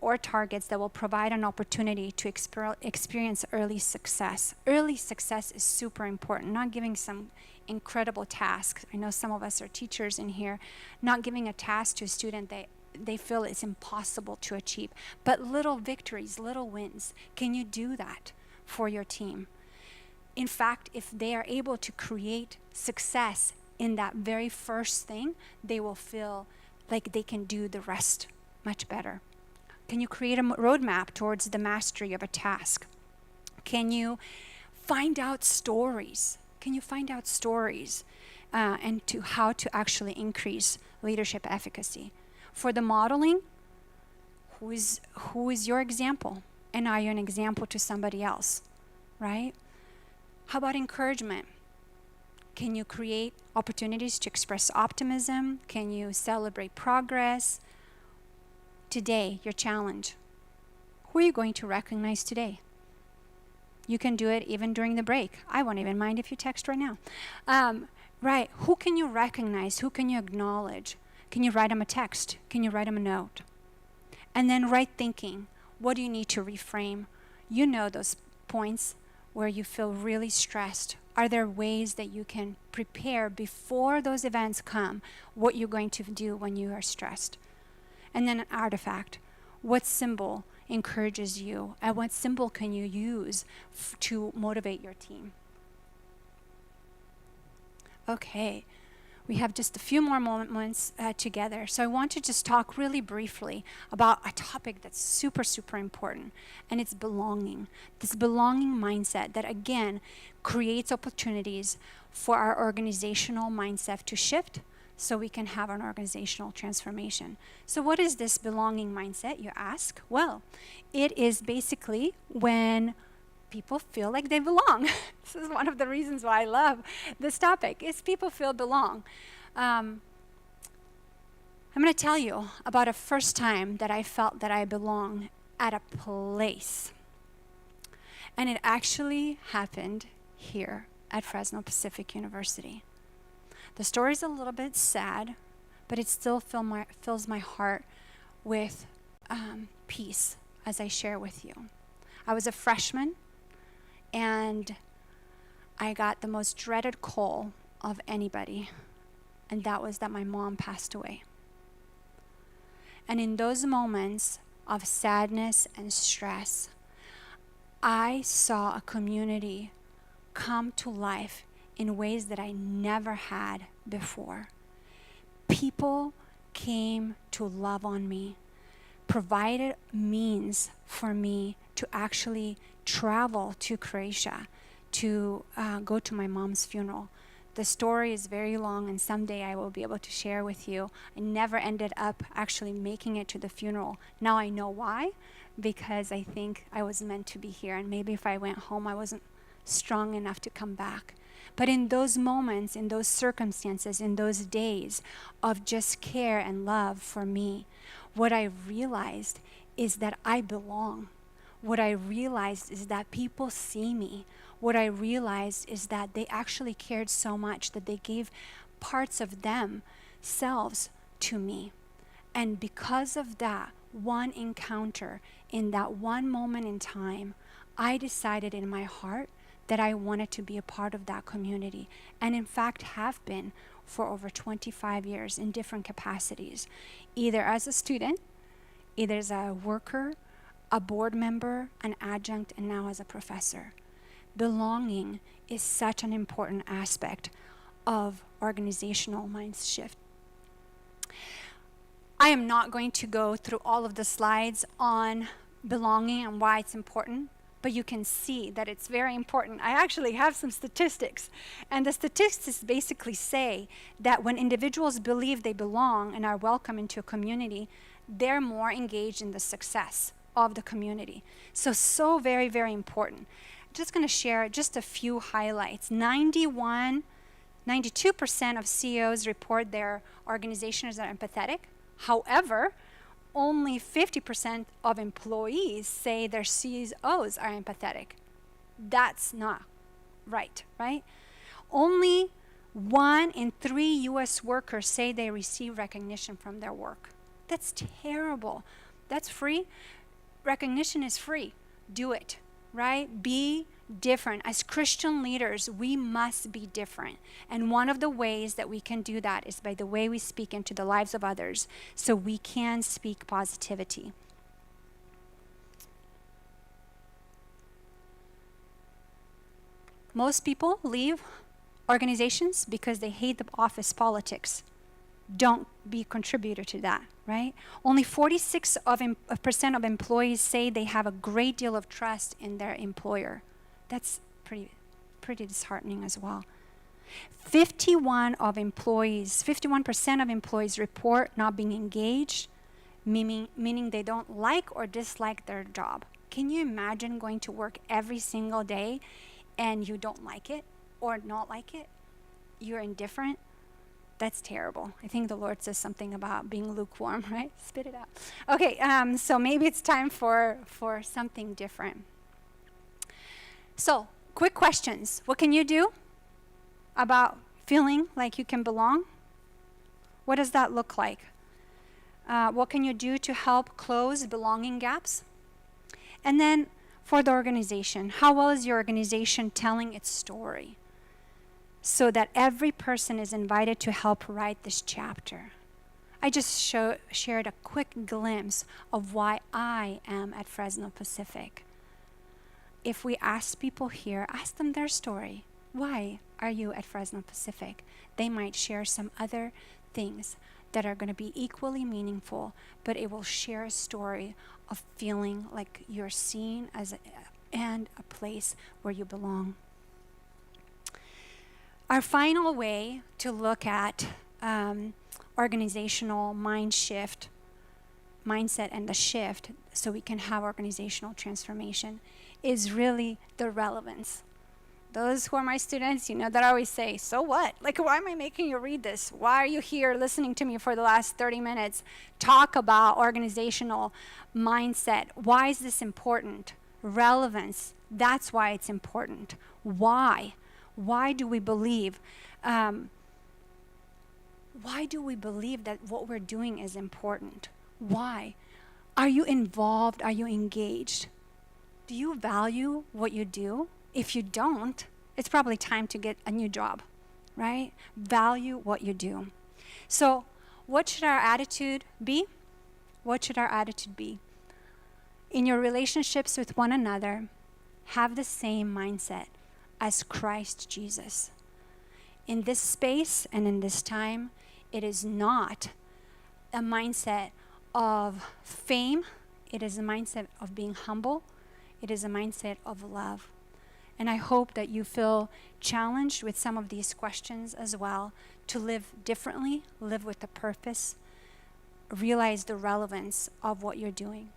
or targets that will provide an opportunity to experience early success. Early success is super important, not giving some incredible tasks. I know some of us are teachers in here, not giving a task to a student that they feel it's impossible to achieve, but little victories, little wins. Can you do that for your team? In fact, if they are able to create success in that very first thing, they will feel like they can do the rest much better. Can you create a roadmap towards the mastery of a task? Can you find out stories? And to how to actually increase leadership efficacy? For the modeling, who is your example? And are you an example to somebody else, right? How about encouragement? Can you create opportunities to express optimism? Can you celebrate progress? Today, your challenge. Who are you going to recognize today? You can do it even during the break. I won't even mind if you text right now. Right, who can you recognize? Who can you acknowledge? Can you write them a text? Can you write them a note? And then right thinking. What do you need to reframe? You know those points where you feel really stressed. Are there ways that you can prepare before those events come what you're going to do when you are stressed? And then an artifact. What symbol encourages you? And what symbol can you use to motivate your team? Okay, we have just a few more moments together. So I want to just talk really briefly about a topic that's super, super important, and it's belonging. This belonging mindset that, again, creates opportunities for our organizational mindset to shift so we can have an organizational transformation. So what is this belonging mindset, you ask? Well, it is basically when people feel like they belong. This is one of the reasons why I love this topic, is people feel belong. I'm going to tell you about a first time that I felt that I belong at a place. And it actually happened here at Fresno Pacific University. The story is a little bit sad, but it still fills my heart with peace as I share with you. I was a freshman, and I got the most dreaded call of anybody, and that was that my mom passed away. And in those moments of sadness and stress, I saw a community come to life in ways that I never had before. People came to love on me, provided means for me to actually travel to Croatia to go to my mom's funeral. The story is very long, and someday I will be able to share with you. I never ended up actually making it to the funeral. Now I know why, because I think I was meant to be here, and maybe if I went home, I wasn't strong enough to come back. But in those moments, in those circumstances, in those days of just care and love for me, what I realized is that I belong. What I realized is that people see me. What I realized is that they actually cared so much that they gave parts of themselves to me. And because of that one encounter, in that one moment in time, I decided in my heart that I wanted to be a part of that community, and in fact have been for over 25 years in different capacities, either as a student, either as a worker, a board member, an adjunct, and now as a professor. Belonging is such an important aspect of organizational mind shift. I am not going to go through all of the slides on belonging and why it's important, but you can see that it's very important. I actually have some statistics, and the statistics basically say that when individuals believe they belong and are welcome into a community, they're more engaged in the success of the community. So very, very important. I'm just going to share just a few highlights. 92% of CEOs report their organizations are empathetic. However, only 50% of employees say their CEOs are empathetic. That's not right? Only 1 in 3 U.S. workers say they receive recognition from their work. That's terrible. That's free. Recognition is free. Do it, right? Be different. As Christian leaders, we must be different. And one of the ways that we can do that is by the way we speak into the lives of others, so we can speak positivity. Most people leave organizations because they hate the office politics. Don't be a contributor to that, right? Only 46% of employees say they have a great deal of trust in their employer. That's pretty disheartening as well. 51% of employees report not being engaged, meaning they don't like or dislike their job. Can you imagine going to work every single day and you don't like it or not like it? You're indifferent? That's terrible. I think the Lord says something about being lukewarm, right? Spit it out. Okay, so maybe it's time for something different. So, quick questions. What can you do about feeling like you can belong? What does that look like? What can you do to help close belonging gaps? And then for the organization, how well is your organization telling its story, so that every person is invited to help write this chapter? I just shared a quick glimpse of why I am at Fresno Pacific. If we ask people here, ask them their story. Why are you at Fresno Pacific? They might share some other things that are going to be equally meaningful, but it will share a story of feeling like you're seen as and a place where you belong. Our final way to look at organizational mindset and the shift, so we can have organizational transformation, is really the relevance. Those who are my students, you know that I always say, so what? Like, why am I making you read this? Why are you here listening to me for the last 30 minutes talk about organizational mindset? Why is this important? Relevance, that's why it's important. Why? Why do we believe? Why do we believe that what we're doing is important? Why? Are you involved? Are you engaged? Do you value what you do? If you don't, it's probably time to get a new job, right? Value what you do. So, what should our attitude be? What should our attitude be? In your relationships with one another, have the same mindset as Christ Jesus. In this space and in this time, it is not a mindset of fame. It is a mindset of being humble. It is a mindset of love. And I hope that you feel challenged with some of these questions as well, to live differently, live with a purpose, realize the relevance of what you're doing.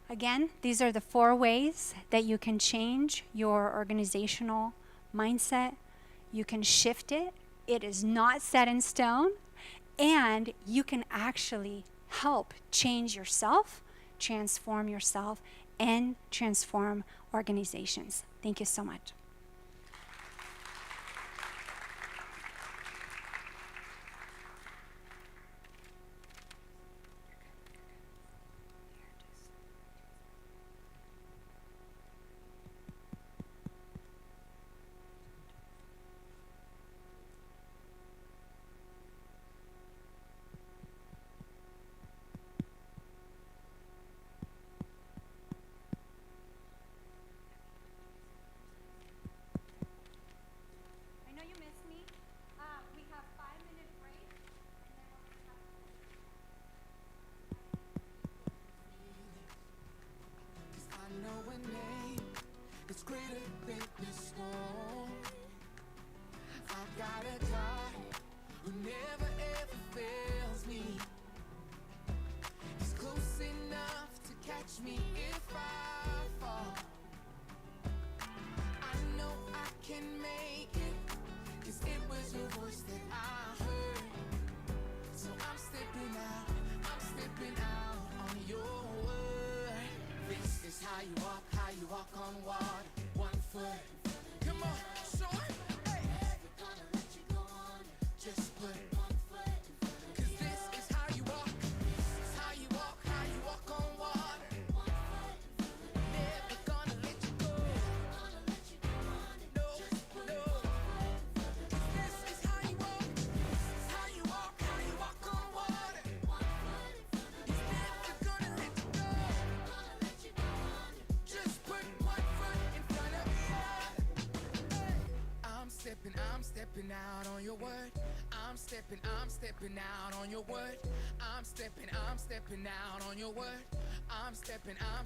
Again, these are the 4 ways that you can change your organizational mindset. You can shift it. It is not set in stone. And you can actually help change yourself, transform yourself, and transform organizations. Thank you so much. I know you missed me. We have 5-minute break, and then we'll have. I know a name that's greater than the storm. I've got a God who never ever fails me. He's close enough to catch me if I fall. I know I can make it, 'cause it was your voice that I heard. So I'm stepping out on your word. This is how you walk on water. 1 foot. Come on, show it. Hey. Never gonna let you go on. Just put 1 foot in front of 'cause this is how you walk. This is how you walk. stepping out on your word. I'm stepping out on your word. I'm stepping out on your word. I'm stepping out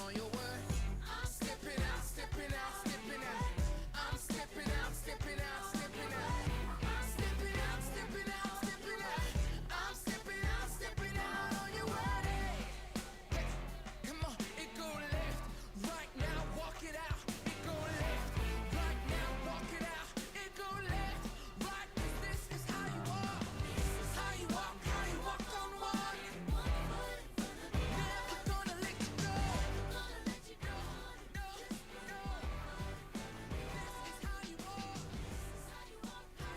on your word. I'm stepping out, stepping out, stepping out. I'm stepping out, stepping out, stepping out. I'm stepping out, stepping out, stepping out. I'm stepping out on your word. Hey, come on, it go left, right now, walk it out. It go left, right now, walk it out. It go left, right, 'cause this is how you walk. This is how you walk on water. Never gonna let you go. No, no. This is how you walk. This is how you walk. How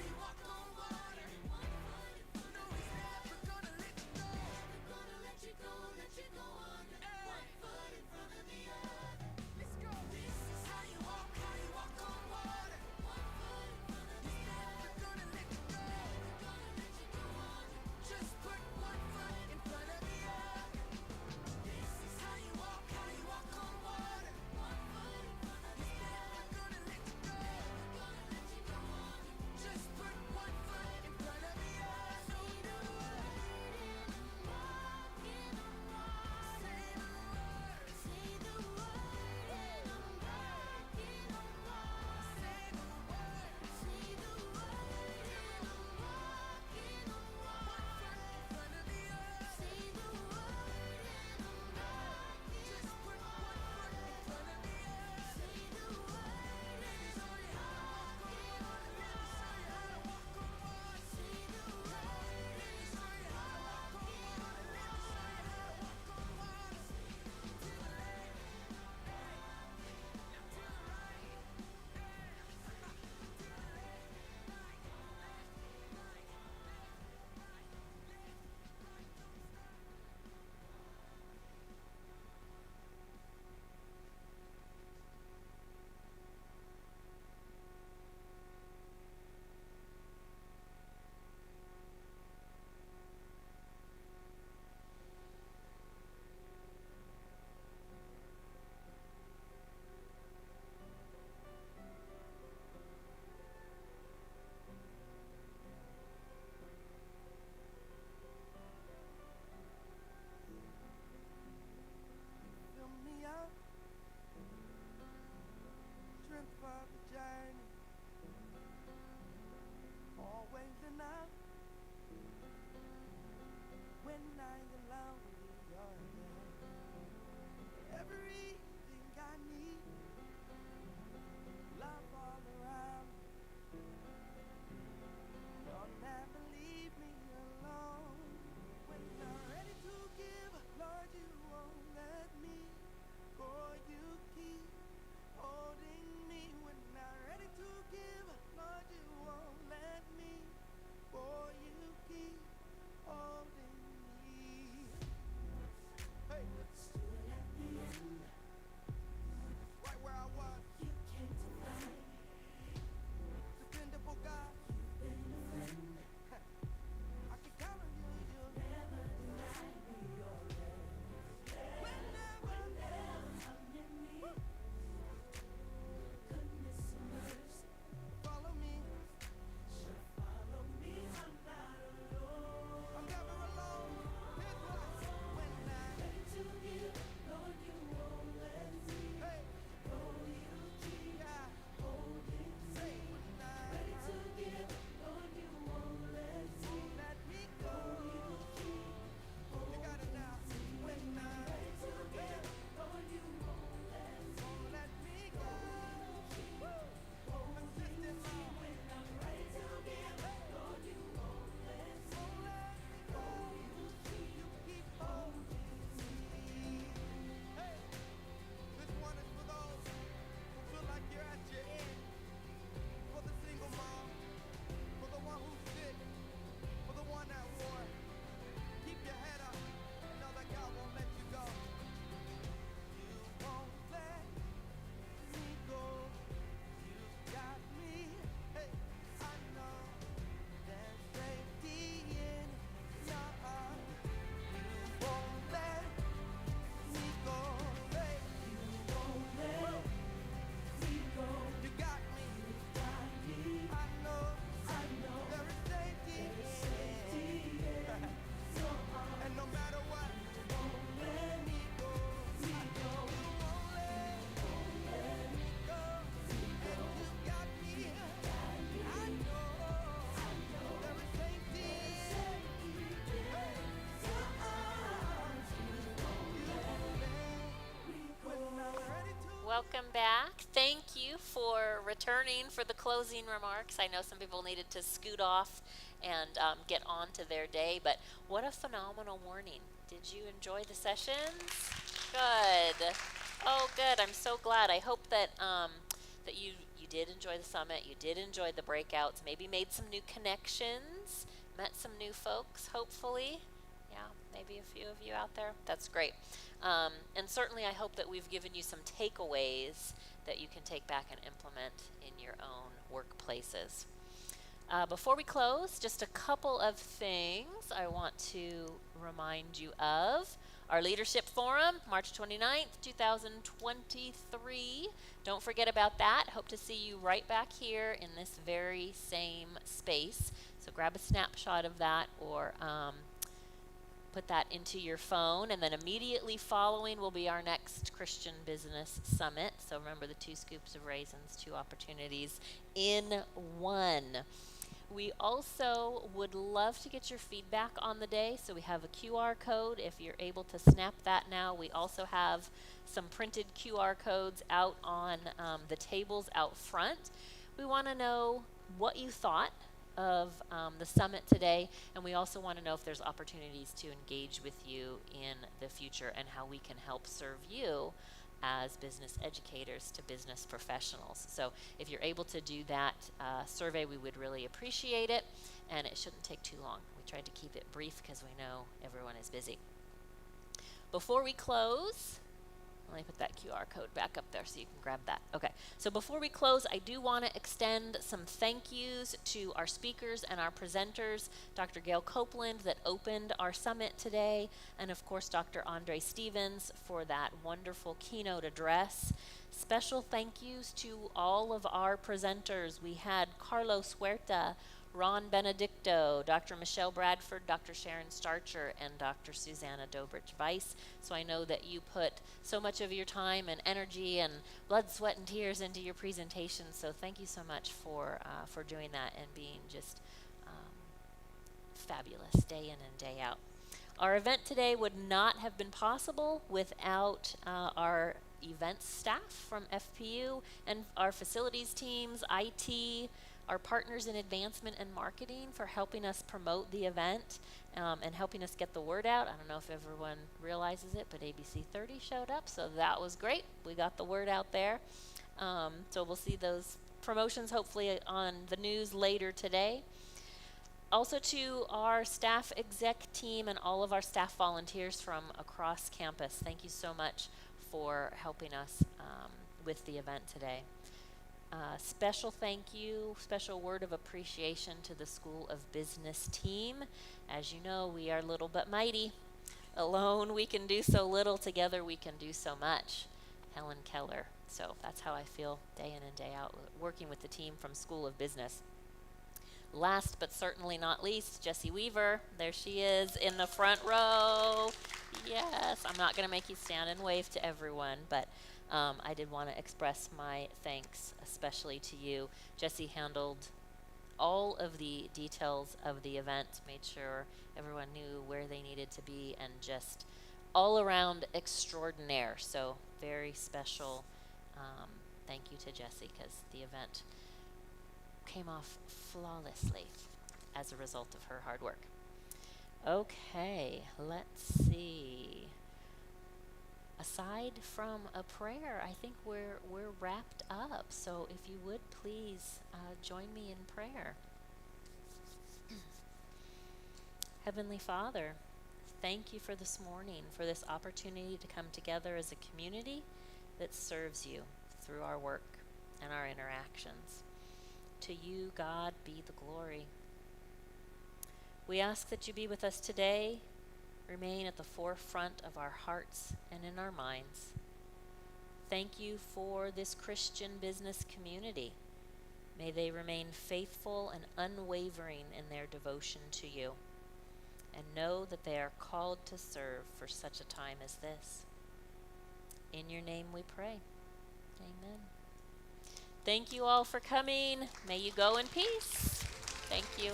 welcome back. Thank you for returning for the closing remarks. I know some people needed to scoot off and get on to their day, but what a phenomenal morning. Did you enjoy the sessions? Good. Oh, good. I'm so glad. I hope that that you did enjoy the summit. You did enjoy the breakouts. Maybe made some new connections, met some new folks, hopefully. Yeah, maybe a few of you out there. That's great. And certainly I hope that we've given you some takeaways that you can take back and implement in your own workplaces. Before we close, just a couple of things I want to remind you of. Our Leadership Forum, March 29th, 2023. Don't forget about that. Hope to see you right back here in this very same space. So grab a snapshot of that or put that into your phone. And then immediately following will be our next Christian Business Summit. So remember the 2 scoops of raisins, 2 opportunities in one. We also would love to get your feedback on the day. So we have a QR code. If you're able to snap that now, we also have some printed QR codes out on the tables out front. We want to know what you thought of the summit today, and we also want to know if there's opportunities to engage with you in the future and how we can help serve you as business educators to business professionals. So if you're able to do that survey, we would really appreciate it, and it shouldn't take too long. We tried to keep it brief because we know everyone is busy. Before we close, let me put that QR code back up there so you can grab that. Okay, so before we close, I do want to extend some thank yous to our speakers and our presenters, Dr. Gail Copeland that opened our summit today, and of course Dr. André Stephens for that wonderful keynote address. Special thank yous to all of our presenters. We had Carlos Huerta, Ron Benedicto, Dr. Michelle Bradford, Dr. Sharon Starcher, and Dr. Susanna Dobrich-Weiss. So I know that you put so much of your time and energy and blood, sweat, and tears into your presentation. So thank you so much for doing that and being just fabulous day in and day out. Our event today would not have been possible without our events staff from FPU and our facilities teams, IT, our partners in advancement and marketing for helping us promote the event and helping us get the word out. I don't know if everyone realizes it, but ABC 30 showed up, so that was great. We got the word out there. So we'll see those promotions hopefully on the news later today. Also to our staff exec team and all of our staff volunteers from across campus, thank you so much for helping us with the event today. Special thank you, special word of appreciation to the School of Business team. As you know, we are little but mighty. Alone we can do so little, together we can do so much. Helen Keller. So that's how I feel day in and day out, working with the team from School of Business. Last but certainly not least, Jessie Weaver. There she is in the front row. Yes, I'm not going to make you stand and wave to everyone, but I did want to express my thanks, especially to you. Jessie handled all of the details of the event, made sure everyone knew where they needed to be, and just all around extraordinaire. So very special thank you to Jessie, because the event came off flawlessly as a result of her hard work. Okay, let's see. Aside from a prayer, I think we're wrapped up. So if you would please join me in prayer. Heavenly Father, thank you for this morning, for this opportunity to come together as a community that serves you through our work and our interactions. To you, God, be the glory. We ask that you be with us today, remain at the forefront of our hearts and in our minds. Thank you for this Christian business community. May they remain faithful and unwavering in their devotion to you, and know that they are called to serve for such a time as this. In your name we pray. Amen. Thank you all for coming. May you go in peace. Thank you.